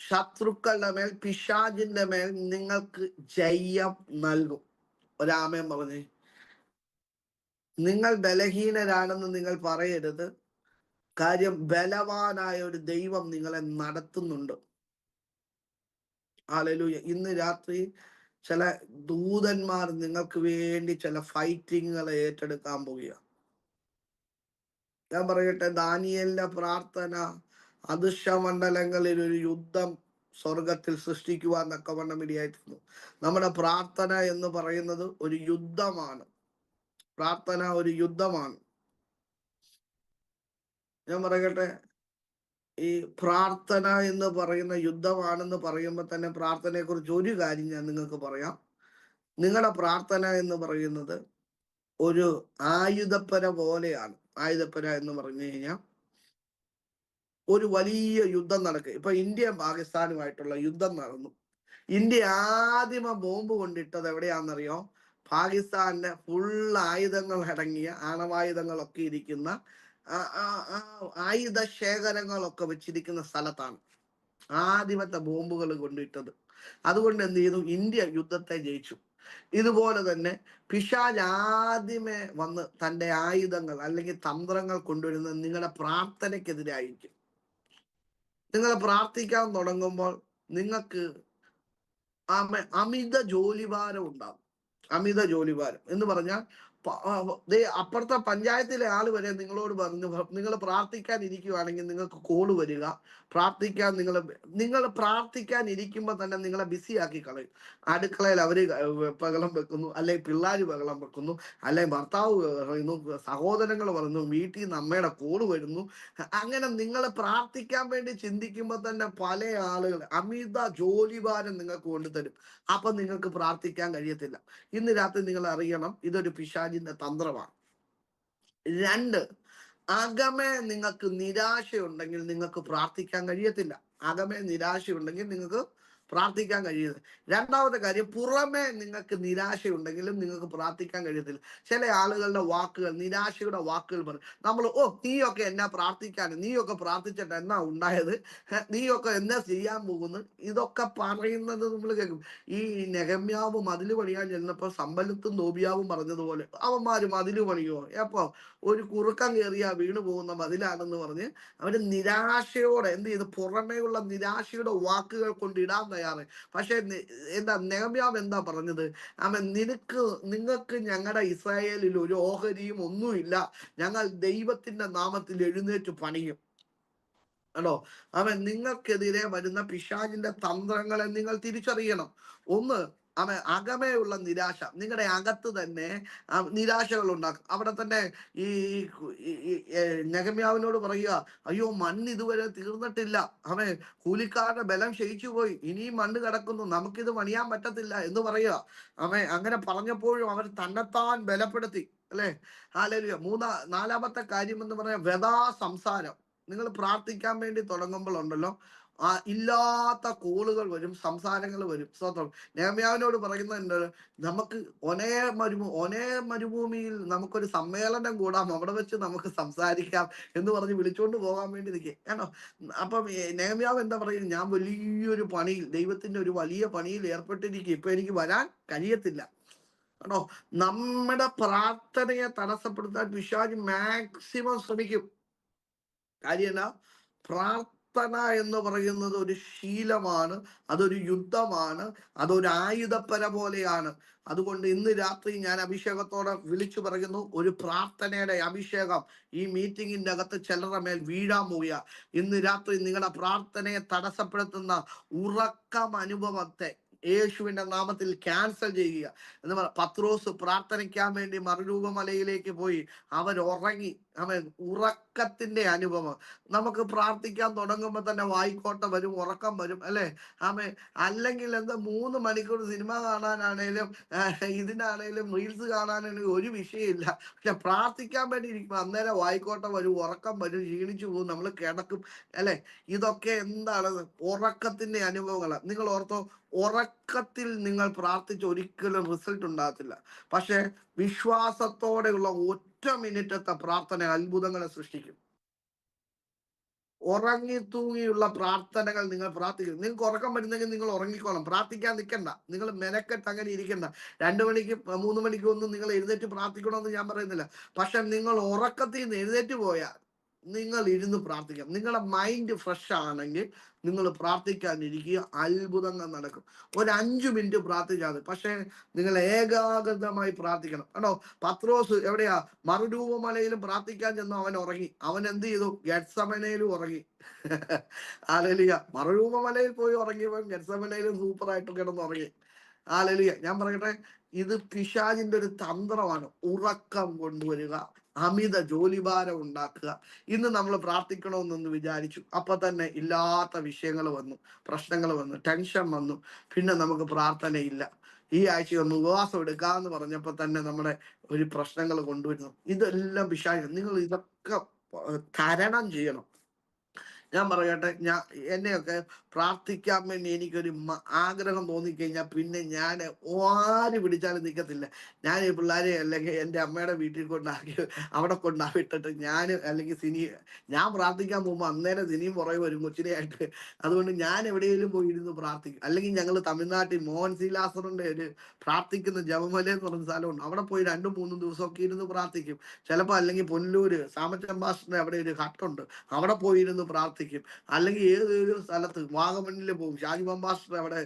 ശത്രുക്കളുടെ മേൽ, പിശാചിന്റെ മേൽ നിങ്ങൾക്ക് ജയം നൽകും. ഒരാമേൻ പറഞ്ഞേ. നിങ്ങൾ ബലഹീനരാണെന്ന് നിങ്ങൾ പറയരുത്. കാര്യം, ബലവാനായ ഒരു ദൈവം നിങ്ങളെ നടത്തുന്നുണ്ട്. ഹല്ലേലൂയ. ഇന്ന് രാത്രി ചില ദൂതന്മാർ നിങ്ങൾക്ക് വേണ്ടി ചില ഫൈറ്റിങ്ങുകൾ ഏറ്റെടുക്കാൻ പോവുകയാണ്. ഞാൻ പറയട്ടെ, ദാനിയേലിന്റെ പ്രാർത്ഥന അദൃശ്യമണ്ഡലങ്ങളിൽ ഒരു യുദ്ധം സ്വർഗത്തിൽ സൃഷ്ടിക്കുവാൻ തക്കവണ്ണം ഇടയായിത്തീർന്നു. നമ്മുടെ പ്രാർത്ഥന എന്ന് പറയുന്നത് ഒരു യുദ്ധമാണ്. പ്രാർത്ഥന ഒരു യുദ്ധമാണ്. ഞാൻ പറയട്ടെ, ഈ പ്രാർത്ഥന എന്ന് പറയുന്ന യുദ്ധമാണെന്ന് പറയുമ്പോൾ തന്നെ പ്രാർത്ഥനയെ കുറിച്ച് ഒരു കാര്യം ഞാൻ നിങ്ങൾക്ക് പറയാം. നിങ്ങളുടെ പ്രാർത്ഥന എന്ന് പറയുന്നത് ഒരു ആയുധപ്പര പോലെയാണ്. ആയുധപ്പര എന്ന് പറഞ്ഞു കഴിഞ്ഞാൽ ഒരു വലിയ യുദ്ധം നടക്കുക. ഇപ്പൊ ഇന്ത്യ പാകിസ്ഥാനുമായിട്ടുള്ള യുദ്ധം നടന്നു. ഇന്ത്യ ആദ്യമ ബോംബ് കൊണ്ടിട്ടത് എവിടെയാണെന്നറിയോ? പാകിസ്ഥാന്റെ ഫുൾ ആയുധങ്ങൾ അടങ്ങിയ ആണവായുധങ്ങളൊക്കെ ഇരിക്കുന്ന ആയുധ ശേഖരങ്ങളൊക്കെ വെച്ചിരിക്കുന്ന സ്ഥലത്താണ് ആദ്യമത്തെ ബോംബുകൾ കൊണ്ടിട്ടത്. അതുകൊണ്ട് എന്ത് ചെയ്തു? ഇന്ത്യ യുദ്ധത്തെ ജയിച്ചു. ഇതുപോലെ തന്നെ പിശാച് ആദ്യമേ വന്ന് തൻ്റെ ആയുധങ്ങൾ അല്ലെങ്കിൽ തന്ത്രങ്ങൾ കൊണ്ടുവരുന്നത് നിങ്ങളുടെ പ്രാർത്ഥനയ്ക്കെതിരായിരിക്കും. നിങ്ങൾ പ്രാർത്ഥിക്കാൻ തുടങ്ങുമ്പോൾ നിങ്ങൾക്ക് അമിത ജോലിഭാരം ഉണ്ടാകും. അമിത ജോലിഭാരം എന്ന് പറഞ്ഞാൽ അപ്പുറത്തെ പഞ്ചായത്തിലെ ആള് വരെ നിങ്ങളോട് പറഞ്ഞു, നിങ്ങൾ പ്രാർത്ഥിക്കാൻ ഇരിക്കുവാണെങ്കിൽ നിങ്ങൾക്ക് കോള് വരിക, പ്രാർത്ഥിക്കാൻ നിങ്ങൾ പ്രാർത്ഥിക്കാൻ ഇരിക്കുമ്പോൾ തന്നെ നിങ്ങളെ ബിസി ആക്കി കളയും. അടുക്കളയിൽ അവര് ബഹളം വെക്കുന്നു, അല്ലെങ്കിൽ പിള്ളേർ ബഹളം വെക്കുന്നു, അല്ലെങ്കിൽ ഭർത്താവ് പറയുന്നു, സഹോദരങ്ങൾ പറയുന്നു, വീട്ടിൽ നിന്ന് അമ്മയുടെ കോള് വരുന്നു. അങ്ങനെ നിങ്ങൾ പ്രാർത്ഥിക്കാൻ വേണ്ടി ചിന്തിക്കുമ്പോൾ തന്നെ പല ആളുകൾ അമിത ജോലിഭാരം നിങ്ങൾക്ക് കൊണ്ടുതരും. അപ്പൊ നിങ്ങൾക്ക് പ്രാർത്ഥിക്കാൻ കഴിയത്തില്ല. ഇന്ന് രാത്രി നിങ്ങൾ അറിയണം, ഇതൊരു പിശാചിന്റെ തന്ത്രമാണ്. 2, അകമേ നിങ്ങൾക്ക് നിരാശയുണ്ടെങ്കിൽ നിങ്ങൾക്ക് പ്രാർത്ഥിക്കാൻ കഴിയത്തില്ല. അകമേ നിരാശയുണ്ടെങ്കിൽ നിങ്ങൾക്ക് പ്രാർത്ഥിക്കാൻ കഴിയുന്നത്. രണ്ടാമത്തെ കാര്യം, പുറമേ നിങ്ങൾക്ക് നിരാശയുണ്ടെങ്കിലും നിങ്ങൾക്ക് പ്രാർത്ഥിക്കാൻ കഴിയത്തില്ല. ചില ആളുകളുടെ വാക്കുകൾ, നിരാശയുടെ വാക്കുകൾ പറയും. നമ്മൾ നീയൊക്കെ എന്നാ പ്രാർത്ഥിക്കാൻ, നീയൊക്കെ പ്രാർത്ഥിച്ചിട്ട് എന്നാ ഉണ്ടായത്, നീയൊക്കെ എന്നാ ചെയ്യാൻ പോകുന്നു, ഇതൊക്കെ പറയുന്നത് നമ്മൾ കേൾക്കും. ഈ നെഹമ്യാവ് മതില് പണിയാൻ ചെന്നപ്പോൾ സമ്പന്നത്തും നോബിയാവും പറഞ്ഞതുപോലെ അവന്മാര് മതില് പണിയോ? എപ്പോ? ഒരു കുറുക്കം കയറിയാ വീണു പോകുന്ന മതിലാണെന്ന് പറഞ്ഞ് അവര് നിരാശയോടെ എന്ത് ചെയ്ത്, പുറമേയുള്ള നിരാശയുടെ വാക്കുകൾ കൊണ്ട് ഇടാൻ തയ്യാറ്. പക്ഷെ എന്താ നെഹമ്യാവ് എന്താ പറഞ്ഞത്? നിങ്ങൾക്ക് ഞങ്ങളുടെ ഇസ്രായേലിൽ ഒരു ഓഹരിയും ഒന്നുമില്ല, ഞങ്ങൾ ദൈവത്തിന്റെ നാമത്തിൽ എഴുന്നേറ്റ് പണിയും. ആണോ? നിങ്ങൾക്കെതിരെ വരുന്ന പിശാചിന്റെ തന്ത്രങ്ങളെ നിങ്ങൾ തിരിച്ചറിയണം. ഒന്ന്, അകമേയുള്ള നിരാശ. നിങ്ങളുടെ അകത്ത് തന്നെ നിരാശകൾ ഉണ്ടാക്കും. അവിടെ തന്നെ ഈ നെഹമ്യാവിനോട് പറയുക, അയ്യോ മണ്ണ് ഇതുവരെ തീർന്നിട്ടില്ല, കൂലിക്കാരുടെ ബലം ക്ഷയിച്ചു പോയി, ഇനിയും മണ്ണ് കിടക്കുന്നു, നമുക്കിത് പണിയാൻ പറ്റത്തില്ല എന്ന് പറയുക. അങ്ങനെ പറഞ്ഞപ്പോഴും അവർ തന്നെത്താൻ ബലപ്പെടുത്തി, അല്ലെ? ഹല്ലേലൂയ. നാലാമത്തെ കാര്യം എന്ന് പറയാൻ വ്യഥാ സംസാരം. നിങ്ങൾ പ്രാർത്ഥിക്കാൻ വേണ്ടി തുടങ്ങുമ്പോൾ ഉണ്ടല്ലോ, ഇല്ലാത്ത കോളുകൾ വരും, സംസാരങ്ങൾ വരും. സ്തോത്രം. നെഹെമ്യാവിനോട് പറയുന്നുണ്ട്, നമുക്ക് ഒനേ മരുഭൂമിയിൽ നമുക്കൊരു സമ്മേളനം കൂടാം, അവിടെ വെച്ച് നമുക്ക് സംസാരിക്കാം എന്ന് പറഞ്ഞ് വിളിച്ചുകൊണ്ട് പോകാൻ വേണ്ടി നിൽക്കുക കേട്ടോ. അപ്പം നെഹെമ്യാവ് എന്താ പറയുന്നത്, ഞാൻ വലിയൊരു പണിയിൽ, ദൈവത്തിന്റെ ഒരു വലിയ പണിയിൽ ഏർപ്പെട്ടിരിക്കും, ഇപ്പൊ എനിക്ക് വരാൻ കഴിയത്തില്ല കേട്ടോ. നമ്മുടെ പ്രാർത്ഥനയെ തടസ്സപ്പെടുത്താൻ പിശാച് മാക്സിമം ശ്രമിക്കും. കാര്യം എന്നാ, പ്രാർത്ഥന എന്ന് പറയുന്നത് ഒരു ശീലമാണ്, അതൊരു യുദ്ധമാണ്, അതൊരു ആയുധപ്പര പോലെയാണ്. അതുകൊണ്ട് ഇന്ന് രാത്രി ഞാൻ അഭിഷേകത്തോടെ വിളിച്ചു പറയുന്നു, ഒരു പ്രാർത്ഥനയുടെ അഭിഷേകം ഈ മീറ്റിങ്ങിന്റെ അകത്ത് ചിലരുടെ മേൽ വീഴാൻ പോവുക. ഇന്ന് രാത്രി നിങ്ങളുടെ പ്രാർത്ഥനയെ തടസ്സപ്പെടുത്തുന്ന ഉറക്കം അനുഭവത്തെ യേശുവിന്റെ നാമത്തിൽ ക്യാൻസൽ ചെയ്യുക എന്ന് പറ. പത്രോസ് പ്രാർത്ഥനയ്ക്കാൻ വേണ്ടി മറുരൂപമലയിലേക്ക് പോയി, അവൻ ഉറങ്ങി. അവൻ ഉറക്കത്തിന്റെ അനുഭവം. നമുക്ക് പ്രാർത്ഥിക്കാൻ തുടങ്ങുമ്പോൾ തന്നെ വായിക്കോട്ട വരും, ഉറക്കം വരും, അല്ലെ? അല്ലെങ്കിൽ എന്താ 3 മണിക്കൂർ സിനിമ കാണാനാണേലും ഇതിനാണേലും റീൽസ് കാണാനാണെങ്കിലും ഒരു വിഷയമില്ല. പക്ഷെ പ്രാർത്ഥിക്കാൻ വേണ്ടി ഇരിക്കുമ്പോൾ അന്നേരം വായിക്കോട്ട വരും, ഉറക്കം വരും, ക്ഷീണിച്ചു പോകും, നമ്മൾ കിടക്കും, അല്ലെ? ഇതൊക്കെ എന്താണ്? ഉറക്കത്തിന്റെ അനുഭവങ്ങളാണ്. നിങ്ങൾ ഓർത്തോ, ഉറക്കത്തിൽ നിങ്ങൾ പ്രാർത്ഥിച്ച് ഒരിക്കലും റിസൾട്ട് ഉണ്ടാകത്തില്ല. പക്ഷെ വിശ്വാസത്തോടെയുള്ള ഒറ്റ മിനിറ്റത്തെ പ്രാർത്ഥന അത്ഭുതങ്ങളെ സൃഷ്ടിക്കും. ഉറങ്ങി തൂങ്ങിയുള്ള പ്രാർത്ഥനകൾ നിങ്ങൾ പ്രാർത്ഥിക്കും. നിങ്ങൾക്ക് ഉറക്കം വരുന്നെങ്കിൽ നിങ്ങൾ ഉറങ്ങിക്കോളാം, പ്രാർത്ഥിക്കാൻ നിൽക്കണ്ട. നിങ്ങൾ മെനക്കെട്ട് അങ്ങനെ ഇരിക്കണ്ട. 2 മണിക്ക് 3 മണിക്ക് ഒന്നും നിങ്ങൾ എഴുന്നേറ്റ് പ്രാർത്ഥിക്കണമെന്ന് ഞാൻ പറയുന്നില്ല. പക്ഷെ നിങ്ങൾ ഉറക്കത്തിൽ നിന്ന് എഴുന്നേറ്റ് പോയാൽ നിങ്ങൾ ഇരുന്ന് പ്രാർത്ഥിക്കാം. നിങ്ങളുടെ മൈൻഡ് ഫ്രഷ് ആണെങ്കിൽ നിങ്ങൾ പ്രാർത്ഥിക്കാനിരിക്കുക, അത്ഭുതങ്ങൾ നടക്കും. ഒരു 5 മിനിറ്റ് പ്രാർത്ഥിച്ചാൽ മതി. പക്ഷെ നിങ്ങൾ ഏകാഗ്രതമായി പ്രാർത്ഥിക്കണം കേട്ടോ. പത്രോസ് എവിടെയാ? മറുരൂപമലയിലും പ്രാർത്ഥിക്കാൻ ചെന്നു, അവൻ ഉറങ്ങി. അവൻ എന്ത് ചെയ്തു? ഗെത്സമനയിലും ഉറങ്ങി. ഹല്ലേലൂയ. മറുരൂപമലയിൽ പോയി ഉറങ്ങിയവൻ ഗെത്സമനയിലും സൂപ്പറായിട്ട് കിടന്ന് ഉറങ്ങി. ഹല്ലേലൂയ. ഞാൻ പറയട്ടെ, ഇത് പിശാചിന്റെ ഒരു തന്ത്രമാണ്. ഉറക്കം കൊണ്ടുവരിക, അമിത ജോലിഭാരം ഉണ്ടാക്കുക. ഇന്ന് നമ്മൾ പ്രാർത്ഥിക്കണമെന്നൊന്ന് വിചാരിച്ചു, അപ്പൊ തന്നെ ഇല്ലാത്ത വിഷയങ്ങൾ വന്നു, പ്രശ്നങ്ങൾ വന്നു, ടെൻഷൻ വന്നു, പിന്നെ നമുക്ക് പ്രാർത്ഥനയില്ല. ഈ ആഴ്ച ഒന്ന് ഉപവാസം എടുക്കാന്ന് പറഞ്ഞപ്പോ തന്നെ നമ്മുടെ ഒരു പ്രശ്നങ്ങൾ കൊണ്ടുവരുന്നു. ഇതെല്ലാം പിശാച്. നിങ്ങൾ ഇതൊക്കെ തരണം ചെയ്യണം. ഞാൻ പറയട്ടെ, എന്നെയൊക്കെ പ്രാർത്ഥിക്കാൻ വേണ്ടി എനിക്കൊരു ആഗ്രഹം തോന്നിക്കഴിഞ്ഞാൽ പിന്നെ ഞാൻ ആര് പിടിച്ചാലും നിൽക്കത്തില്ല. ഞാൻ ഈ പിള്ളേരെ അല്ലെങ്കിൽ എൻ്റെ അമ്മയുടെ വീട്ടിൽ കൊണ്ടാക്കി അവിടെ കൊണ്ടാവിട്ടിട്ട് ഞാൻ അല്ലെങ്കിൽ ഞാൻ പ്രാർത്ഥിക്കാൻ പോകുമ്പോൾ അന്നേരം സിനിയും പുറകെ വരും കൊച്ചിനെയായിട്ട്. അതുകൊണ്ട് ഞാൻ എവിടെയെങ്കിലും പോയി ഇരുന്ന് പ്രാർത്ഥിക്കും. അല്ലെങ്കിൽ ഞങ്ങൾ തമിഴ്നാട്ടിൽ മോഹൻ സീലാസറിന്റെ ഒരു പ്രാർത്ഥിക്കുന്ന ജപമല എന്ന് പറഞ്ഞ സ്ഥലമുണ്ട്. അവിടെ പോയി 2-3 ദിവസമൊക്കെ ഇരുന്ന് പ്രാർത്ഥിക്കും. ചിലപ്പോൾ അല്ലെങ്കിൽ പൊന്നൂര് സാമച്ചൻ പാസ്റ്ററിന്റെ അവിടെ ഒരു ഹട്ടുണ്ട്, അവിടെ പോയി ഇരുന്ന് പ്രാർത്ഥിക്കും. അല്ലെങ്കിൽ ഏതൊരു സ്ഥലത്ത് വാഗമണ്ണിൽ പോകും, ഷാജി പാസ്റ്റർ അവിടെ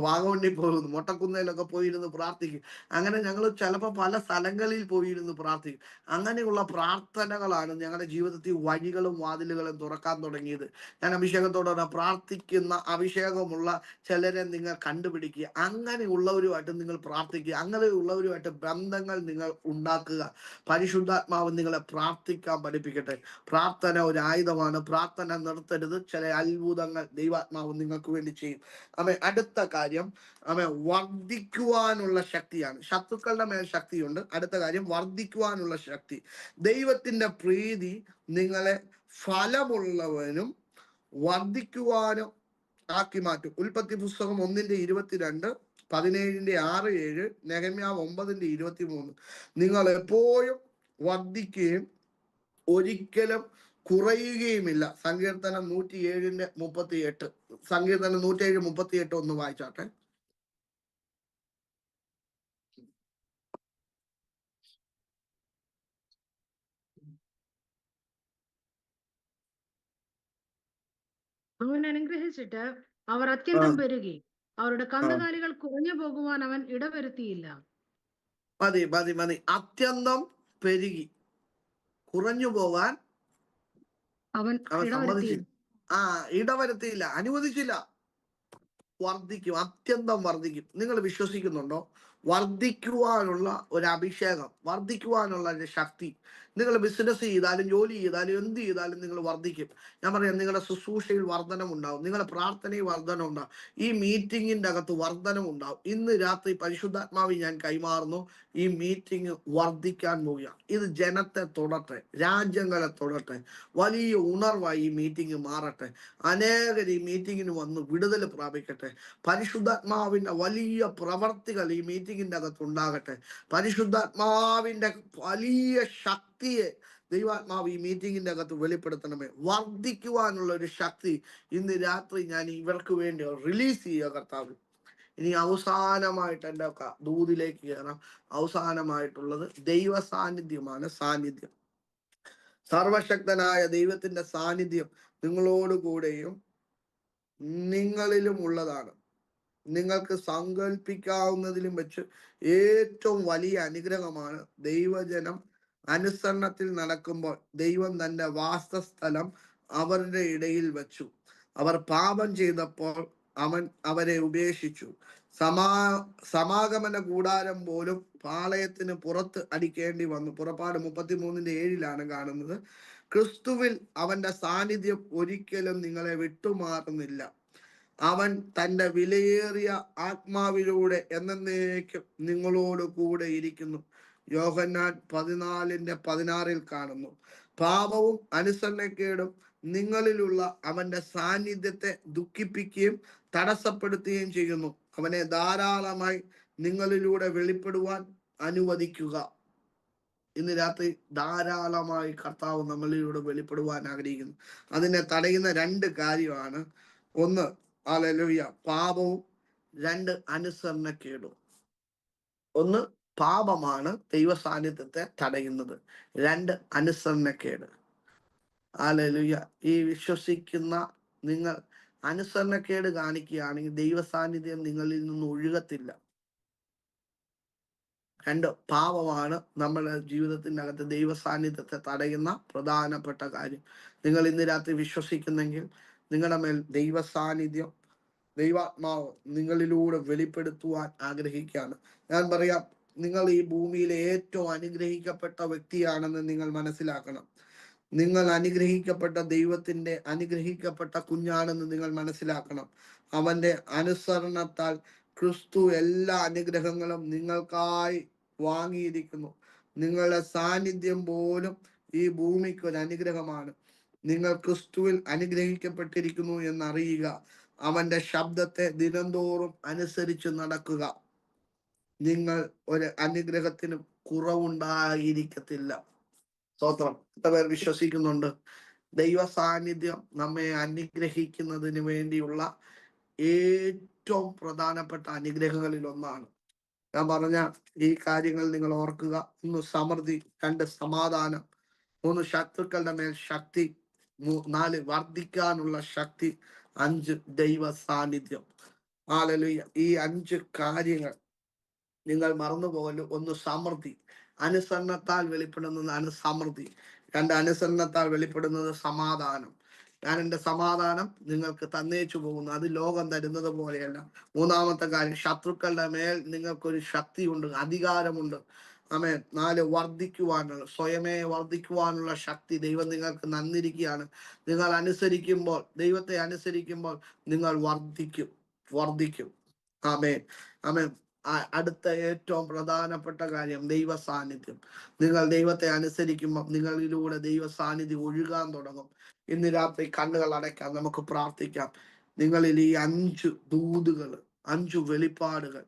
വാഗമണ്ണിൽ പോകുന്നു, മൊട്ടക്കുന്നതിലൊക്കെ പോയിരുന്ന് പ്രാർത്ഥിക്കും. അങ്ങനെ ഞങ്ങൾ ചിലപ്പോൾ പല സ്ഥലങ്ങളിൽ പോയിരുന്ന് പ്രാർത്ഥിക്കും. അങ്ങനെയുള്ള പ്രാർത്ഥനകളാണ് ഞങ്ങളുടെ ജീവിതത്തിൽ വഴികളും വാതിലുകളും തുറക്കാൻ തുടങ്ങിയത്. ഞാൻ അഭിഷേകത്തോടെ പ്രാർത്ഥിക്കുന്ന അഭിഷേകമുള്ള ചിലരെ നിങ്ങൾ കണ്ടുപിടിക്കുക, അങ്ങനെയുള്ളവരുമായിട്ട് നിങ്ങൾ പ്രാർത്ഥിക്കുക, അങ്ങനെയുള്ളവരുമായിട്ട് ബന്ധങ്ങൾ നിങ്ങൾ ഉണ്ടാക്കുക. പരിശുദ്ധാത്മാവ് നിങ്ങളെ പ്രാർത്ഥിക്കാൻ പഠിപ്പിക്കട്ടെ. പ്രാർത്ഥന ഒരു ആയുധമാണ്. പ്രാർത്ഥന നിർത്തരുത്. ചില അത്ഭുതങ്ങൾ ദൈവാത്മാവ് നിങ്ങൾക്ക് വേണ്ടി ചെയ്യും. അടുത്ത കാര്യം, വർദ്ധിക്കുവാനുള്ള ശക്തിയാണ്. ശത്രുക്കളുടെ മേൽ ശക്തിയുണ്ട്. അടുത്ത കാര്യം, വർദ്ധിക്കുവാനുള്ള ശക്തി. ദൈവത്തിന്റെ പ്രീതി നിങ്ങളെ ഫലമുള്ളവനും വർദ്ധിക്കുവാനും ആക്കി മാറ്റും. ഉൽപ്പത്തി പുസ്തകം 1:22, 17:6-7, നെഹെമ്യാവ് 9:23. നിങ്ങൾ എപ്പോഴും വർദ്ധിക്കുകയും ഒരിക്കലും കുറയുകയുമില്ല. സങ്കീർത്തനം 107:38. സങ്കീർത്തനം 107:38 ഒന്ന് വായിച്ചാട്ടെ. അവൻ അനുഗ്രഹിച്ചിട്ട് അവർ അത്യന്തം പെരുകി, അവരുടെ കന്നുകാലികൾ കുറഞ്ഞു പോകുവാൻ അവൻ ഇടവരുത്തിയില്ല. മതി. അത്യന്തം പെരുകി, കുറഞ്ഞു പോകാൻ അവൻ സമ്മതിച്ചില്ല. ഇടവരുത്തിയില്ല, അനുവദിച്ചില്ല. വർദ്ധിക്കും, അത്യന്തം വർദ്ധിക്കും. നിങ്ങൾ വിശ്വസിക്കുന്നുണ്ടോ? വർദ്ധിക്കുവാനുള്ള ഒരു അഭിഷേകം, വർദ്ധിക്കുവാനുള്ള ഒരു ശക്തി. നിങ്ങൾ ബിസിനസ് ചെയ്താലും ജോലി ചെയ്താലും എന്ത് ചെയ്താലും നിങ്ങൾ വർദ്ധിക്കും. ഞാൻ പറയാം, നിങ്ങളുടെ ശുശ്രൂഷയിൽ വർധനം ഉണ്ടാവും, നിങ്ങളുടെ പ്രാർത്ഥനയിൽ വർധനം ഉണ്ടാവും, ഈ മീറ്റിങ്ങിൻ്റെ അകത്ത് വർധനം ഉണ്ടാവും. ഇന്ന് രാത്രി പരിശുദ്ധാത്മാവ് ഞാൻ കൈമാറുന്നു, ഈ മീറ്റിംഗ് വർദ്ധിക്കാൻ പോവുക. ഇത് ജനത്തെ തൊടട്ടെ, രാജ്യങ്ങളെ തൊടട്ടെ, വലിയ ഉണർവായി ഈ മീറ്റിംഗ് മാറട്ടെ. അനേകർ ഈ മീറ്റിങ്ങിന് വന്ന് വിടുതൽ പ്രാപിക്കട്ടെ. പരിശുദ്ധാത്മാവിൻ്റെ വലിയ പ്രവർത്തികൾ ഈ മീറ്റിങ്ങിൻ്റെ അകത്ത് ഉണ്ടാകട്ടെ. പരിശുദ്ധാത്മാവിൻ്റെ വലിയ ശക്തിയെ ദൈവാത്മാവ് ഈ മീറ്റിങ്ങിൻ്റെ അകത്ത് വെളിപ്പെടുത്തണമേ. വർദ്ധിക്കുവാനുള്ള ഒരു ശക്തി ഇന്ന് രാത്രി ഞാൻ ഇവർക്ക് വേണ്ടി റിലീസ് ചെയ്യുക കർത്താവ്. ഇനി അവസാനമായിട്ട് എൻ്റെ ദൂതിലേക്ക് കയറാം. അവസാനമായിട്ടുള്ളത് ദൈവ സാന്നിധ്യമാണ്. സാന്നിധ്യം, സർവശക്തനായ ദൈവത്തിന്റെ സാന്നിധ്യം നിങ്ങളോട് കൂടെയും നിങ്ങളിലും ഉള്ളതാണ്. നിങ്ങൾക്ക് സങ്കല്പിക്കാവുന്നതിലും വെച്ച് ഏറ്റവും വലിയ അനുഗ്രഹമാണ്. ദൈവജനം അനുസരണത്തിൽ നടക്കുമ്പോൾ ദൈവം തന്റെ വാസസ്ഥലം അവരുടെ ഇടയിൽ വച്ചു. അവർ പാപം ചെയ്തപ്പോൾ അവൻ അവരെ ഉപേക്ഷിച്ചു. സമാഗമന കൂടാരം പോലും പാളയത്തിന് പുറത്ത് അടിക്കേണ്ടി വന്നു. പുറപ്പാട് 33:7 കാണുന്നത്. ക്രിസ്തുവിൽ അവന്റെ സാന്നിധ്യം ഒരിക്കലും നിങ്ങളെ വിട്ടുമാറുന്നില്ല. അവൻ തൻ്റെ വിലയേറിയ ആത്മാവിലൂടെ എന്നേക്കും നിങ്ങളോട് കൂടെ ഇരിക്കുന്നു. യോഹന്നാൻ 14:16 കാണുന്നു. പാപവും അനുസരണക്കേടും നിങ്ങളിലുള്ള അവന്റെ സാന്നിധ്യത്തെ ദുഃഖിപ്പിക്കുകയും തടസ്സപ്പെടുത്തുകയും ചെയ്യുന്നു. അവനെ ധാരാളമായി നിങ്ങളിലൂടെ വെളിപ്പെടുവാൻ അനുവദിക്കുക. ഇന്ന് രാത്രി ധാരാളമായി കർത്താവ് നമ്മളിലൂടെ വെളിപ്പെടുവാൻ ആഗ്രഹിക്കുന്നു. അതിനെ തടയുന്ന 2 കാര്യമാണ്. ഒന്ന്, ഹല്ലേലൂയ, പാപവും. 2, അനുസരണക്കേടും. ഒന്ന്, പാപമാണ് ദൈവ സാന്നിധ്യത്തെ തടയുന്നത്. 2, അനുസരണക്കേട്. ഹല്ലേലൂയ. ഈ വിശ്വസിക്കുന്ന നിങ്ങൾ അനുസരണക്കേട് കാണിക്കുകയാണെങ്കിൽ ദൈവ സാന്നിധ്യം നിങ്ങളിൽ നിന്ന് ഒഴുകത്തില്ല. 2, പാപമാണ് നമ്മുടെ ജീവിതത്തിൻ്റെ അകത്ത് ദൈവ സാന്നിധ്യത്തെ തടയുന്ന പ്രധാനപ്പെട്ട കാര്യം. നിങ്ങൾ ഇന്ന് രാത്രി വിശ്വസിക്കുന്നെങ്കിൽ നിങ്ങളുടെ മേൽ ദൈവ സാന്നിധ്യം, ദൈവാത്മാവ് നിങ്ങളിലൂടെ വെളിപ്പെടുത്തുവാൻ ആഗ്രഹിക്കുകയാണ്. ഞാൻ പറയാം, നിങ്ങൾ ഈ ഭൂമിയിലെ ഏറ്റവും അനുഗ്രഹിക്കപ്പെട്ട വ്യക്തിയാണെന്ന് നിങ്ങൾ മനസ്സിലാക്കണം. നിങ്ങൾ അനുഗ്രഹിക്കപ്പെട്ട ദൈവത്തിന്റെ അനുഗ്രഹിക്കപ്പെട്ട കുഞ്ഞാണെന്ന് നിങ്ങൾ മനസ്സിലാക്കണം. അവന്റെ അനുസരണത്താൽ ക്രിസ്തു എല്ലാ അനുഗ്രഹങ്ങളും നിങ്ങൾക്കായി വാങ്ങിയിരിക്കുന്നു. നിങ്ങളുടെ സാന്നിധ്യം പോലും ഈ ഭൂമിക്ക് ഒരു അനുഗ്രഹമാണ്. നിങ്ങൾ ക്രിസ്തുവിൽ അനുഗ്രഹിക്കപ്പെട്ടിരിക്കുന്നു എന്നറിയുക. അവന്റെ ശബ്ദത്തെ ദിനംതോറും അനുസരിച്ച് നടക്കുക. നിങ്ങൾ ഒരു അനുഗ്രഹത്തിനും കുറവുണ്ടായിരിക്കത്തില്ല. സ്തോത്രം. എത്ര പേർ വിശ്വസിക്കുന്നുണ്ട്? ദൈവ സാന്നിധ്യം നമ്മെ അനുഗ്രഹിക്കുന്നതിന് വേണ്ടിയുള്ള ഏറ്റവും പ്രധാനപ്പെട്ട അനുഗ്രഹങ്ങളിൽ ഒന്നാണ്. ഞാൻ പറഞ്ഞ ഈ കാര്യങ്ങൾ നിങ്ങൾ ഓർക്കുക. 1, സമൃദ്ധി. 2, സമാധാനം. 3, ശത്രുക്കളുടെ മേൽ ശക്തി. 4, വർദ്ധിക്കാനുള്ള ശക്തി. 5, ദൈവ സാന്നിധ്യം. ഹല്ലേലൂയ. ഈ 5 കാര്യങ്ങൾ നിങ്ങൾ മറന്നുപോകല്ലോ. 1, സമൃദ്ധി. അനുസരണത്താൽ വെളിപ്പെടുന്നതാണ് സമൃദ്ധി. 2, അനുസരണത്താൽ വെളിപ്പെടുന്നത് സമാധാനം. ഞാൻ എൻ്റെ സമാധാനം നിങ്ങൾക്ക് തന്നേച്ചു പോകുന്നു, അത് ലോകം തരുന്നത് പോലെയല്ല. 3-ാമത്തെ കാര്യം, ശത്രുക്കളുടെ മേൽ നിങ്ങൾക്കൊരു ശക്തിയുണ്ട്, അധികാരമുണ്ട്. ആമേൻ. 4, വർദ്ധിക്കുവാനുള്ള, സ്വയമേ വർദ്ധിക്കുവാനുള്ള ശക്തി ദൈവം നിങ്ങൾക്ക് തന്നിരിക്കുകയാണ്. നിങ്ങൾ അനുസരിക്കുമ്പോൾ, ദൈവത്തെ അനുസരിക്കുമ്പോൾ നിങ്ങൾ വർദ്ധിക്കും. ആമേൻ. ആമേൻ. അടുത്ത ഏറ്റവും പ്രധാനപ്പെട്ട കാര്യം ദൈവ സാന്നിധ്യം. നിങ്ങൾ ദൈവത്തെ അനുസരിക്കുമ്പോൾ നിങ്ങളിലൂടെ ദൈവ സാന്നിധ്യം ഒഴുകാൻ തുടങ്ങും. ഇന്ന് രാത്രി കണ്ണുകൾ അടയ്ക്കാം, നമുക്ക് പ്രാർത്ഥിക്കാം. നിങ്ങളിൽ ഈ 5 ദൂതുകൾ, 5 വെളിപ്പാടുകൾ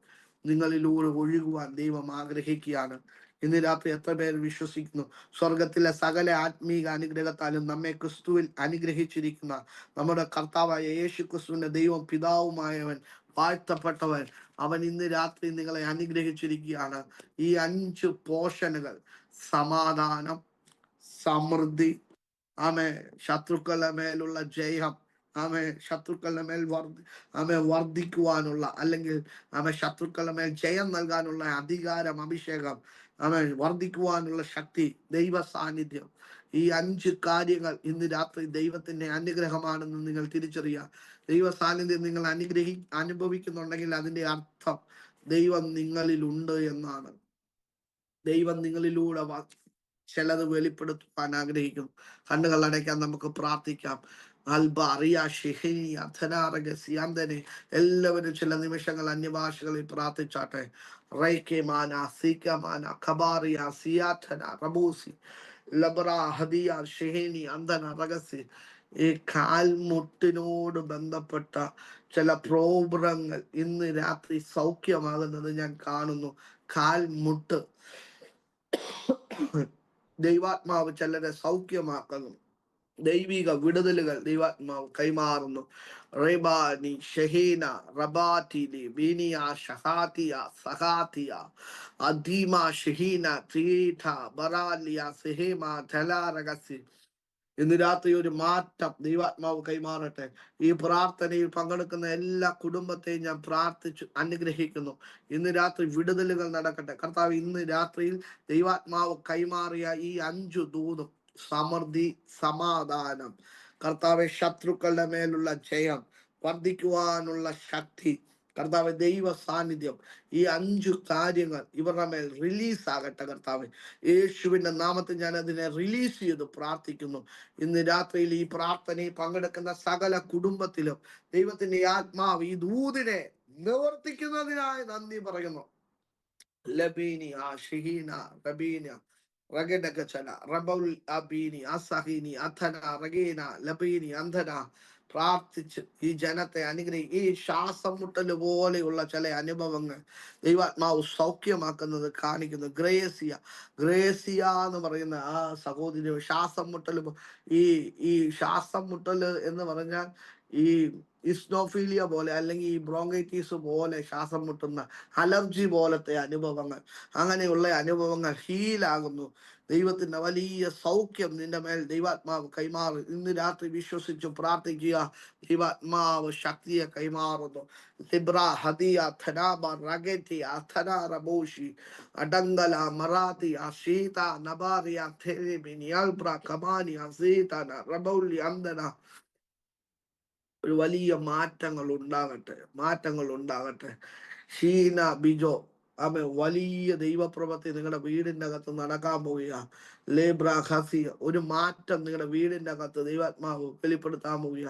നിങ്ങളിലൂടെ ഒഴുകുവാൻ ദൈവം ആഗ്രഹിക്കുകയാണ്. ഇന്ന് രാത്രി എത്ര പേർ വിശ്വസിക്കുന്നു? സ്വർഗത്തിലെ സകല ആത്മീക അനുഗ്രഹത്താലും നമ്മെ ക്രിസ്തുവിൽ അനുഗ്രഹിച്ചിരിക്കുന്ന നമ്മുടെ കർത്താവായ യേശു ക്രിസ്തുവിന്റെ ദൈവം പിതാവുമായവൻ വാഴ്ത്തപ്പെട്ടവൻ, അവൻ ഇന്ന് രാത്രി നിങ്ങളെ അനുഗ്രഹിച്ചിരിക്കുകയാണ്. ഈ 5 പോഷനുകൾ, സമാധാനം, സമൃദ്ധി, ആമേ, ശത്രുക്കളുടെ മേലുള്ള ജയം, ആമേ, ശത്രുക്കളുടെ മേൽ വർദ്ധിക്കുവാനുള്ള, അല്ലെങ്കിൽ ആമേ, ശത്രുക്കളുടെ മേൽ ജയം നൽകാനുള്ള അധികാരം, അഭിഷേകം, ആമേ, വർദ്ധിക്കുവാനുള്ള ശക്തി, ദൈവ സാന്നിധ്യം. ഈ 5 കാര്യങ്ങൾ ഇന്ന് രാത്രി ദൈവത്തിന്റെ അനുഗ്രഹമാണെന്ന് നിങ്ങൾ തിരിച്ചറിയുക. ദൈവ സാന്നിധ്യം നിങ്ങൾ അനുഭവിക്കുന്നുണ്ടെങ്കിൽ അതിന്റെ അർത്ഥം ദൈവം നിങ്ങളിലുണ്ട് എന്നാണ്. ദൈവം നിങ്ങളിലൂടെ ചിലത് വെളിപ്പെടുത്താൻ ആഗ്രഹിക്കുന്നു. കണ്ണുകൾ അടയ്ക്കാൻ നമുക്ക് പ്രാർത്ഥിക്കാം. അൽബ അറിയ ഷിഹിനി അധനാറഗസിയാന്തനെ എല്ലാവരും ചില നിമിഷങ്ങൾ അന്യഭാഷകളിൽ പ്രാർത്ഥിച്ചാട്ടെ. റൈക്കെമാന സീക്കമാന ഖബാറിയ സിയാഥന റബൂസി ലബ്ര ഹദിയ ഷിഹിനി അന്തന റഗസി. ഈ കാൽമുട്ടിനോട് ബന്ധപ്പെട്ട ചില പ്രോബ്ലങ്ങൾ ഇന്ന് രാത്രി സൗഖ്യമാകുന്നത് ഞാൻ കാണുന്നു. കാൽമുട്ട് ദൈവാത്മാവ് ചിലരെ സൗഖ്യമാക്കുന്നു. ദൈവിക വിടുതലുകൾ ദൈവാത്മാവ് കൈമാറുന്നു. റെബാനി ഷഹീന റബാറ്റിലി ബീനിയ ഷഹാത്തിയ സഹാത്തിയ അദീമ ഷഹീന ത്രീഠ ബറാലിയ സിഹിമ ധലാരഗസി. ഇന്ന് രാത്രി ഒരു മാറ്റം ദൈവാത്മാവ് കൈമാറട്ടെ. ഈ പ്രാർത്ഥനയിൽ പങ്കെടുക്കുന്ന എല്ലാ കുടുംബത്തെയും ഞാൻ പ്രാർത്ഥിച്ചു അനുഗ്രഹിക്കുന്നു. ഇന്ന് രാത്രി വിടുതലുകൾ നടക്കട്ടെ. കർത്താവ്, ഇന്ന് രാത്രിയിൽ ദൈവാത്മാവ് കൈമാറിയ ഈ 5 ദൂതും സമൃദ്ധി, സമാധാനം, കർത്താവെ ശത്രുക്കളുടെ മേലുള്ള ജയം, വർദ്ധിക്കുവാനുള്ള ശക്തി, കർത്താവ് ദൈവ സാന്നിധ്യം, ഈ 5 കാര്യങ്ങൾ ഇവരുടെ മേൽ റിലീസ് ആകട്ടെ. കർത്താവ് യേശുവിന്റെ നാമത്തിൽ ഞാൻ അതിനെ റിലീസ് ചെയ്ത് പ്രാർത്ഥിക്കുന്നു. ഇന്ന് രാത്രിയിൽ ഈ പ്രാർത്ഥനയിൽ പങ്കെടുക്കുന്ന സകല കുടുംബത്തിലും ദൈവത്തിന്റെ ആത്മാവ് ഈ ദൂതിനെ നിവർത്തിക്കുന്നതിനായി നന്ദി പറയുന്നു. ലബീനി ആ ഷിഹീന റബീന റഗഡകചന റബൗൽ അബീനി അസഹീനി അഥന റഗീന ലബീനി അന്ധന. പ്രാർത്ഥിച്ച് ഈ ജനത്തെ അനുഗ്രഹിക്കും. ഈ ശ്വാസം മുട്ടല് പോലെയുള്ള ചില അനുഭവങ്ങൾ ദൈവാത്മാവ് സൗഖ്യമാക്കുന്നത് കാണിക്കുന്നു. ഗ്രേസിയ എന്ന് പറയുന്ന ആ സഹോദരി ശ്വാസം മുട്ടല്, ഈ ശ്വാസം മുട്ടല് എന്ന് പറഞ്ഞാൽ ഈ ഇസ്നോഫീലിയ പോലെ അല്ലെങ്കിൽ ഈ ബ്രോങ്കൈറ്റീസ് പോലെ ശ്വാസം മുട്ടുന്ന അലർജി പോലത്തെ അനുഭവങ്ങൾ, അങ്ങനെയുള്ള അനുഭവങ്ങൾ ഹീലാകുന്നു. ദൈവത്തിന്റെ വലിയ സൗഖ്യം നിന്റെ മേൽ ദൈവാത്മാവ് കൈമാറി. ഇന്ന് രാത്രി വിശ്വസിച്ചു പ്രാർത്ഥിക്കുക. ദൈവാത്മാവ് ശക്തിയെ കൈമാറുന്നു. ലിബ്ര ഹദിയ ധനാബ റഗറ്റി അഥന റബോഷി അഡങ്കല മറാത്തി അഷീത നബാറിയ ഥെരിബിനി അൽബ്ര കമാനി അസീതന റബൗലി അന്തന. ഒരു വലിയ മാറ്റങ്ങൾ ഉണ്ടാകട്ടെ. ഷീന ബിജോ ആമേ, വലിയ ദൈവപ്രവൃത്തി നിങ്ങളുടെ വീടിന്റെ അകത്ത് നടക്കാൻ പോവുക. ലേബ്ര ഹസിയ, ഒരു മാറ്റം നിങ്ങളുടെ വീടിന്റെ അകത്ത് ദൈവാത്മാവ് വെളിപ്പെടുത്താൻ പോവുക.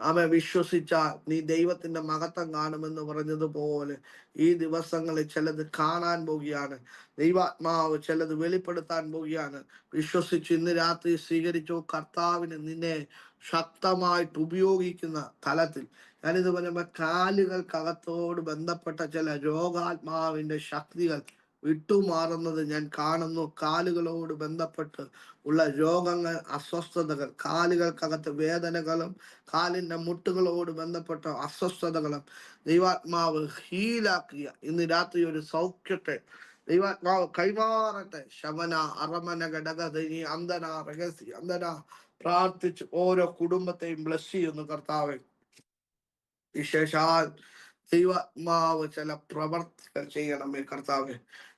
ആമേ, വിശ്വസിച്ചാൽ നീ ദൈവത്തിന്റെ മഹത്വം കാണുമെന്ന് പറഞ്ഞതുപോലെ ഈ ദിവസങ്ങളിൽ ചിലത് കാണാൻ പോവുകയാണ്. ദൈവാത്മാവ് ചിലത് വെളിപ്പെടുത്താൻ പോവുകയാണ്. വിശ്വസിച്ച് ഇന്ന് രാത്രി സ്വീകരിച്ചു. കർത്താവിന് നിന്നെ ശക്തമായിട്ട് ഉപയോഗിക്കുന്ന തലത്തിൽ ഞാനിത് പറയുമ്പോൾ കാലുകൾക്കകത്തോട് ബന്ധപ്പെട്ട ചില രോഗാത്മാവിന്റെ ശക്തികൾ വിട്ടുമാറുന്നത് ഞാൻ കാണുന്നു. കാലുകളോട് ബന്ധപ്പെട്ട് ഉള്ള രോഗങ്ങൾ, അസ്വസ്ഥതകൾ, കാലുകൾക്കകത്ത് വേദനകളും കാലിന്റെ മുട്ടുകളോട് ബന്ധപ്പെട്ട അസ്വസ്ഥതകളും ദൈവാത്മാവ് ഹീലാക്കിയ ഇന്ന് രാത്രി ഒരു സൗഖ്യത്തെ ദൈവാത്മാവ് കൈമാറട്ടെ. ശമന അറമന ഘടകധനി അന്തന രഹസ്യ അന്തന. പ്രാർത്ഥിച്ച് ഓരോ കുടുംബത്തെയും ബ്ലസ് ചെയ്യുന്നു കർത്താവെ. വിശേഷാൽ ദൈവാത്മാവ് ചില പ്രവർത്തികൾ ചെയ്യണമേ കർത്താവെ.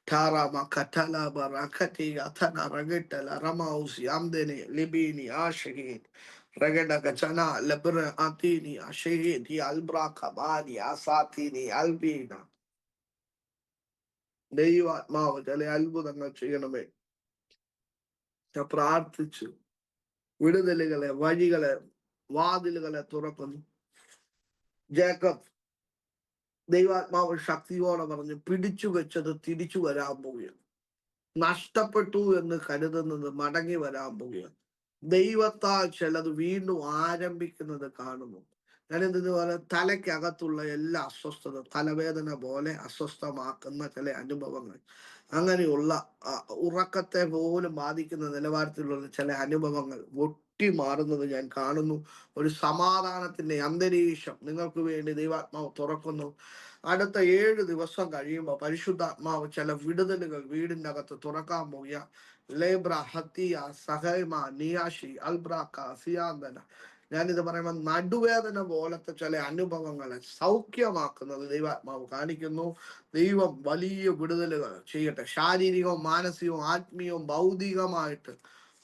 ഠാറാമ കഠലബ റഖതി അഥന റഗട്ടല റമൗസി അംദനെ ലിബീനി ആഷഹീൻ റഗഡക ചന ലബ്ര ആതീനി അഷഹീദി അൽബ്ര ഖബാനി അസാതീനി അൽബീന. ദൈവാത്മാവ് ചില അത്ഭുതങ്ങൾ ചെയ്യണമേ. പ്രാർത്ഥിച്ചു വിടുതലുകളെ, വഴികളെ, വാതിലുകളെ തുറക്കുന്നു. ജേക്കബ് ദൈവാത്മാവ് ശക്തിയോടെ പറഞ്ഞു, പിടിച്ചു വെച്ചത് തിരിച്ചു വരാൻ പോവുകയാണ്. നഷ്ടപ്പെട്ടു എന്ന് കരുതുന്നത് മടങ്ങി വരാൻ പോവുകയാണ്. ദൈവത്താൽ ചിലത് വീണ്ടും ആരംഭിക്കുന്നത് കാണുന്നു. ഞാനെന്തെന്ന് പറയാം, തലയ്ക്കകത്തുള്ള എല്ലാ അസ്വസ്ഥത, തലവേദന പോലെ അസ്വസ്ഥമാക്കുന്ന ചില അനുഭവങ്ങൾ, അങ്ങനെയുള്ള ഉറക്കത്തെ പോലും ബാധിക്കുന്ന നിലവാരത്തിലുള്ള ചില അനുഭവങ്ങൾ മാറുന്നത് ഞാൻ കാണുന്നു. ഒരു സമാധാനത്തിന്റെ അന്തരീക്ഷം നിങ്ങൾക്ക് വേണ്ടി ദൈവാത്മാവ് തുറക്കുന്നു. അടുത്ത 7 ദിവസം കഴിയുമ്പോൾ പരിശുദ്ധാത്മാവ് ചില വിടുതലുകൾ വീടിന്റെ അകത്ത് തുറക്കാൻ പോവുക. ലേബ്ര ഹത്തിയ സഹൈമ നിയാഷി അൽബ്രാക്ക സിയാന്തന. ഞാനിത് പറയുമ്പോൾ നടുവേദന പോലത്തെ ചില അനുഭവങ്ങളെ സൗഖ്യമാക്കുന്നത് ദൈവാത്മാവ് കാണിക്കുന്നു. ദൈവം വലിയ വിടുതലുകൾ ചെയ്യട്ടെ. ശാരീരികവും മാനസികവും ആത്മീയവും ഭൗതികമായിട്ട്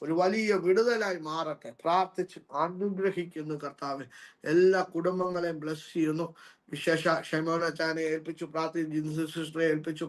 ഒരു വലിയ വിടുതലായി മാറട്ടെ. പ്രാർത്ഥിച്ച് അനുഗ്രഹിക്കുന്നു കർത്താവ്. എല്ലാ കുടുംബങ്ങളെയും ബ്ലസ് ചെയ്യുന്നു. വിശേഷ ക്ഷമോനച്ചാനെ ഏൽപ്പിച്ചു പ്രാർത്ഥിച്ചു, ജിൻസി സിസ്റ്ററെ ഏൽപ്പിച്ചു